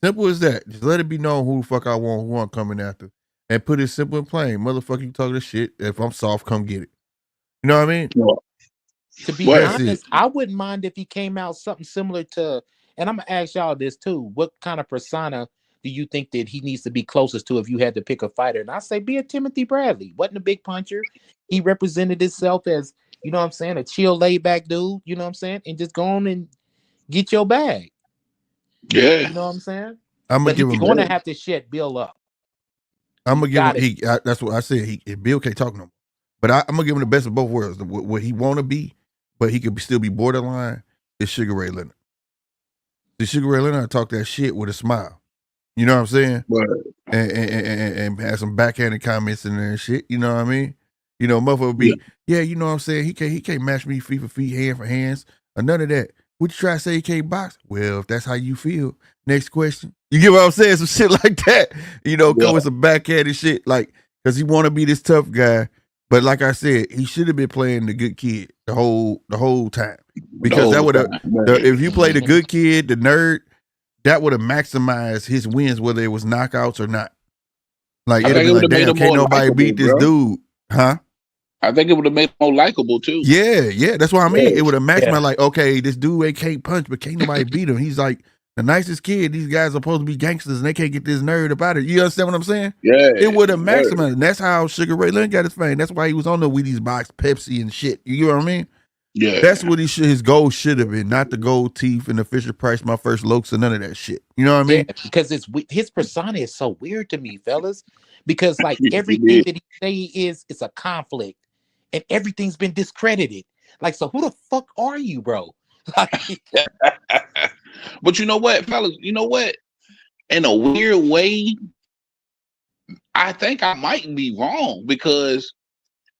Simple as that. Just let it be known who the fuck I want, who I'm coming after, and put it simple and plain. Motherfucker, you talking this shit. If I'm soft, come get it. You know what I mean? it. To be Well, That's it. honest, I wouldn't mind if he came out something similar to, and I'm gonna ask y'all this too. What kind of persona do you think that he needs to be closest to if you had to pick a fighter? And I say be a Timothy Bradley. Wasn't a big puncher. He represented himself as, you know what I'm saying, a chill, laid back dude, you know what I'm saying? And just go on and get your bag. yeah, You know what I'm saying? I'm gonna But give he's him. gonna have to shut Bill up. I'm He's gonna give him. got it. That's what I said. Bill can't talk no more. But I'm gonna give him the best of both worlds. What he want to be, but he could still be borderline. Is Sugar Ray Leonard. The Sugar Ray Leonard talk that shit with a smile. You know what I'm saying? but And have some backhanded comments in there and shit. You know what I mean? Motherfucker would yeah, be, yeah, you know what I'm saying? He can't match me feet for feet, hand for hands, or none of that. Would you try to say he can't box? Well, if that's how you feel, next question. You get what I'm saying? Some shit like that. yeah, Come with some backhanded shit, like, because he want to be this tough guy. But like I said, he should have been playing the good kid the whole time. the Because that whole would have, time. Right. if you play the good kid, the nerd, that would have maximized his wins, whether it was knockouts or not. Like I it'd have think it been would like, have made damn, him can't more nobody likable, beat this bro. dude, huh? I think it would have made him more likable too. Yeah, that's what I mean. Yeah. It would have maximized Yeah. like, okay, this dude ain't can't punch, but can't nobody beat him. He's like the nicest kid. These guys are supposed to be gangsters, and they can't get this nerd about it. You understand what I'm saying? Yeah. It would have Word. maximized. And that's how Sugar Ray Leonard got his fame. That's why he was on the Wheaties box, Pepsi, and shit. You know what I mean? Yeah. That's what his goal should have been, not the gold teeth and the Fisher Price, my first lokes, and none of that shit. You know what I Yeah, mean? because his persona is so weird to me, fellas. Because like He everything did. that he say is a conflict, and everything's been discredited. Like, so who the fuck are you, bro? Like, But you know what, fellas? You know what? In a weird way, I think I might be wrong because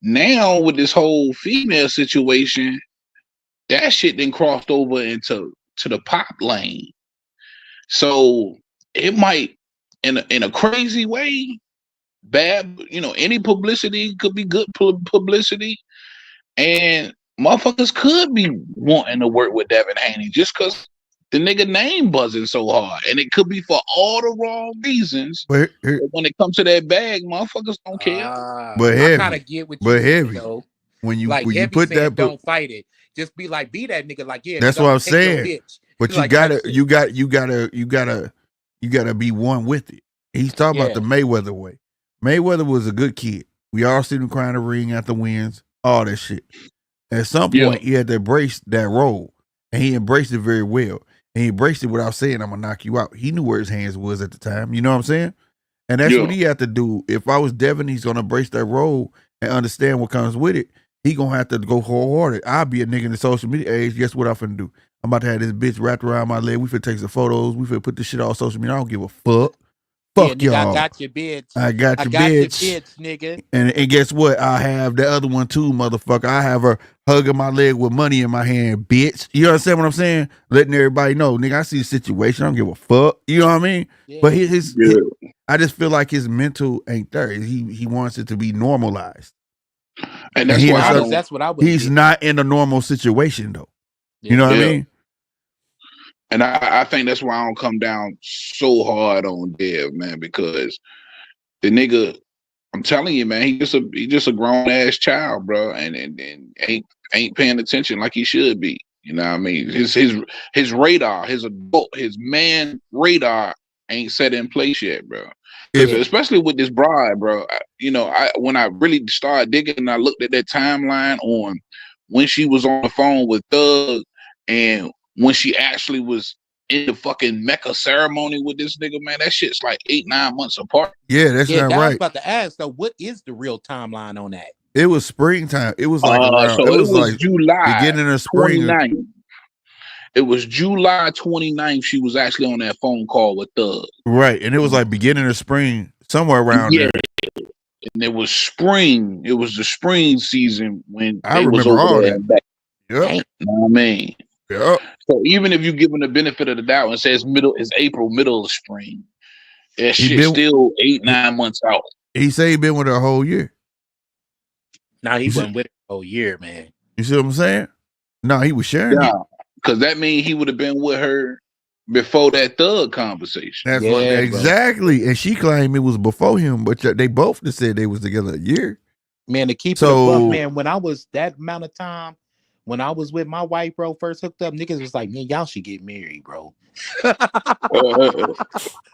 now with this whole female situation, that shit then crossed over into the pop lane. So it might, in a crazy way, bad. Any publicity could be good publicity, and motherfuckers could be wanting to work with Devin Haney just because the nigga name buzzing so hard, and it could be for all the wrong reasons. But But when it comes to that bag, motherfuckers don't care. but I kind heavy, of get what you but saying heavy. though. When Like you Heavy put saying, that, don't fight it. Just be like, be that nigga. Like, yeah, that's nigga, what I'm I'm gonna take your saying. bitch. But Like that shit. you gotta be one with it. He's talking about Yeah. the Mayweather way. Mayweather was a good kid. We all seen him crying the ring after wins, all that shit. At some Yeah. point, he had to embrace that role, and he embraced it very well. And he embraced it without saying, "I'm gonna knock you out." He knew where his hands was at the time. You know what I'm saying? And that's Yeah. what he had to do. If I was Devin, he's gonna embrace that role and understand what comes with it. He gonna have to go wholehearted. I'll be a nigga in the social media age. Guess what I'm finna do? I'm about to have this bitch wrapped around my leg. We finna take some photos. We finna put this shit on social media. I don't give a fuck. Yeah, Fuck nigga, I y'all. got your bitch. I got I your got your bitch. bitch, nigga. And guess what? I have the other one too, motherfucker. I have her hugging my leg with money in my hand, bitch. You understand what I'm saying? Letting everybody know, nigga, I see the situation. I don't give a fuck. You know what I mean? Yeah. But Yeah. I just feel like his mental ain't there. He wants it to be normalized. And that's he why I ends up- don't. That's what I would. He's not in a normal situation though. Yeah. You know what I Yeah. mean? And I think that's why I don't come down so hard on Dev, man, because the nigga, I'm telling you, man, he just a grown ass child, bro, and ain't paying attention like he should be. You know what I mean? His radar, his man radar ain't set in place yet, bro. If Especially with this bride, bro. When I really started digging and I looked at that timeline on when she was on the phone with Thug and when she actually was in the fucking Mecca ceremony with this nigga, man, that shit's like 8-9 months apart. yeah, that's Yeah, not that I was right. about to ask though. What is the real timeline on that? It was springtime. It was like around. So It it was was like July beginning of spring. 29th. It was July 29th. She was actually on that phone call with Thug. Right. And it was like beginning of spring, somewhere around Yeah. there. And it was spring. It was the spring season when I they was remember over all there. that. And back. Yep. You know what I mean? Yep. So even if you give him the benefit of the doubt and says it's April, middle of spring, that He shit been- still 8-9 months out. He said he been with her a whole year. Now he You wasn't with it the whole year, man. You see what I'm saying? No, he was sharing Yeah. it. Because that means he would have been with her before that Thug conversation. That's Yeah, what bro. exactly. And she claimed it was before him, but they both just said they was together a year. Man, to keep it So- a buck, man, when I was that amount of time, when I was with my wife, bro, first hooked up, niggas was like, man, y'all should get married, bro.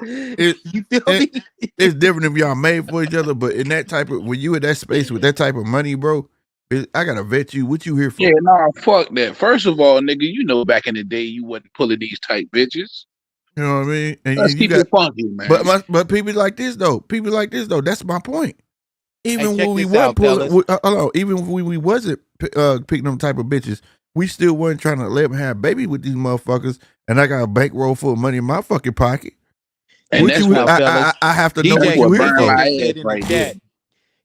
You feel me? It's different if y'all made for each other, but in that type of when you in that space with that type of money, bro, I gotta vet you. What you here for? Yeah, nah, fuck that. First of all, nigga, you know back in the day you wasn't pulling these tight bitches. You know what I mean? And Let's you keep got, it funky, man. but people like this though. That's my point. Even check when we this weren't out, pulling, fellas. even when we wasn't picking them type of bitches, we still wasn't trying to let them have baby with these motherfuckers. And I got a bankroll full of money in my fucking pocket. And What that's you? what I have to know DJ, what you here burn for. my just said ass in the right chat,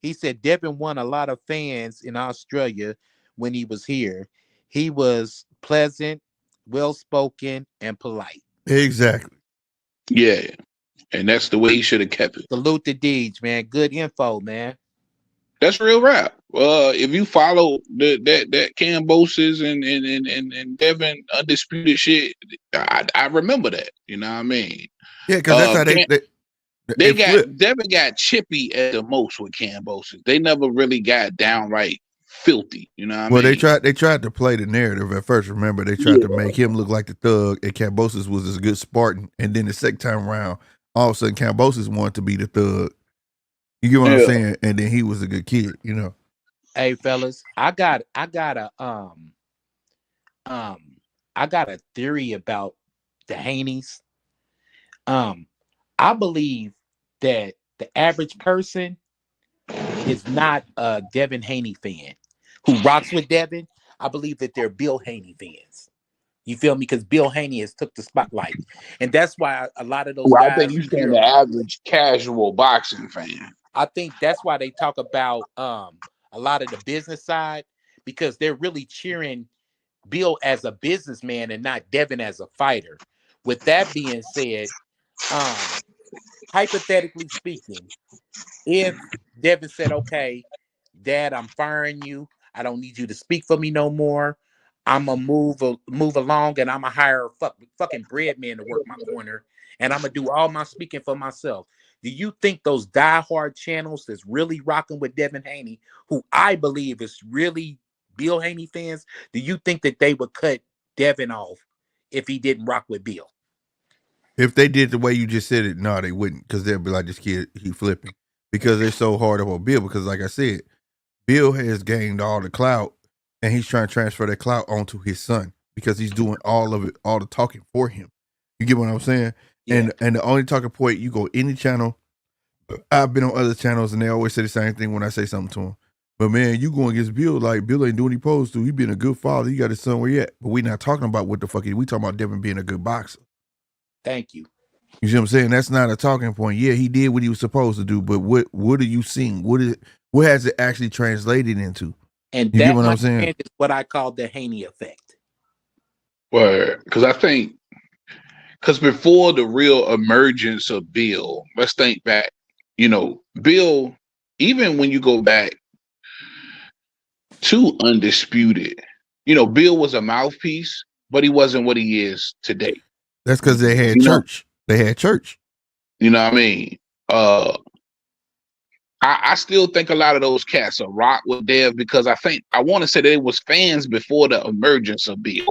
he said Devin won a lot of fans in Australia when he was here. He was pleasant, well spoken, and polite. Exactly. Yeah. And that's the way he should have kept it. Salute the Deej, man. Good info, man. That's real rap. If you follow that Cambosis and Devin undisputed shit, I remember that. You know what I mean? Yeah, because that's how They it got flipped. Devin got chippy at the most with Cambosis. They never really got downright filthy. You know what I Well, mean? they tried to play the narrative at first. Remember, they tried to Yeah. make him look like the thug, and Cambosis was this good Spartan. And then the second time around, all of a sudden, Cambosis wanted to be the thug. You get what I'm Yeah. saying? And then he was a good kid, you know. Hey fellas, um I got a theory about the Haneys. Um, I believe that the average person is not a Devin Haney fan who rocks with Devin. I believe that they're Bill Haney fans. You feel me? Because Bill Haney has took the spotlight, and that's why a lot of those Well, I think guys you you saying hear. the average casual boxing fan. I think that's why they talk about a lot of the business side because they're really cheering Bill as a businessman and not Devin as a fighter. With that being said, um, hypothetically speaking, if Devin said, "Okay, Dad, I'm firing you. I don't need you to speak for me no more. I'm gonna move along, and I'm gonna hire a fucking bread man to work my corner, and I'm gonna do all my speaking for myself." Do you think those diehard channels that's really rocking with Devin Haney, who I believe is really Bill Haney fans, do you think that they would cut Devin off if he didn't rock with Bill? If they did the way you just said it, no, they wouldn't, because they'd be like, this kid, he flipping. Because they're so hard up on Bill. Because like I said, Bill has gained all the clout, and he's trying to transfer that clout onto his son because he's doing all of it, all the talking for him. You get what I'm saying? Yeah. And the only talking point, you go any channel. I've been on other channels, and they always say the same thing when I say something to him. But man, you going against Bill, like Bill ain't doing what he supposed to. He being a good father. He got his son where he at. But we not talking about what the fuck we talking about Devin being a good boxer. Thank you. You see what I'm saying? That's not a talking point. Yeah, he did what he was supposed to do, but what are you seeing? What has it actually translated into? And You get that, what my I'm saying? friend, is what I call the Haney effect. Where, because I think, because before the real emergence of Bill, let's think back. You know, Bill, even when you go back to Undisputed, you know, Bill was a mouthpiece, but he wasn't what he is today. That's because they had You know, church. They had church. you know what I mean? Uh, I still think a lot of those cats are rock with Dev because I want to say they was fans before the emergence of Bill.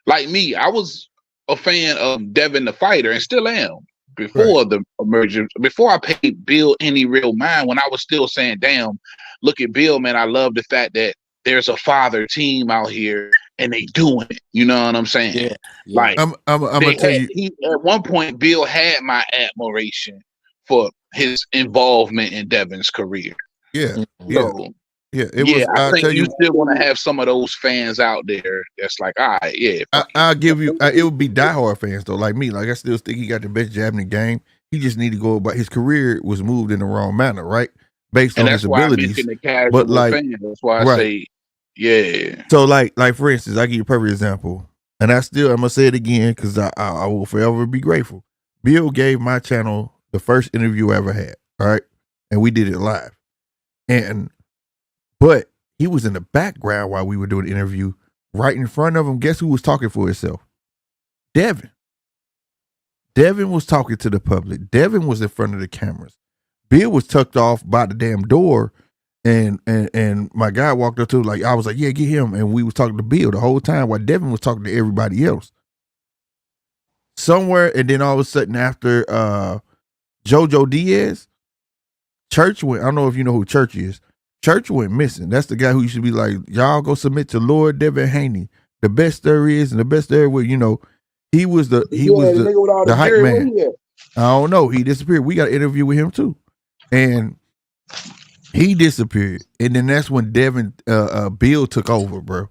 Like me, I was a fan of Devin the Fighter and still am Right. before the emergence. Before I paid Bill any real mind, when I was still saying, "Damn, look at Bill, man! I love the fact that there's a father team out here and they doing it." You know what I'm saying? Yeah, yeah. Like I'm they gonna tell had you. he at one point, Bill had my admiration for his involvement in Devin's career. Yeah, Mhm. yeah, So yeah. It yeah, was. I I'll think tell you you. still want to have some of those fans out there that's like, all right, yeah, fuck it. I'll give you. It would be diehard fans though, like me. Like I still think he got the best jab in the game. He just need to go about his career was moved in the wrong manner, right? Based And on his that's why I abilities, mentioned the but casual like fan. That's why I right. say, yeah. So like for instance, I give you a perfect example, and I'm gonna say it again because I will forever be grateful. Bill gave my channel the first interview I ever had, all right, and we did it live, and but he was in the background while we were doing the interview, right in front of him. Guess who was talking for himself? Devin. Devin was talking to the public. Devin was in front of the cameras. Bill was tucked off by the damn door, and my guy walked up to him, like I was like, yeah, get him, and we was talking to Bill the whole time while Devin was talking to everybody else. Somewhere, and then all of a sudden after JoJo Diaz, Church went. I don't know if you know who Church is. Church went missing. That's the guy who used to be like, y'all go submit to Lord Devin Haney. The best there is, and the best there will. You know, he was the Yeah, the nigga with all the hype beard, where man. he at? I don't know. He disappeared. We got an interview with him too, and he disappeared. And then that's when Devin Bill took over, bro.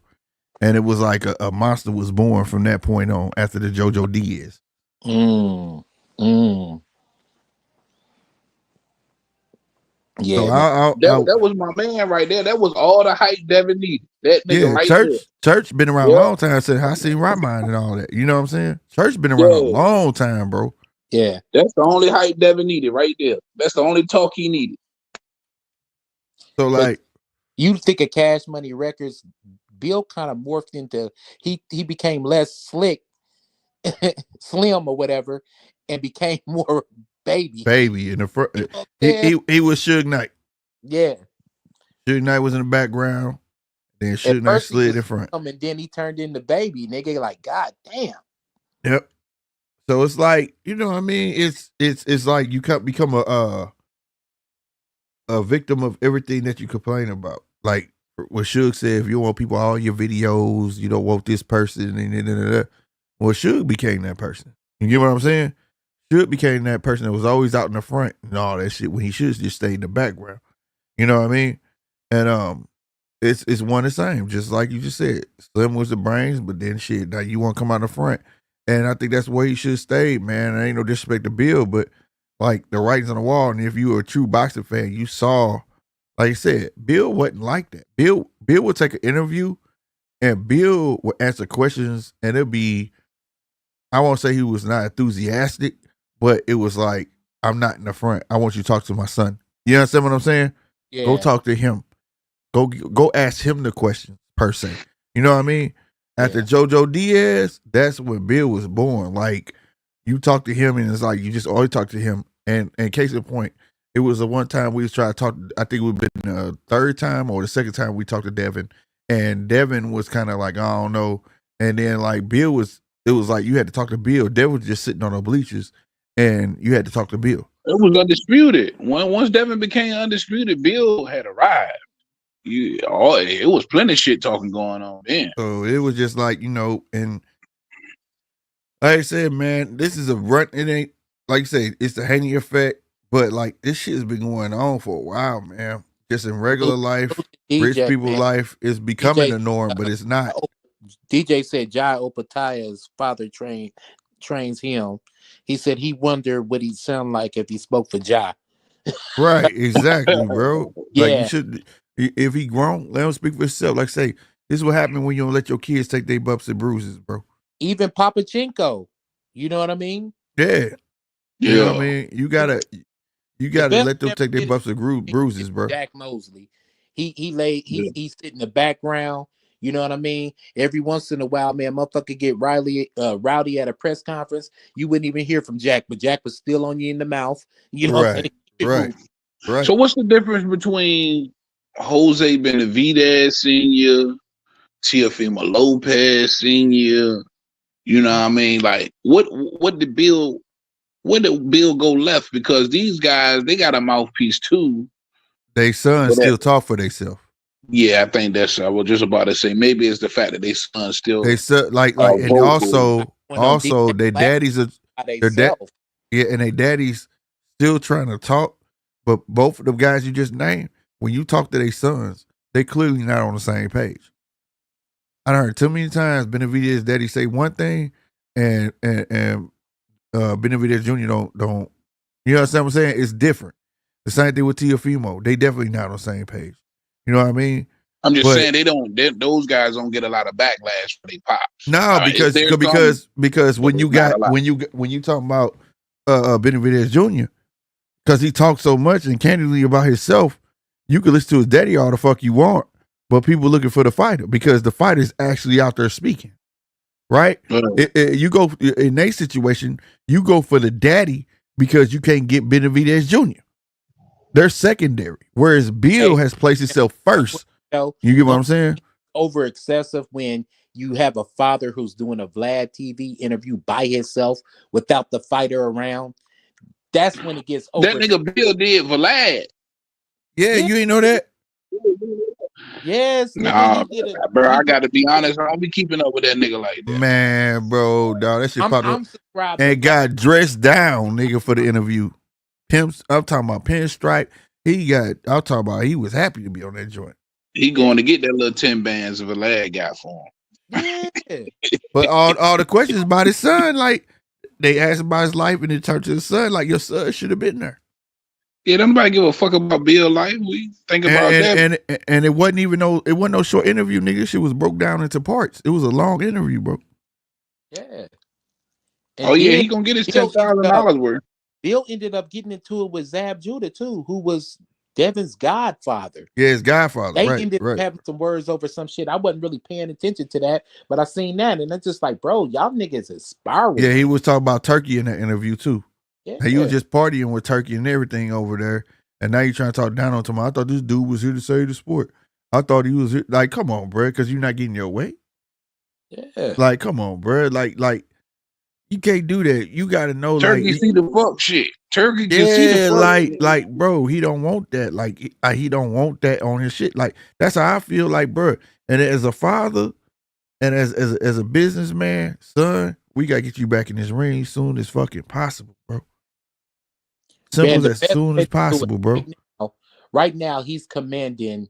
And it was like a monster was born from that point on after the JoJo Diaz. Mm, mm. So Yeah, man. That was my man right there. That was all the hype Devin needed. That nigga yeah, right there. Church been around a Yeah, long time since I seen Rotmine and all that. You know what I'm saying? Church been around a yeah. long time, bro. Yeah. That's the only hype Devin needed right there. That's the only talk he needed. So But like, you think of Cash Money Records, Bill kind of morphed into he became less slick, slim or whatever, and became more baby. baby in the front, You know what I'm he saying? he was Suge Knight. Yeah. Suge Knight was in the background. Then At Suge Knight first he slid in was front. slim, and then he turned into baby. Nigga, like, God damn. Yep. So it's like, you know what I mean? It's like you become a victim of everything that you complain about. Like what Suge said, if you want people all your videos, you don't want this person and. Well, Suge became that person. You get what I'm saying? Suge became that person that was always out in the front and all that shit when he should just stay in the background. You know what I mean? And it's one the same, just like you just said. Slim was the brains, but then shit, now you want to come out in the front. And I think that's where he should stay, man. Ain't no disrespect to Bill, but like the writings on the wall, and if you were a true boxing fan, you saw, like I said, Bill wasn't like that. Bill would take an interview and Bill would answer questions and it'd be, I won't say he was not enthusiastic, but it was like, I'm not in the front. I want you to talk to my son. You understand what I'm saying? Go Yeah. talk to him. Go ask him the questions per se. You know what I mean? After Yeah. JoJo Diaz, that's when Bill was born. Like you talk to him and it's like you just always talk to him. And case in point, it was the one time we was trying to talk. I think it would have been the third time or the second time we talked to Devin. And Devin was kind of like, I don't know. And then like Bill was, it was like you had to talk to Bill. Devin was just sitting on the bleachers and you had to talk to Bill. It was undisputed. Once Devin became undisputed, Bill had arrived. It was plenty of shit talking going on then. So it was just like, and like I said, man, this is a run. It ain't, like you say, it's the Haney effect, but like this shit has been going on for a while, man. Just in regular life, rich DJ, people man. life is becoming DJ, the norm, but it's not. DJ said Jai Opataya's father trains him. He said he wondered what he'd sound like if he spoke for Jai. Right, exactly, bro. Like you Yeah. should, if he grown, let him speak for himself. Like say, this is what happened when you don't let your kids take their bumps and bruises, bro. Even Papachenko. You know what I mean? Yeah, you know what I Yeah. mean. You The gotta best let them ever take their did it bumps and is bruises, bro. Jack Mosley. He Yeah. he sit in the background. You know what I mean? Every once in a while, man, motherfucker get rowdy at a press conference. You wouldn't even hear from Jack, but Jack was still on you in the mouth. You know what I'm saying? Right, Keep it right, moving. right. So what's the difference between Jose Benavidez Sr., Teofimo Lopez Sr.? You know what I mean? Like what did Bill where did Bill go left? Because these guys, they got a mouthpiece too. They sons But still talk for themselves. yeah, I think that's I was just about to say maybe it's the fact that they son They still said and vocal. When on also DJ their Black daddies are by their dad themselves. yeah, and their daddies still trying to talk, but both of the guys you just named, when you talk to their sons, they clearly not on the same page. I done heard too many times Benavidez' daddy say one thing, and Benavidez Jr. don't you know what I'm saying? It's different. The same thing with Teofimo. They definitely not on the same page. You know what I mean? I'm just But saying those guys don't get a lot of backlash for their pops. no, If because there's some, because but when you it's not a got lot. when you talking about Benavidez Jr. because he talks so much and candidly about himself, you can listen to his daddy all the fuck you want, but people looking for the fighter because the fighter's actually out there speaking, right? You go in a situation, you go for the daddy because you can't get Benavidez Jr. They're secondary, whereas Bill Hey, has placed himself first. you You get what know, I'm saying? over excessive when you have a father who's doing a Vlad TV interview by himself without the fighter around. That's when it gets That over. nigga Bill did Vlad. Yeah, Yeah, you ain't know that, yes, nigga, Nah, he did it. bro, He I did. got to be honest. I don't be keeping up with that nigga like that. man, bro. Dog, that shit popped up I'm subscribed to and Vlad. got dressed down, nigga, for the interview. Pimps, I'm talking about pinstripe. I'm talking about he was happy to be on that joint. He Yeah, going to get that little 10 bands of Vlad got for yeah. But all the questions about his son, like they asked about his life and it turned to his son, like your son should have been there. Yeah, don't nobody give a fuck about Bill life. We think about And that. and and it wasn't even no short interview, nigga. Shit was broke down into parts. It was a long interview, bro. Yeah. Oh And yeah, then he gonna get his Bill ended $10,000 up worth. getting into it with Zab Judah too, who was Devin's godfather. Yeah, his godfather. They Right, ended up right. having some words over some shit. I wasn't really paying attention to that, but I seen that, and it's just like, bro, y'all niggas is Yeah, spiraling. he was talking about Turkey in that interview too. He was Yeah, just partying with Turkey and everything over there. And now you trying to talk down on him. I thought this dude was here to save the sport. I thought he was here. Like, come on, bro, because you're not getting your way. yeah. Like, come on, bro. Like you can't do that. You got to know, like, Turkey see the fuck shit. Turkey can see the yeah, fuck. bro, he don't want that. Like, he don't want that on his shit. Like, that's how I feel. Like, bro, and as a father and as a businessman, son, we gotta get you back in this ring soon as fucking possible, bro. Simple Man, as the best soon way as to do it possible, bro. right now, he's commanding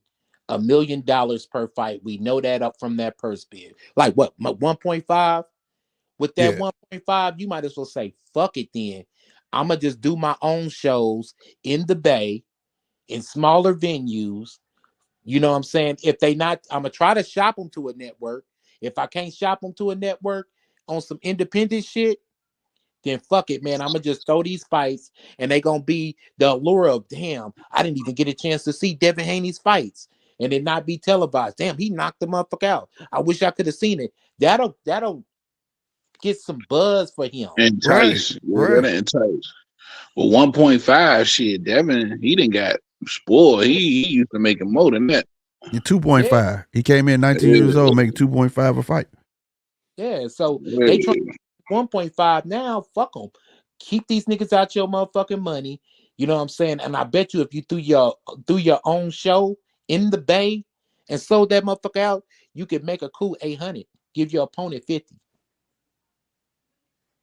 $1 million per fight. We know that up from that purse bid. Like what, 1.5? With that Yeah. 1.5, you might as well say, fuck it then. I'ma just do my own shows in the Bay, in smaller venues. You know what I'm saying? If they not, I'm gonna try to shop them to a network. If I can't shop them to a network on some independent shit, then fuck it, man. I'm gonna just throw these fights, and they gonna be the allure of, damn, I didn't even get a chance to see Devin Haney's fights, and it not be televised. Damn, he knocked the motherfucker out. I wish I could have seen it. That'll get some buzz for him. Right, Entice. Yeah, right. that entice. Well, 1.5 shit, Devin, he didn't got spoiled. He used to make more than that. You're Yeah, 2.5. He came in 19 years Yeah, old, making 2.5 a fight. yeah. So they try yeah. 1.5 now. Fuck them. Keep these niggas out your motherfucking money. You know what I'm saying? And I bet you if you do your own show in the Bay and sold that motherfucker out, you could make a cool 800. Give your opponent 50.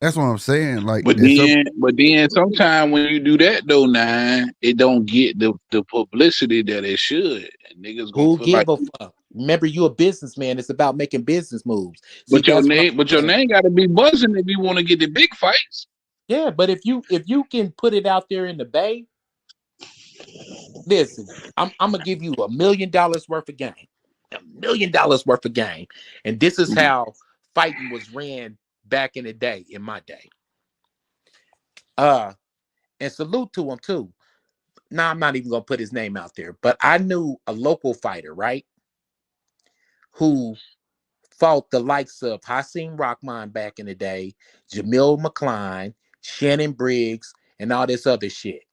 That's what I'm saying. Like, But it's up. then sometimes when you do that though, it don't get the publicity that it should. And niggas gonna Who feel like, give a fuck? Remember, you a businessman. It's about making business moves. See, that's what but I'm your saying. name gotta be buzzing if you want to get the big fights. Yeah, but if you can put it out there in the Bay, listen, I'm gonna give you $1 million worth of game. $1 million worth of game. And this is how fighting was ran back in the day, in my day. And salute to him too. Now I'm not even gonna put his name out there, but I knew a local fighter, right? Who fought the likes of Hasim Rahman back in the day, Jamil McCline, Shannon Briggs, and all this other shit.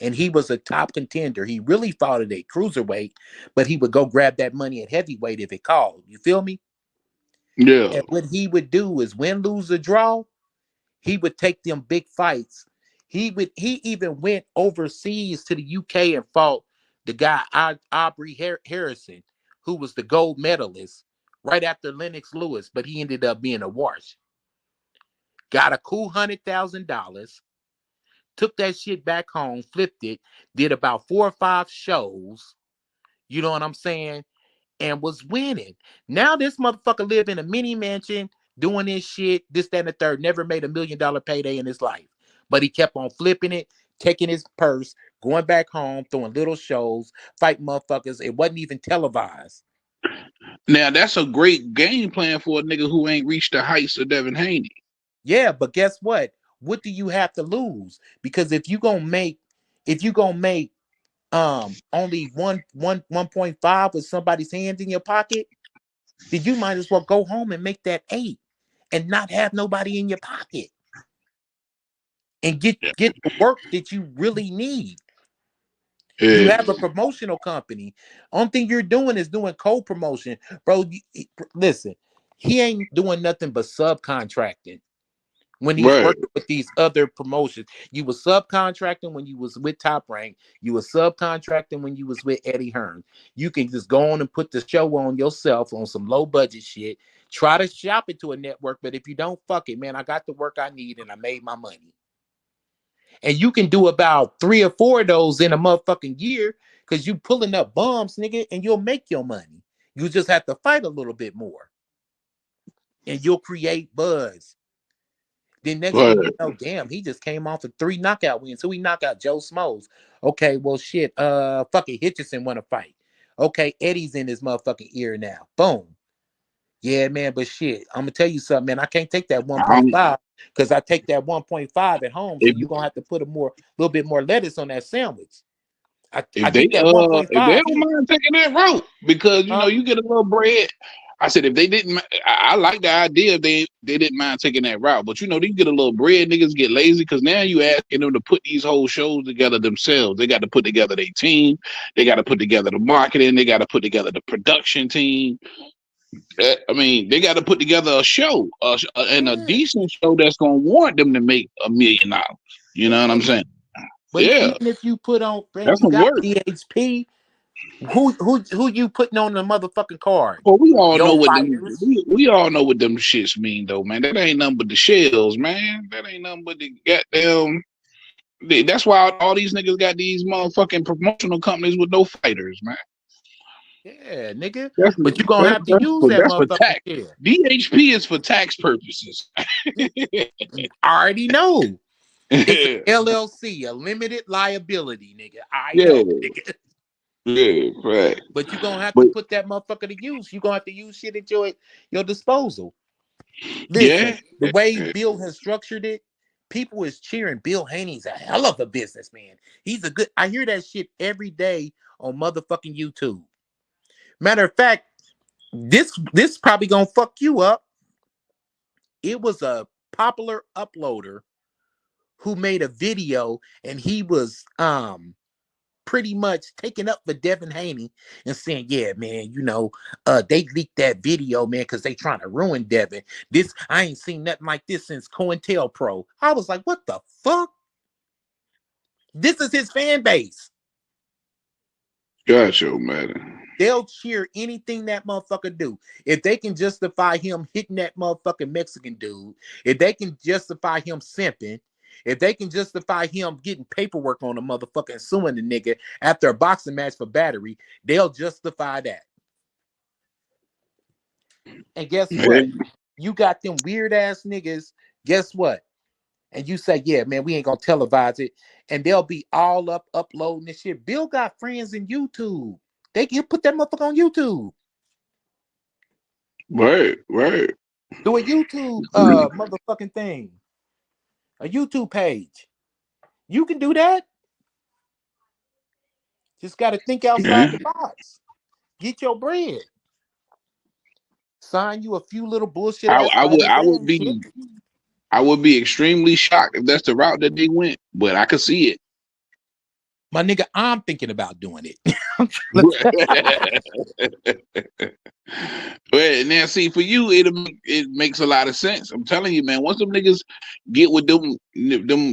And he was a top contender. He really fought at a cruiserweight, but he would go grab that money at heavyweight if it called. You feel me? Yeah. And what he would do is win, lose, or draw, he would take them big fights. He even went overseas to the UK and fought the guy Aubrey Harrison, who was the gold medalist right after Lennox Lewis, but he ended up being a wash. Got a cool $100,000, took that shit back home, flipped it, did about 4 or 5 shows. You know what I'm saying? And was winning. Now this motherfucker live in a mini mansion, doing this shit, this, that, and the third. Never made $1 million payday in his life. But he kept on flipping it, taking his purse, going back home, throwing little shows, fighting motherfuckers. It wasn't even televised. Now that's a great game plan for a nigga who ain't reached the heights of Devin Haney. Yeah, but guess what? What do you have to lose? Because if you gonna make only 1.5 with somebody's hands in your pocket, then you might as well go home and make that 8 and not have nobody in your pocket and get the work that you really need. You Yeah. have a promotional company. Only thing you're doing is doing co-promotion, bro. Listen, he ain't doing nothing but subcontracting when he's Right. working with these other promotions. You were subcontracting when you was with Top Rank. You were subcontracting when you was with Eddie Hearn. You can just go on and put the show on yourself on some low budget shit. Try to shop it to a network, but if you don't, fuck it, man. I got the work I need and I made my money. And you can do about 3 or 4 of those in a motherfucking year because you pulling up bombs, nigga, and you'll make your money. You just have to fight a little bit more and you'll create buzz. Then next Right. thing you know, damn, he just came off of 3 knockout wins. Who he knocked out? Joe Smoes. Okay, well shit. Fucking Hitchison want to fight. Okay, Eddie's in his motherfucking ear now. Boom. Yeah, man, but shit, I'm gonna tell you something, man. I can't take that Um, 1.5 because I take that 1.5 at home, so if you're gonna have to put a little bit more lettuce on that sandwich. I think that if they 1.5 don't hit. mind taking that route, because you know Huh? you get a little bread. I said if they didn't, I like the idea if they didn't mind taking that route, but you know they get a little bread, niggas get lazy because now you asking them to put these whole shows together themselves. They got to put together their team, they got to put together the marketing, they got to put together the production team. I mean, they got to put together a show, and a Yeah, decent show that's gonna warrant them to make $1 million. You know what yeah. I'm saying? But Yeah, even if you put on, man, that's you some got work. PHP. Who you putting on the motherfucking card? Well, we all know Your what them. fighters. We all know what them shits mean, though, man. That ain't nothing but the shells, man. That ain't nothing but the goddamn. That's why all these niggas got these motherfucking promotional companies with no fighters, man. Yeah, nigga. That's But you gonna have to use that that's for motherfucking tax. shit. DHP is for tax purposes. I already know. It's Yeah, a LLC, a limited liability, nigga. I yeah, know, nigga. right. But you gonna have to But put that motherfucker to use. You gonna have to use shit at your disposal. Listen, yeah, the way Bill has structured it, people is cheering. Bill Haney's a hell of a businessman. He's a good. I hear that shit every day on motherfucking YouTube. Matter of fact, this probably gonna fuck you up. It was a popular uploader who made a video, and he was pretty much taking up for Devin Haney and saying, yeah, man, they leaked that video, man, because they trying to ruin Devin. I ain't seen nothing like this since COINTELPRO. I was like, what the fuck? This is his fan base. gotcha, man. They'll cheer anything that motherfucker do. If they can justify him hitting that motherfucking Mexican dude, if they can justify him simping, if they can justify him getting paperwork on a motherfucker and suing the nigga after a boxing match for battery, they'll justify that. And guess Yeah, what? You got them weird ass niggas. Guess what? And you say, yeah, man, we ain't gonna televise it. And they'll be all up uploading this shit. Bill got friends in YouTube. They can put that motherfucker on YouTube. right. Do a YouTube motherfucking thing. A YouTube page. You can do that. Just gotta think outside Yeah. the box. Get your bread. Sign you a few little bullshit ass I would fighters. I They would ain't shit. be I would be extremely shocked if that's the route that they went, but I could see My nigga, I'm thinking about doing it. it. Well, now see for you, it makes a lot of sense. I'm telling you, man. Once them niggas get with them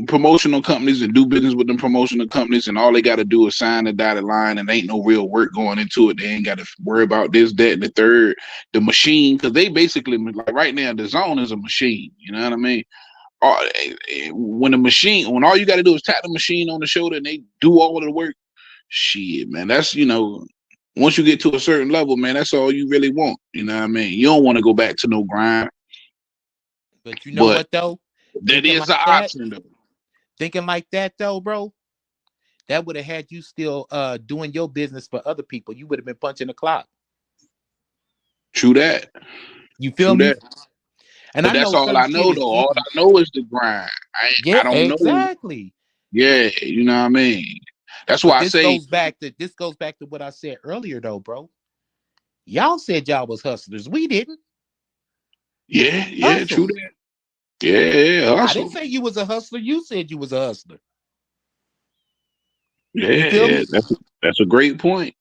promotional companies and do business with them promotional companies, and all they got to do is sign the dotted line, and ain't no real work going into it. They ain't got to worry about this, that, and the third. The machine, because they basically like right now, the zone is a machine. You know what I mean? When all you got to do is tap the machine on the shoulder and they do all of the work, shit, man, that's once you get to a certain level, man, that's all you really want. You know what I mean? You don't want to go back to no grind, But you know but what though? that Thinking is like an that, option though. thinking like that though, bro, that would have had you still doing your business for other people. You would have been punching the clock. True that. You feel True me? that. And But I that's know all certain I shit know is though. All easy. I know is the grind. I Yeah, don't know. exactly. Yeah, you know what I mean? That's But why I say, this goes back to what I said earlier though, bro. Y'all said y'all was hustlers. We didn't yeah, true hustle. that. Yeah, I didn't hustle. say you was a hustler. You said you was a hustler. You Yeah, feel yeah. me? That's a great point.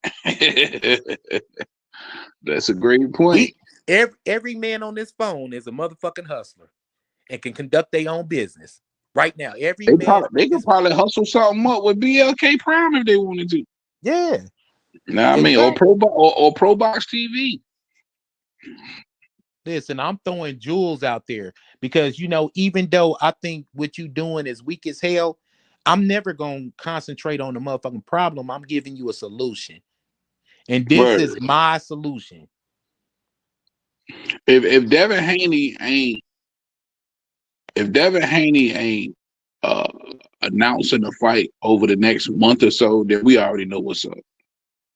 That's a great point. We every man on this phone is a motherfucking hustler and can conduct their own business. Right now, every man on They could this probably hustle something up with BLK Prime if they wanted to. yeah, Know what I mean? exactly. Or Pro Box TV. Listen, I'm throwing jewels out there because even though I think what you doing is weak as hell, I'm never gonna concentrate on the motherfucking problem. I'm giving you a solution. And this Word. is my solution. If Devin Haney ain't if Devin Haney ain't uh announcing a fight over the next month or so, then we already know what's up.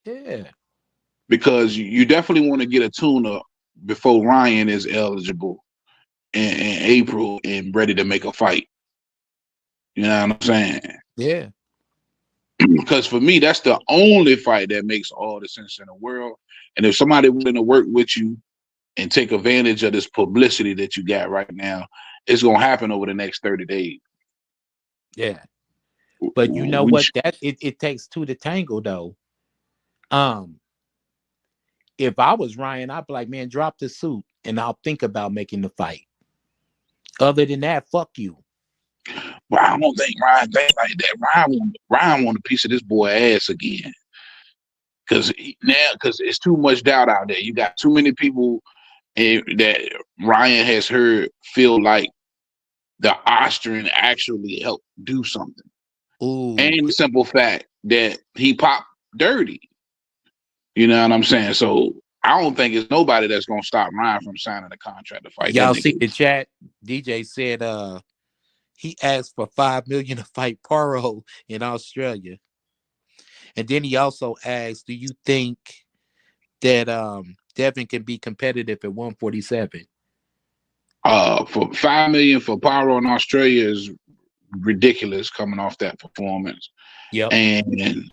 Yeah. Because you definitely want to get a tune up before Ryan is eligible in April and ready to make a fight. You know what I'm saying? Yeah. Because for me, that's the only fight that makes all the sense in the world. And if somebody willing to work with you and take advantage of this publicity that you got right now, it's gonna happen over the next 30 days. Yeah. But you know We what? That it takes two to tango though. Um, if I was Ryan, I'd be like, man, drop the suit and I'll think about making the fight. Other than that, fuck you. Well, I don't think Ryan think like that. Ryan want a piece of this boy ass again. Because it's too much doubt out there. You got too many people that Ryan has heard feel like the Austrian actually helped do something. Ooh. And the simple fact that he popped dirty. You know what I'm saying? So I don't think it's nobody that's gonna stop Ryan from signing a contract to fight that Y'all see nigga. the chat? DJ said he asked for 5 million to fight Paro in Australia. And then he also asked, do you think that Devin can be competitive at 147? For 5 million for Pyro in Australia is ridiculous coming off that performance. Yep. And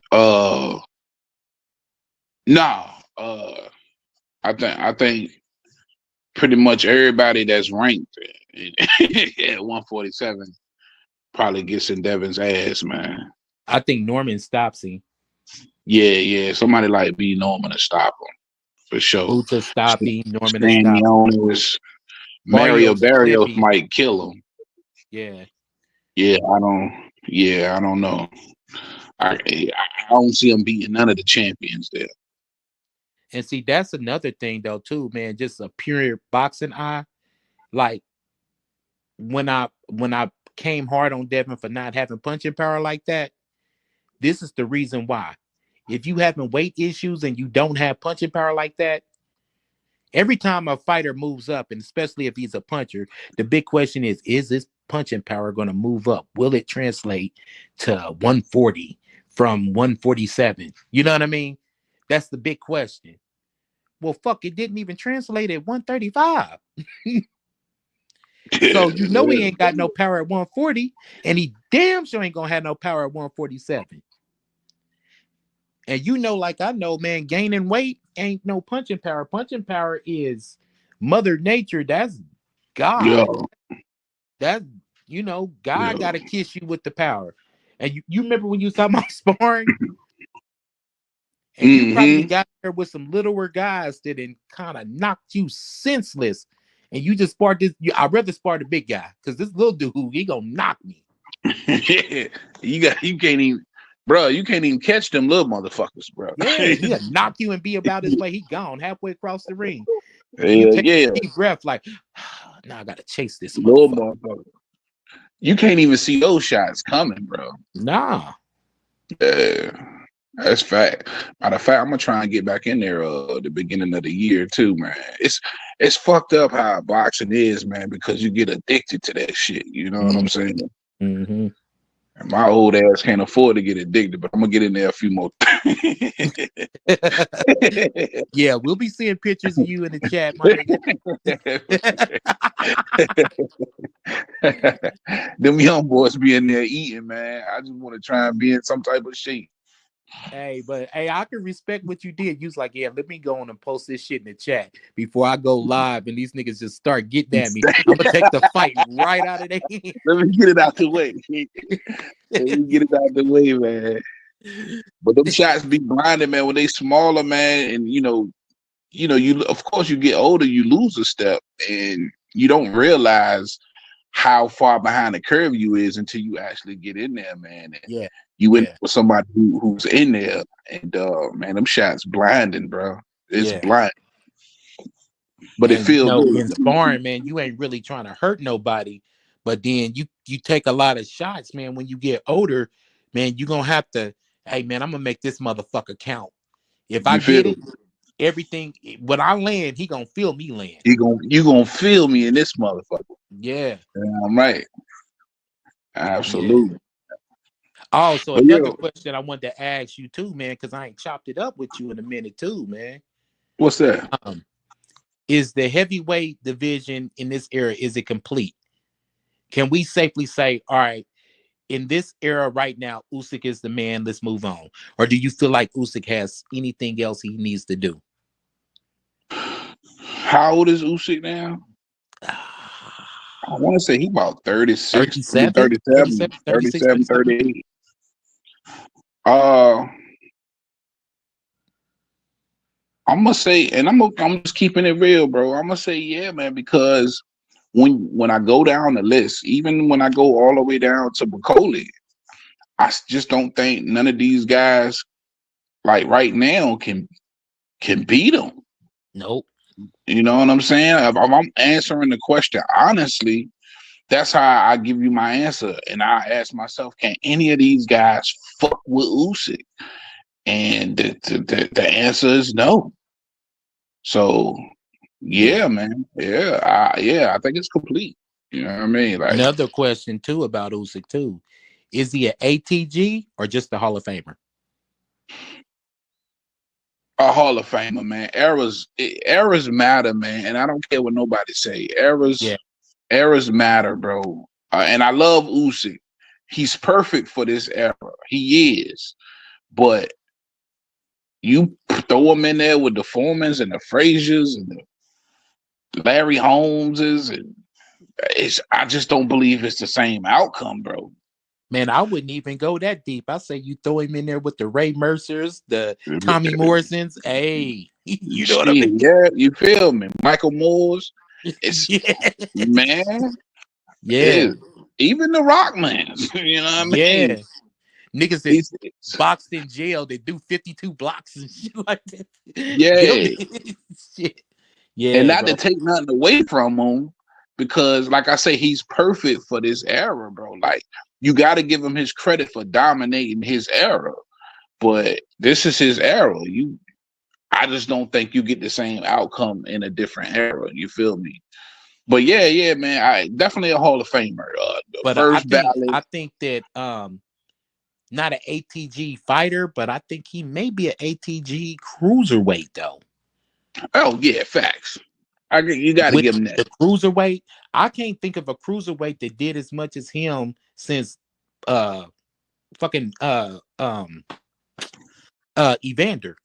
nah, I think pretty much everybody that's ranked at 147 probably gets in Devin's ass, man. I think Norman stops him. Yeah. Somebody like B Norman to stop him for sure. Who to stop him? Norman to stop him. Stanionis, Mario Barrios Barrios Clippy. might kill him. Yeah. I don't know. I don't see him beating none of the champions there. And see, that's another thing though, too, man. Just a pure boxing eye. Like when I came hard on Devin for not having punching power like that, this is the reason why. If you having weight issues and you don't have punching power like that, every time a fighter moves up, and especially if he's a puncher, the big question is this punching power going to move up? Will it translate to 140 from 147? You know what I mean? That's the big question. Well, fuck, it didn't even translate at 135. So you know he ain't got no power at 140, and he damn sure ain't gonna have no power at 147. And you know, like I know, man, gaining weight ain't no punching power. Punching power is Mother Nature. That's Yeah, God. That God got to kiss you with the power. And you remember when you was talking about sparring, and you probably got there with some littler guys that kind of knocked you senseless, and you just sparred this. I'd rather spar the big guy because this little dude, he gonna knock me. you can't even, bro. You can't even catch them little motherfuckers, bro. Yeah, he'll knock you and be about his way. He gone halfway across the ring. You take a deep breath, like, now I gotta chase this little motherfucker. You can't even see those shots coming, bro. Nah. That's fact. Matter of fact, I'm gonna try and get back in there the beginning of the year too, man. It's fucked up how boxing is, man, because you get addicted to that shit. You know what I'm saying? Mm-hmm. And my old ass can't afford to get addicted, but I'm gonna get in there a few more times. Yeah, we'll be seeing pictures of you in the chat, my nigga. Them young boys be in there eating, man. I just want to try and be in some type of shape. Hey, I can respect what you did. You was like, yeah, let me go on and post this shit in the chat before I go live and these niggas just start getting at me. I'm gonna take the fight right out of their hands. Let me get it out the way. Let me get it out the way, man. But them shots be blinding, man. When they smaller, man, and you of course you get older, you lose a step, and you don't realize how far behind the curve you is until you actually get in there, man. And you went with somebody who's in there, and man, them shots blinding, bro. It's blind. But it feels good. In sparring, man, you ain't really trying to hurt nobody. But then you take a lot of shots, man. When you get older, man, you're gonna have to, hey man, I'm gonna make this motherfucker count. If I get it, everything when I land, he gonna feel me land. You gonna feel me in this motherfucker. Yeah. I'm right. Absolutely. Also, another question I wanted to ask you too, man, because I ain't chopped it up with you in a minute too, man. What's that? Is the heavyweight division in this era, is it complete? Can we safely say, all right, in this era right now, Usyk is the man. Let's move on. Or do you feel like Usyk has anything else he needs to do? How old is Usyk now? I want to say he about 36, maybe 37, 37, 36, 37, 37. 38. Uh, I'm gonna say, and I'm just keeping it real, bro. I'm gonna say, yeah, man, because when I go down the list, even when I go all the way down to Bacoli, just don't think none of these guys, like right now, can beat him. Nope. You know what I'm saying? If I'm answering the question honestly, that's how I give you my answer. And I ask myself, can any of these guys fuck with Usyk? And the answer is no. So yeah, man. I think it's complete. You know what I mean? Like Another question too about Usyk too. Is he an ATG or just a Hall of Famer? a Hall of Famer, man. Eras matter, man. And I don't care what nobody say. Yeah. Eras matter, bro. And I love Usyk. He's perfect for this era. He is. But you throw him in there with the Foremans and the Fraziers and the Larry Holmeses, and I just don't believe it's the same outcome, bro. Man, I wouldn't even go that deep. I say you throw him in there with the Ray Mercers, the Tommy Morrisons. Hey, you know what I Shit, mean? yeah, you feel me? Michael Moore's. It's Yeah. man, Yeah. it even the Rockmans. You know what I mean? Yeah. Niggas that It's, boxed in jail that do 52 blocks and shit like that. yeah, Them shit. and Yeah, not to bro. take nothing away from him, because like I say, he's perfect for this era, bro. Like you got to give him his credit for dominating his era, but this is his era. I just don't think you get the same outcome in a different era. You feel me? But yeah, man. I definitely a Hall of Famer. The But I first think ballot. I think that not an ATG fighter, but I think he may be an ATG cruiserweight though. Oh yeah, facts. You got to With give him that. the cruiserweight, I can't think of a cruiserweight that did as much as him since uh fucking Evander.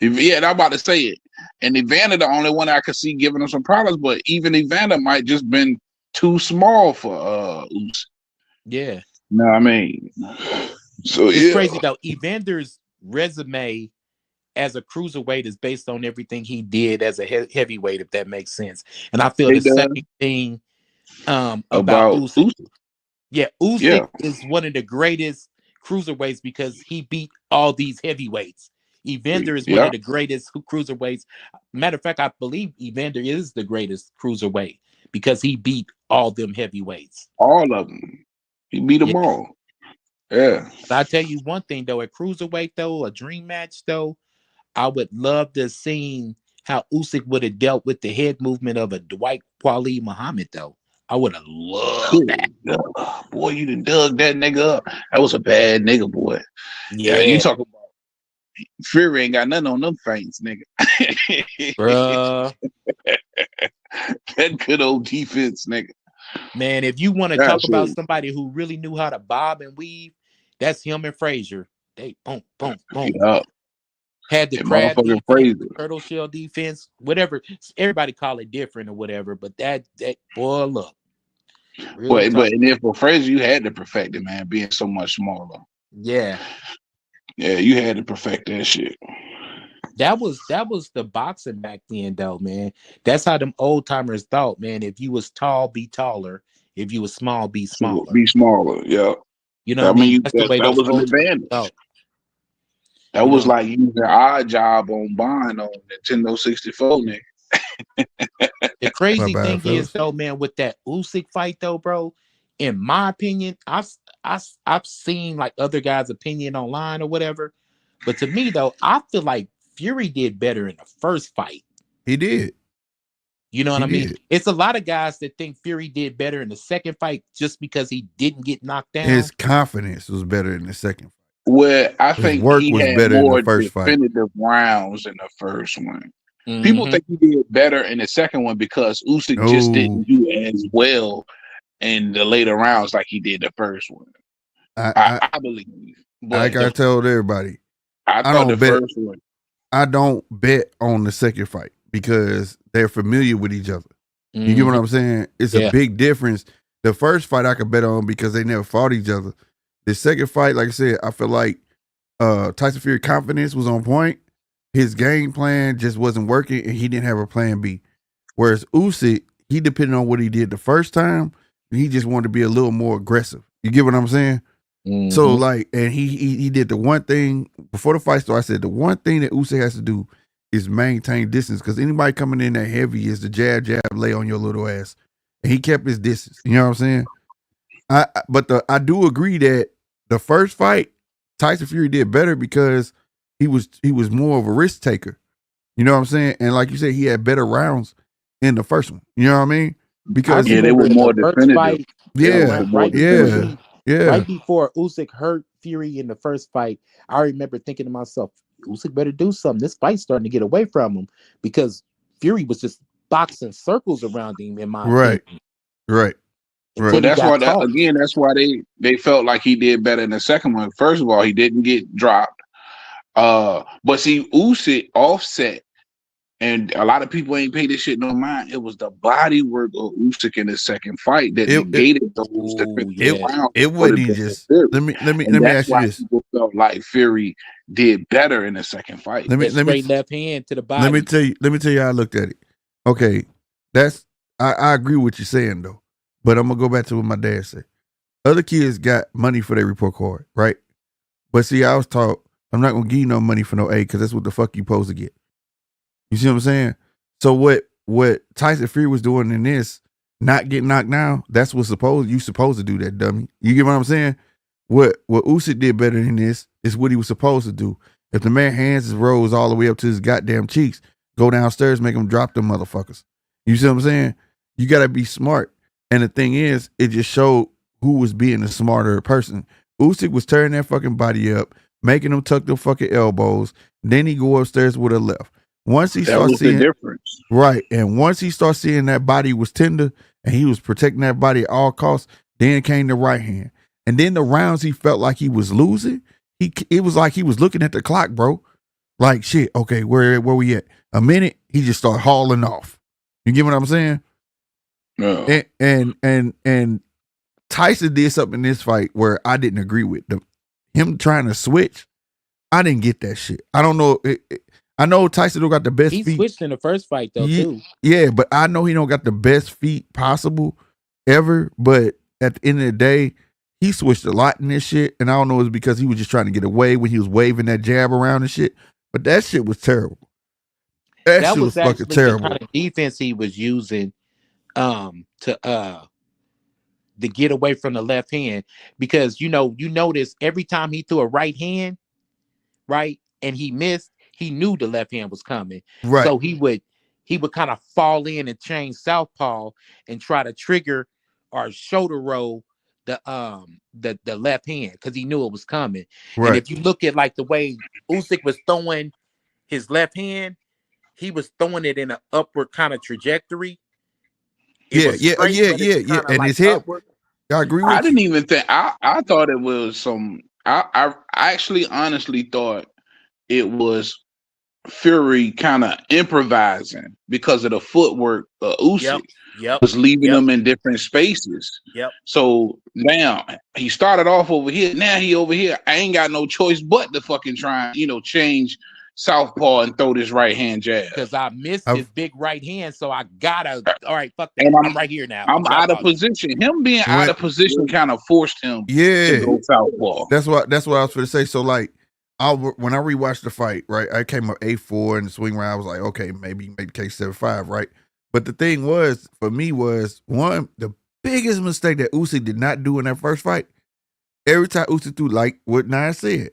Yeah, I'm about to say it. And Evander, the only one I could see giving him some problems, but even Evander might just been too small for Usyk. Yeah. No, I mean, so It's yeah, crazy though. Evander's resume as a cruiserweight is based on everything he did as a heavyweight, if that makes sense. And I feel the it does same thing about about Usyk. Usyk. Yeah, Yeah, Usyk is one of the greatest cruiserweights because he beat all these heavyweights. Evander is one yeah, of the greatest cruiserweights. Matter of fact, I believe Evander is the greatest cruiserweight because he beat all them heavyweights. all of them. He beat Yeah. them all. Yeah. But I tell you one thing though, at cruiserweight though, a dream match though, I would love to see how Usyk would have dealt with the head movement of a Dwight Kweli Muhammad though. I would have loved that. Boy, you done dug that nigga up. That was a bad nigga, boy. Yeah, you Yeah, talk about Fury ain't got nothing on them feints, nigga. bruh. That good old defense, nigga. Man, if you want to talk That's about it. somebody who really knew how to bob and weave, that's him and Frazier. They boom, boom, boom. Yeah, Had the and crab motherfucking defense, Frazier. the turtle shell defense, whatever. Everybody call it different or whatever, but that boy, look, real But talk. and then for Frazier, you had to perfect it, man, being so much smaller. Yeah, Yeah, you had to perfect that shit. that was the boxing back then, though, man. That's how them old timers thought, man. If you was tall, be taller. If you was small, be So smaller. be smaller. Yeah. You know what I I mean? mean, That's the way that those was an old timers advantage. thought. That You was know, like using Odd Job on Bond on Nintendo 64, nigga. the My crazy bad, thing is fellas. though, man, with that Usyk fight though, bro. In my opinion, I've seen like other guys' opinion online or whatever, but to me though, I feel like Fury did better in the first fight. He did. You know what He I mean? did. It's a lot of guys that think Fury did better in the second fight just because he didn't get knocked His down. confidence was better in the second. Where I His think work he was had better in the more first fight. definitive rounds in the first one. People Mm-hmm. think he did better in the second one because Usyk just No, didn't do as well in the later rounds like he did the first one. I believe. I But gotta tell everybody, I I thought the don't bet. first one. I don't bet on the second fight because they're familiar with each other. You get what Mhm. I'm saying? It's a Yeah. big difference. The first fight I could bet on because they never fought each other. The second fight, like I said, I feel like Tyson Fury confidence was on point. His game plan just wasn't working, and he didn't have a plan B. Whereas Usyk, he depended on what he did the first time. And he just wanted to be a little more aggressive. You get what I'm saying? So Mhm. like, and he did the one thing before the fight started. I said the one thing that Usyk has to do is maintain distance because anybody coming in that heavy is the jab lay on your little ass, and he kept his distance. You know what I'm saying? I do agree that the first fight Tyson Fury did better because he was more of a risk taker. You know what I'm saying? And like you said, he had better rounds in the first one. You know what I mean? I Because Yeah, they remember were in the more first definitive. fight, They were yeah, more right before definitive. yeah, he, yeah, right before Usyk hurt Fury in the first fight, I remember thinking to myself, Usyk better do something. This fight's starting to get away from him because Fury was just boxing circles around him, in my right, opinion, right, until right. But he that's why got caught. that's why they felt like he did better in the second one. First of all, he didn't get dropped. But see, Usyk offset, and a lot of people ain't pay this shit no mind. It was the body work of Usyk in the second fight that It it negated those Oh defensive it yes, rounds it would wasn't have even been for just Fury, let and me that's ask you why this. people felt like Fury did better in the second fight. Let me that let me straight left hand to the let me body. tell you how I looked at it. Okay, that's I agree with what you're saying though, but I'm gonna go back to what my dad said. Other kids got money for their report card, right? But see, I was taught I'm not gonna give you no money for no A because that's what the fuck you supposed to get. You see what I'm saying? So what Tyson Fury was doing in this, not getting knocked down, that's what supposed to do that, dummy. You get what I'm saying? What Usyk did better than this is what he was supposed to do. If the man hands his rose all the way up to his goddamn cheeks, go downstairs, make him drop them motherfuckers. You see what I'm saying? You gotta be smart. And the thing is, it just showed who was being the smarter person. Usyk was tearing that fucking body up, making him tuck the fucking elbows. Then he go upstairs with a left. Once he That starts was the seeing difference. right, and once he starts seeing that body was tender and he was protecting that body at all costs, then came the right hand. And then the rounds he felt like he was losing, it was like he was looking at the clock, bro. Like shit, okay, where we at? A minute, he just started hauling off. You get what I'm saying? No. And Tyson did something in this fight where I didn't agree with him trying to switch. I didn't get that shit. I don't know. I know Tyson don't got the best He feet. switched in the first fight though Yeah, too. yeah, but I know he don't got the best feet possible ever. But at the end of the day, he switched a lot in this shit, and I don't know if it's because he was just trying to get away when he was waving that jab around and shit. But that shit was terrible. That That shit was was fucking actually the kind terrible. of defense he was using to get away from the left hand because you notice every time he threw a right hand, right, and he missed, he knew the left hand was coming. Right, So he would kind of fall in and change southpaw and try to trigger or shoulder roll the left hand because he knew it was coming. And right. if you look at like the way Usyk was throwing his left hand, he was throwing it in an upward kind of trajectory. It Yeah, was yeah, straight, but it was yeah. kind of And like his head, upward. I agree I with you. didn't even think I thought it was some I actually honestly thought it was Fury kind of improvising because of the footwork of Yep. Usyk Yep. was leaving Yep. them in different spaces. Yep. So now he started off over here. Now he over here. I ain't got no choice but to fucking try, change southpaw and throw this right hand jab. Because I missed I've, his big right hand, so I gotta. All right, fuck that. And I'm right here now. I'm What y'all out of talking about? position. Him being out when, of position kind of forced him to yeah, go southpaw. that's what I was going to say. So like, when I rewatched the fight, right, I came up 8-4 in the swing round. I was like, okay, maybe make the case 7-5, right? But the thing was, for me, was one the biggest mistake that Usyk did not do in that first fight. Every time Usyk threw, like what Nine said,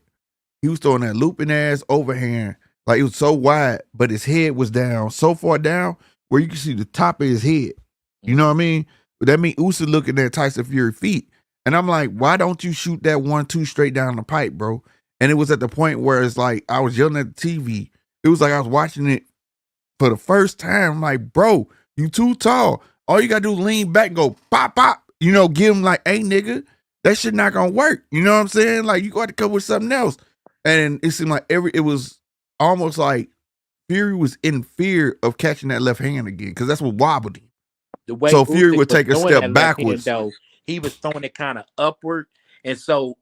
he was throwing that looping ass overhand, like it was so wide, but his head was down so far down where you can see the top of his head. You know what I mean? But that means Usyk looking at Tyson Fury feet. And I'm like, why don't you shoot that 1-2 straight down the pipe, bro? And it was at the point where it's like I was yelling at the TV. It was like I was watching it for the first time. I'm like, bro, you too tall. All you gotta do is lean back and go pop, pop. Give him like, hey nigga, that shit not gonna work. You know what I'm saying? Like you got to come with something else. And it seemed like it was almost like Fury was in fear of catching that left hand again because that's what wobbled him. The way So Fury Usyk would was take a throwing step that left hand, backwards. though, he was throwing it kind of upward, and so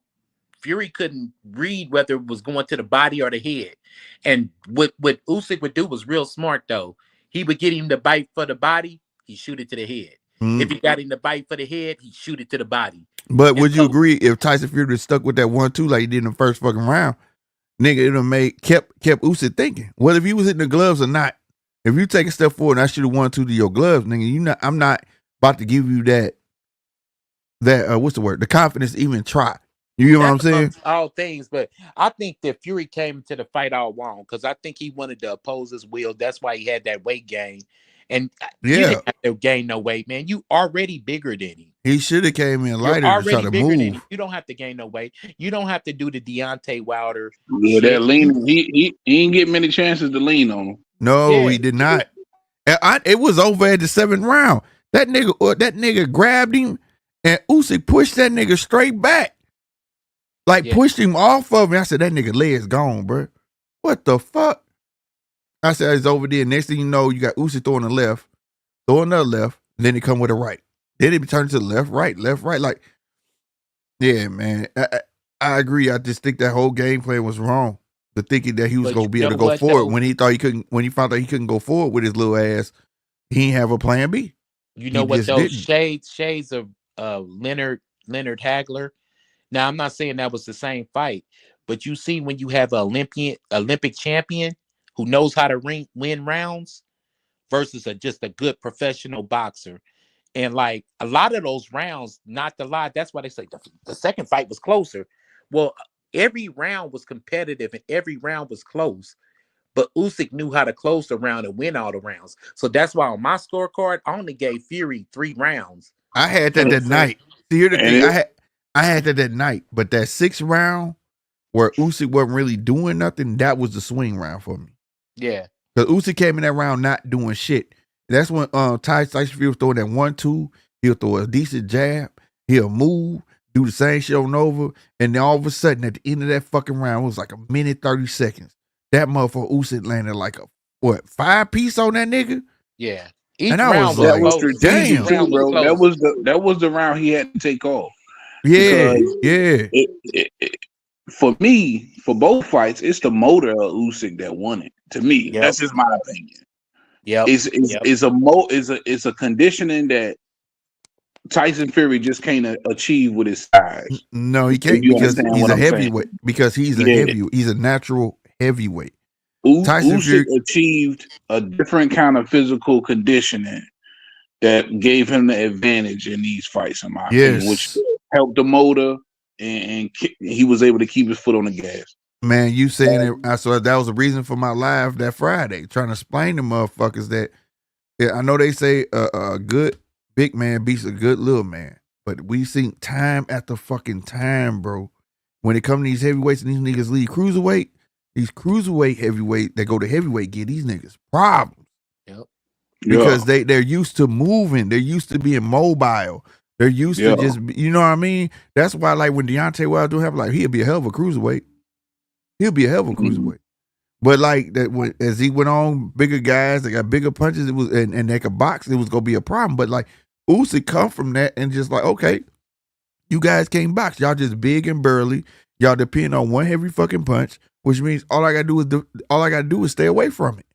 Fury couldn't read whether it was going to the body or the head. And what Usyk would do was real smart, though. He would get him to bite for the body, he shoot it to the head. If he got him to bite for the head, he shoot it to the body. But And would you so, agree if Tyson Fury was stuck with that 1-2 like he did in the first fucking round, nigga, it'd have kept Usyk thinking. What if he was hitting the gloves or not? If you take a step forward and I should have 1-2 to your gloves, nigga, I'm not about to give you that what's the word? The confidence to even try. You know what I'm that's saying? amongst all things, but I think that Fury came into the fight all wrong because I think he wanted to oppose his will. That's why he had that weight gain. And you Yeah. didn't have to gain no weight, man. You already bigger than him. He should have came in You're lighter to try already to bigger than him. move. You don't have to gain no weight. You don't have to do the Deontay Wilder Yeah, that shit. leaning, he ain't get many chances to lean on him. No, Yeah. he did not. It was over at the 7th round. That nigga grabbed him and Usyk pushed that nigga straight back. Like Yeah. pushed him off of him. I said, that nigga leg's gone, bro. What the fuck? I said, it's over there. Next thing you know, you got Usyk throwing the left, throwing another left, and then he come with a right. Then it turns to the left, right. Like, yeah, man. I agree. I just think that whole game plan was wrong. The thinking that he was But gonna you be know able to go what, forward though? when he found out he couldn't go forward with his little ass, he didn't have a plan B. You He know what, just though? didn't. Shades of Leonard Hagler. Now, I'm not saying that was the same fight, but you see when you have an Olympic champion who knows how to win rounds versus just a good professional boxer. And like a lot of those rounds, not to lie, that's why they say the second fight was closer. Well, every round was competitive and every round was close. But Usyk knew how to close the round and win all the rounds. So that's why on my scorecard, I only gave Fury 3 rounds. I had You that know what that I'm saying? night. See, here's the And thing. it, I had that night, but that 6th round where Usyk wasn't really doing nothing, that was the swing round for me. Yeah. Because Usyk came in that round not doing shit. That's when Tyson Fury was throwing that 1-2. He'll throw a decent jab. He'll move, do the same shit on over. And then all of a sudden, at the end of that fucking round, it was like a minute 30 seconds. That motherfucker Usyk landed like a 5-piece on that nigga. Yeah. Each And I was round was that like, was close. Each strategic damn. too, round was bro. close. That was the round he had to take off Yeah, because yeah. for me, for both fights, it's the motor of Usyk that won it. To me, Yep. that's just my opinion. Yep. It's a conditioning that Tyson Fury just can't achieve with his size. No, he If can't you because understand he's what a I'm saying? heavyweight. Because he's a Yeah, he's a natural heavyweight. Tyson Usyk Fury, achieved a different kind of physical conditioning that gave him the advantage in these fights, in my opinion, which yes. helped the motor and he was able to keep his foot on the gas. Man, you saying it. So that was the reason for my live that Friday, trying to explain to motherfuckers that I know they say a good big man beats a good little man, but we seen time after fucking time, bro. When it comes to these heavyweights and these niggas leave cruiserweight, these cruiserweight heavyweight that go to heavyweight get these niggas problems Yep. because they're used to moving, they're used to being mobile, they're used to just you know what I mean. That's why like when Deontay Wilder do have like he'll be a hell of a cruiserweight. He'll be a hell of a cruiserweight. But like that, as he went on, bigger guys that got bigger punches, it was and they could box, it was gonna be a problem. But like Usyk come from that and just like, okay, you guys can't box, y'all just big and burly, y'all depend on one heavy fucking punch, which means all I gotta do is stay away from it.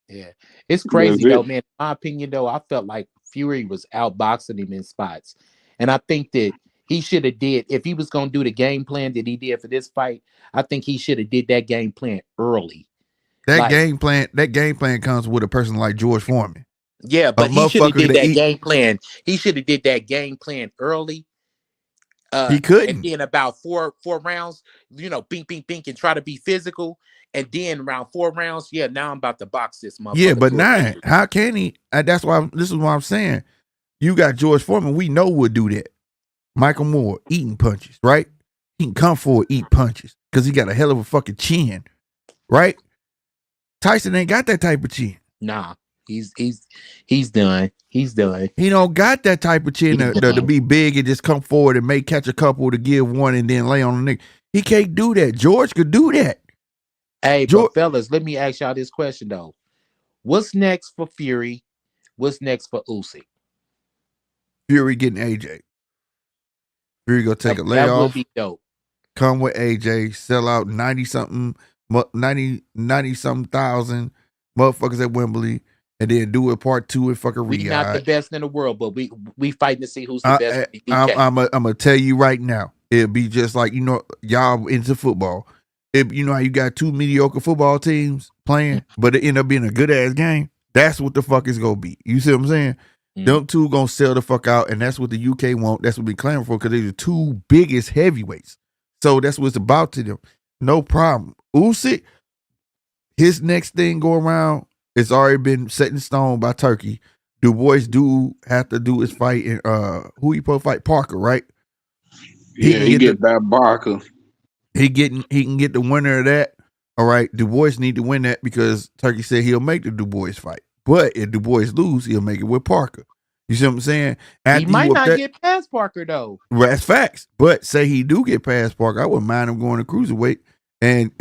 Yeah. It's crazy though, man. In my opinion, though, I felt like Fury was outboxing him in spots. And I think that he should have did if he was gonna do the game plan that he did for this fight, I think he should have did that game plan early. That Like, game plan comes with a person like George Foreman. yeah, A but he should have motherfucker did that that eat. game plan. He should have did that game plan early. He And couldn't. then about four rounds, bink, bink, bink, and try to be physical. And then around 4 rounds, yeah, now I'm about to box this Yeah, motherfucker but to a nine. finish. How can he? That's why this is what I'm saying. You got George Foreman. We know would do that. Michael Moore eating punches, right? He can come forward, eat punches because he got a hell of a fucking chin, right? Tyson ain't got that type of chin. Nah. he's done. He's done. He don't got that type of chin He's to done. be big and just come forward and may catch a couple to give one and then lay on the nigga. He can't do that. George could do that. Hey, George but fellas, let me ask y'all this question though. What's next for Fury? What's next for Usyk? Fury getting AJ. Fury gonna take a That would layoff, be dope. come with AJ, sell out 90 something, 90 something thousand motherfuckers at Wembley, and then do a part 2 in fucking We not the Riyadh. best in the world, but we fighting to see who's the best in the UK. I'm gonna tell you right now, it'll be just like, y'all into football. You know how you got 2 mediocre football teams playing, but it end up being a good ass game. That's what the fuck is gonna be. You see what I'm saying? Them two gonna sell the fuck out, and that's what the UK want. That's what we clamoring for because they're the 2 biggest heavyweights. So that's what it's about to them. No problem. Usyk, his next thing go around, it's already been set in stone by Turkey. Du Bois do have to do his fight in who he supposed to fight? Parker, right? He get that Barker. He can get the winner of that. All right. Du Bois need to win that because Turkey said he'll make the Du Bois fight. But if Du Bois lose, he'll make it with Parker. You see what I'm saying? He might not get past Parker though. Well, that's facts. But say he do get past Parker, I wouldn't mind him going to cruiserweight and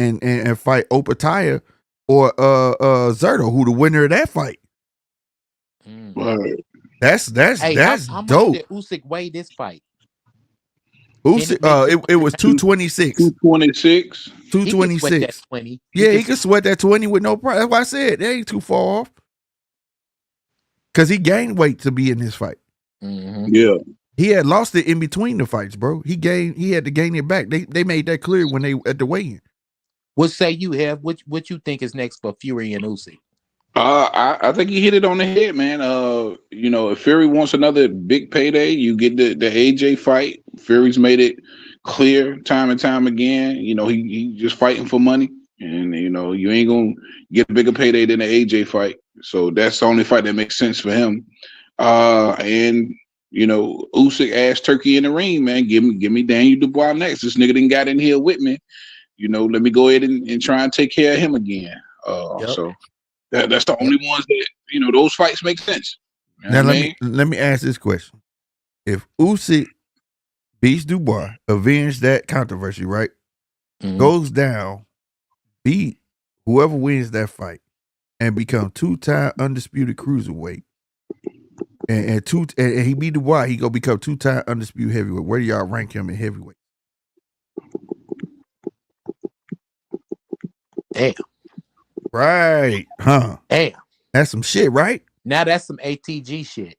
fight Opataya or Zerto, who the winner of that fight. Right. That's Hey, how dope. much did Usyk weigh this fight? Usyk, it was 226. 226. 226. 20. Yeah, he could sweat that 20 with no problem. That's why I said they ain't too far off. Because he gained weight to be in this fight. Mm-hmm. Yeah. He had lost it in between the fights, bro. He had to gain it back. They made that clear when they at the weigh-in. What say you have? What you think is next for Fury and Usyk? I think he hit it on the head, man. If Fury wants another big payday, you get the AJ fight. Fury's made it clear time and time again. He just fighting for money, and you ain't gonna get a bigger payday than the AJ fight. So that's the only fight that makes sense for him. Usyk asked Turkey in the ring, man. Give me Daniel Dubois next. This nigga done got in here with me. Let me go ahead and try and take care of him again. So. That's the only ones that those fights make sense. Now let me ask this question: if Usyk beats Dubois, avenge that controversy, right? Mm-hmm. Goes down, beat whoever wins that fight, and become 2-time undisputed cruiserweight, and he beat Dubois, he gonna become 2-time undisputed heavyweight. Where do y'all rank him in heavyweight? Damn. Right, huh? Damn. That's some shit, right? Now that's some ATG shit.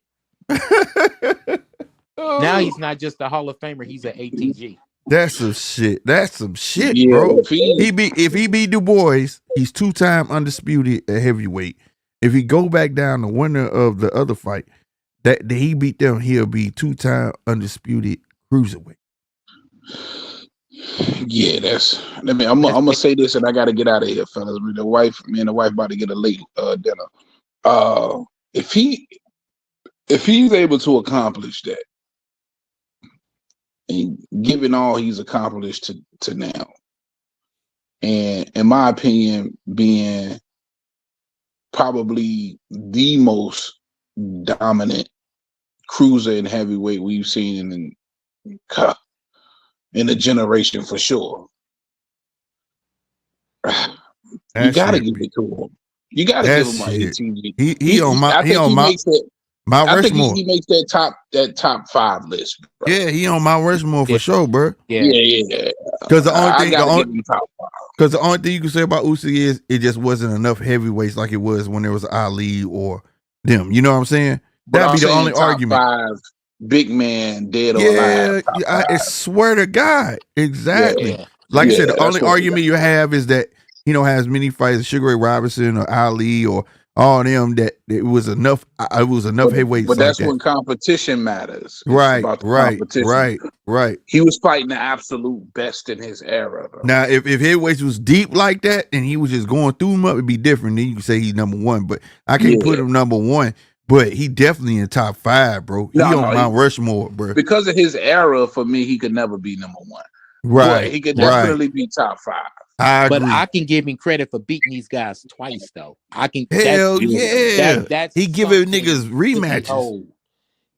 Now he's not just a Hall of Famer; he's an ATG. That's some shit. That's some shit, Yeah, bro. If he beat Du Bois, he's 2-time undisputed at heavyweight. If he go back down, the winner of the other fight that he beat them, he'll be 2-time undisputed cruiserweight. Yeah, I'm gonna say this, and I gotta get out of here, fellas. Me and the wife about to get a late dinner. If he's able to accomplish that, and given all he's accomplished to now, and in my opinion, being probably the most dominant cruiser and heavyweight we've seen in a generation for sure. You gotta give it to him. You gotta give him my ATG. He on my Rushmore. I think he makes that top 5 list. Bro. Yeah, he on my Rushmore for sure, bro. Yeah. Because the only thing you can say about Usyk is it just wasn't enough heavyweights like it was when there was Ali or them. You know what I'm saying? That'd be the only argument. 5 big man, dead or alive. I swear to God, exactly. Yeah. Like I said, the only argument you have is that he don't have as many fights as Sugar Ray Robinson or Ali or all them that it was enough. It was enough heavyweights. But that's when competition matters. Right. He was fighting the absolute best in his era. Bro. Now, if heavyweights was deep like that and he was just going through them up, it'd be different. Then you can say he's number 1. But I can't put him number 1. But he definitely in top 5, bro. He on Mount Rushmore, bro. Because of his era, for me, he could never be number 1. Right. But he could definitely be top 5. I But agree. I can give him credit for beating these guys twice, though. I can. Hell yeah. That's He giving something niggas to rematches. behold.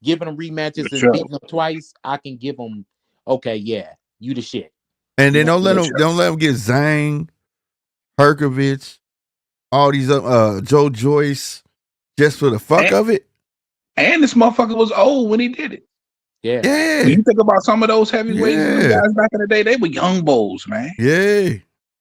Giving them rematches For and sure. beating them twice, I can give them. Okay, yeah, you the shit. And You then know what I'm saying? don't let him get Zang, Herkovich, all these Joe Joyce just for the fuck And, of it. and this motherfucker was old when he did it. Yeah. When Yeah. you think about some of those heavyweights, them Yeah. guys back in the day, they were young bulls, man. Yeah.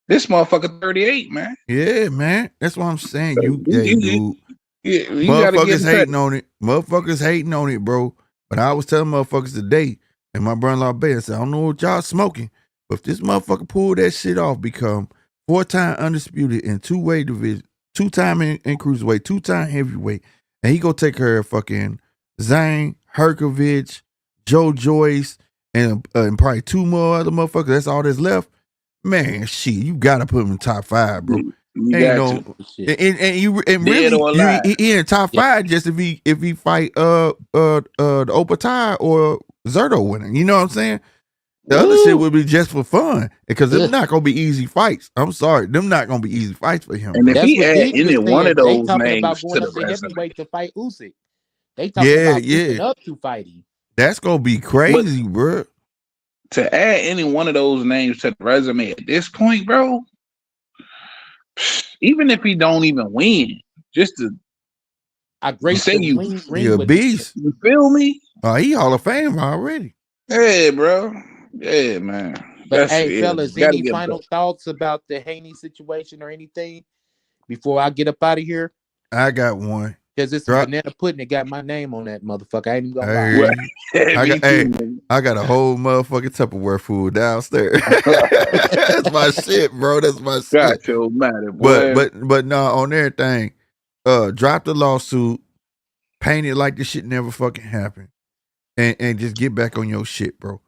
This motherfucker 38, man. Yeah, man. That's what I'm saying. So Hey, dude. you got to give Motherfuckers him hating credit. on it. Motherfuckers hating on it, bro. But I was telling motherfuckers today, and my brother-in-law Bay, said, I don't know what y'all smoking, but if this motherfucker pull that shit off, become 4-time undisputed in two-way division, 2-time in cruiserweight, 2-time heavyweight, and he go take care of fucking Zane, Herkovich, Joe Joyce, and probably 2 more other motherfuckers. That's all that's left. Man, shit, you gotta put him in top 5, bro. You Ain't got no to. Shit. and Dead really or he alive. in top Yeah. 5 just if he fight the Opatai or Zerto winning. You know what I'm saying? The other shit Woo. would be just for fun because them Ugh. not gonna be easy fights. I'm sorry, them not gonna be easy fights for him, And if bro. That's he what add Dean any was one of saying. They those talking about names going to up the to resume, heavyweight to fight Usyk. They talking Yeah, about moving yeah, up to fight him. that's gonna be but crazy, bro. to add any one of those names to the resume at this point, bro, even if he don't even win, just to I grace say the He ring a with him. beast. you feel me? He Hall of Fame already. Yeah, bro. Yeah, man. But That's hey, yeah. fellas, Gotta any give him final credit. thoughts about the Haney situation or anything before I get up out of here? I got one. Because it's some Drop. banana pudding that got my name on that motherfucker. I ain't even gonna lie. Well, Hey, me too, I got a whole motherfucking Tupperware food downstairs. nigga. That's my shit, bro. That's my shit. Got your matter, But boy. but no, on everything, drop the lawsuit, paint it like this shit never fucking happened, and just get back on your shit, bro.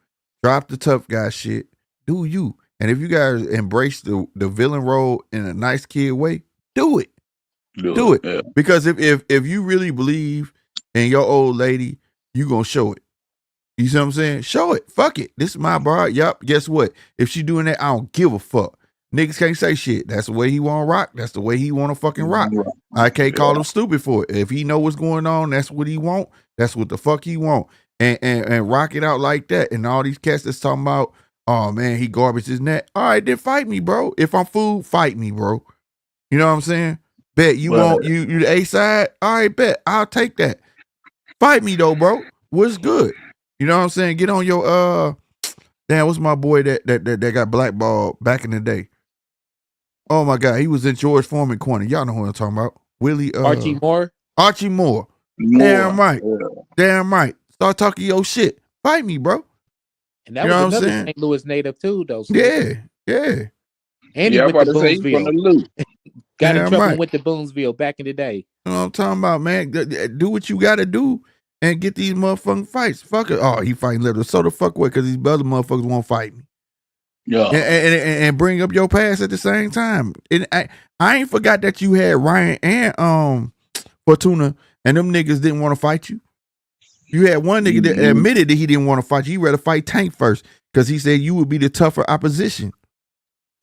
Drop the tough guy shit. Do you? And if you guys embrace the villain role in a nice kid way, do it. Do Do it. it. Yeah. Because if you really believe in your old lady, you gonna show it. You see what I'm saying? Show it. Fuck it. This is my broad. Yup. Guess what? If she doing that, I don't give a fuck. Niggas can't say shit. That's the way he want to rock. That's the way he want to fucking rock. I can't call him stupid for it. If he know what's going on, that's what he want. That's what the fuck he want. And rock it out like that. And all these cats that's talking about, oh man, he garbage his net. All right, then fight me, bro. If I'm food, fight me, bro. You know what I'm saying? Bet you But want you the A side. All right, bet I'll take that. Fight me though, bro. What's good? You know what I'm saying? Get on your damn, what's my boy that got blackballed back in the day? Oh my god, he was in George Foreman corner. Y'all know who I'm talking about. Willie Archie Moore, Archie Moore. Damn more. right. Yeah. Damn right. Start talking your shit. Fight me, bro. and that You was know what I'm another saying? St. Louis native too, though. Slick. Yeah. Yeah. And he Yeah, I'm went to about to say he from the Boonesville. loop. Got in Damn trouble and right. went to Boonesville back in the day. You know what I'm talking about, man? Do what you gotta do and get these motherfucking fights. Fuck it. Oh, he fighting little. So the fuck what? Because these other motherfuckers won't fight me. Yeah. And bring up your past at the same time. And I ain't forgot that you had Ryan and Fortuna and them niggas didn't want to fight you. You had one nigga that Mhm. admitted that he didn't want to fight you. He rather fight Tank first because he said you would be the tougher opposition.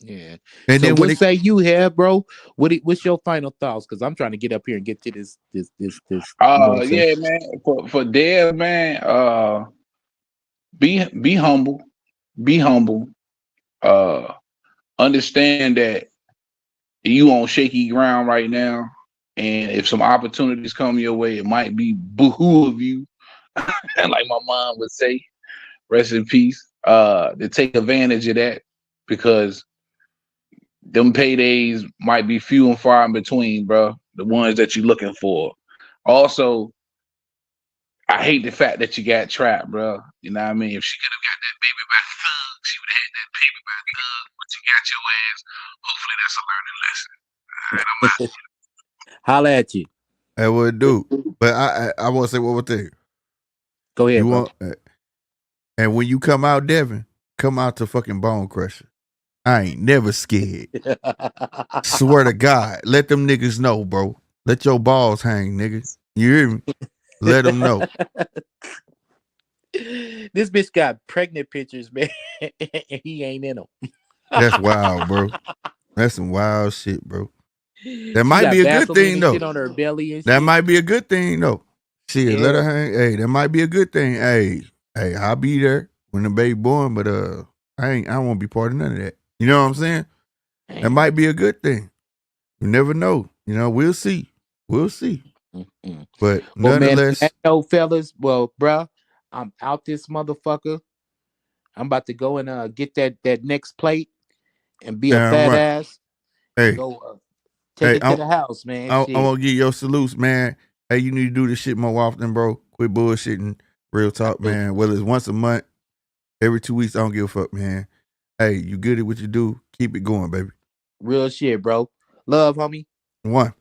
Yeah. And So then when what it say you have, bro? What's your final thoughts? Because I'm trying to get up here and get to this. You know what I'm saying? Yeah, man. For Dev, man, be humble. Be humble. Uh Understand that you on shaky ground right now. And if some opportunities come your way, it might be boohoo of you. And like my mom would say, rest in peace. To take advantage of that because them paydays might be few and far in between, bro. The ones that you're looking for. Also, I hate the fact that you got trapped, bro. You know what I mean? If she could have got that baby by thug, she would have had that baby by thug, but you got your ass. Hopefully that's a learning lesson. All right, I'm out. Holla at you. I would do. But I want to say one more thing. Go ahead, You bro. want and when you come out, Devin, come out to fucking Bone Crusher. I ain't never scared. Swear to God, let them niggas know, bro. Let your balls hang, nigga. You hear me? Let them know. This bitch got pregnant pictures, man. And he ain't in them. That's wild, bro. That's some wild shit, bro. That She might got be a good Vaseline thing and shit though. on her belly and That shit. might be a good thing though. Shit, let her Yeah. hang. Hey, that might be a good thing. Hey, I'll be there when the baby born, but I don't want to be part of none of that. You know what I'm saying? That Damn. might be a good thing. You never know. You know, we'll see. We'll see. Mm-mm. But Well, man, on that nonetheless, note, fellas, well, bruh, I'm out this motherfucker. I'm about to go and get that next plate and be a damn fat right. ass and Hey, go take hey, it to the house, man. I'm Shit. gonna give your salutes, man. Hey, you need to do this shit more often, bro. Quit bullshitting. Real I talk, do. man. Whether it's once a month, every 2 weeks, I don't give a fuck, man. Hey, you good at what you do. Keep it going, baby. Real shit, bro. Love, homie. One.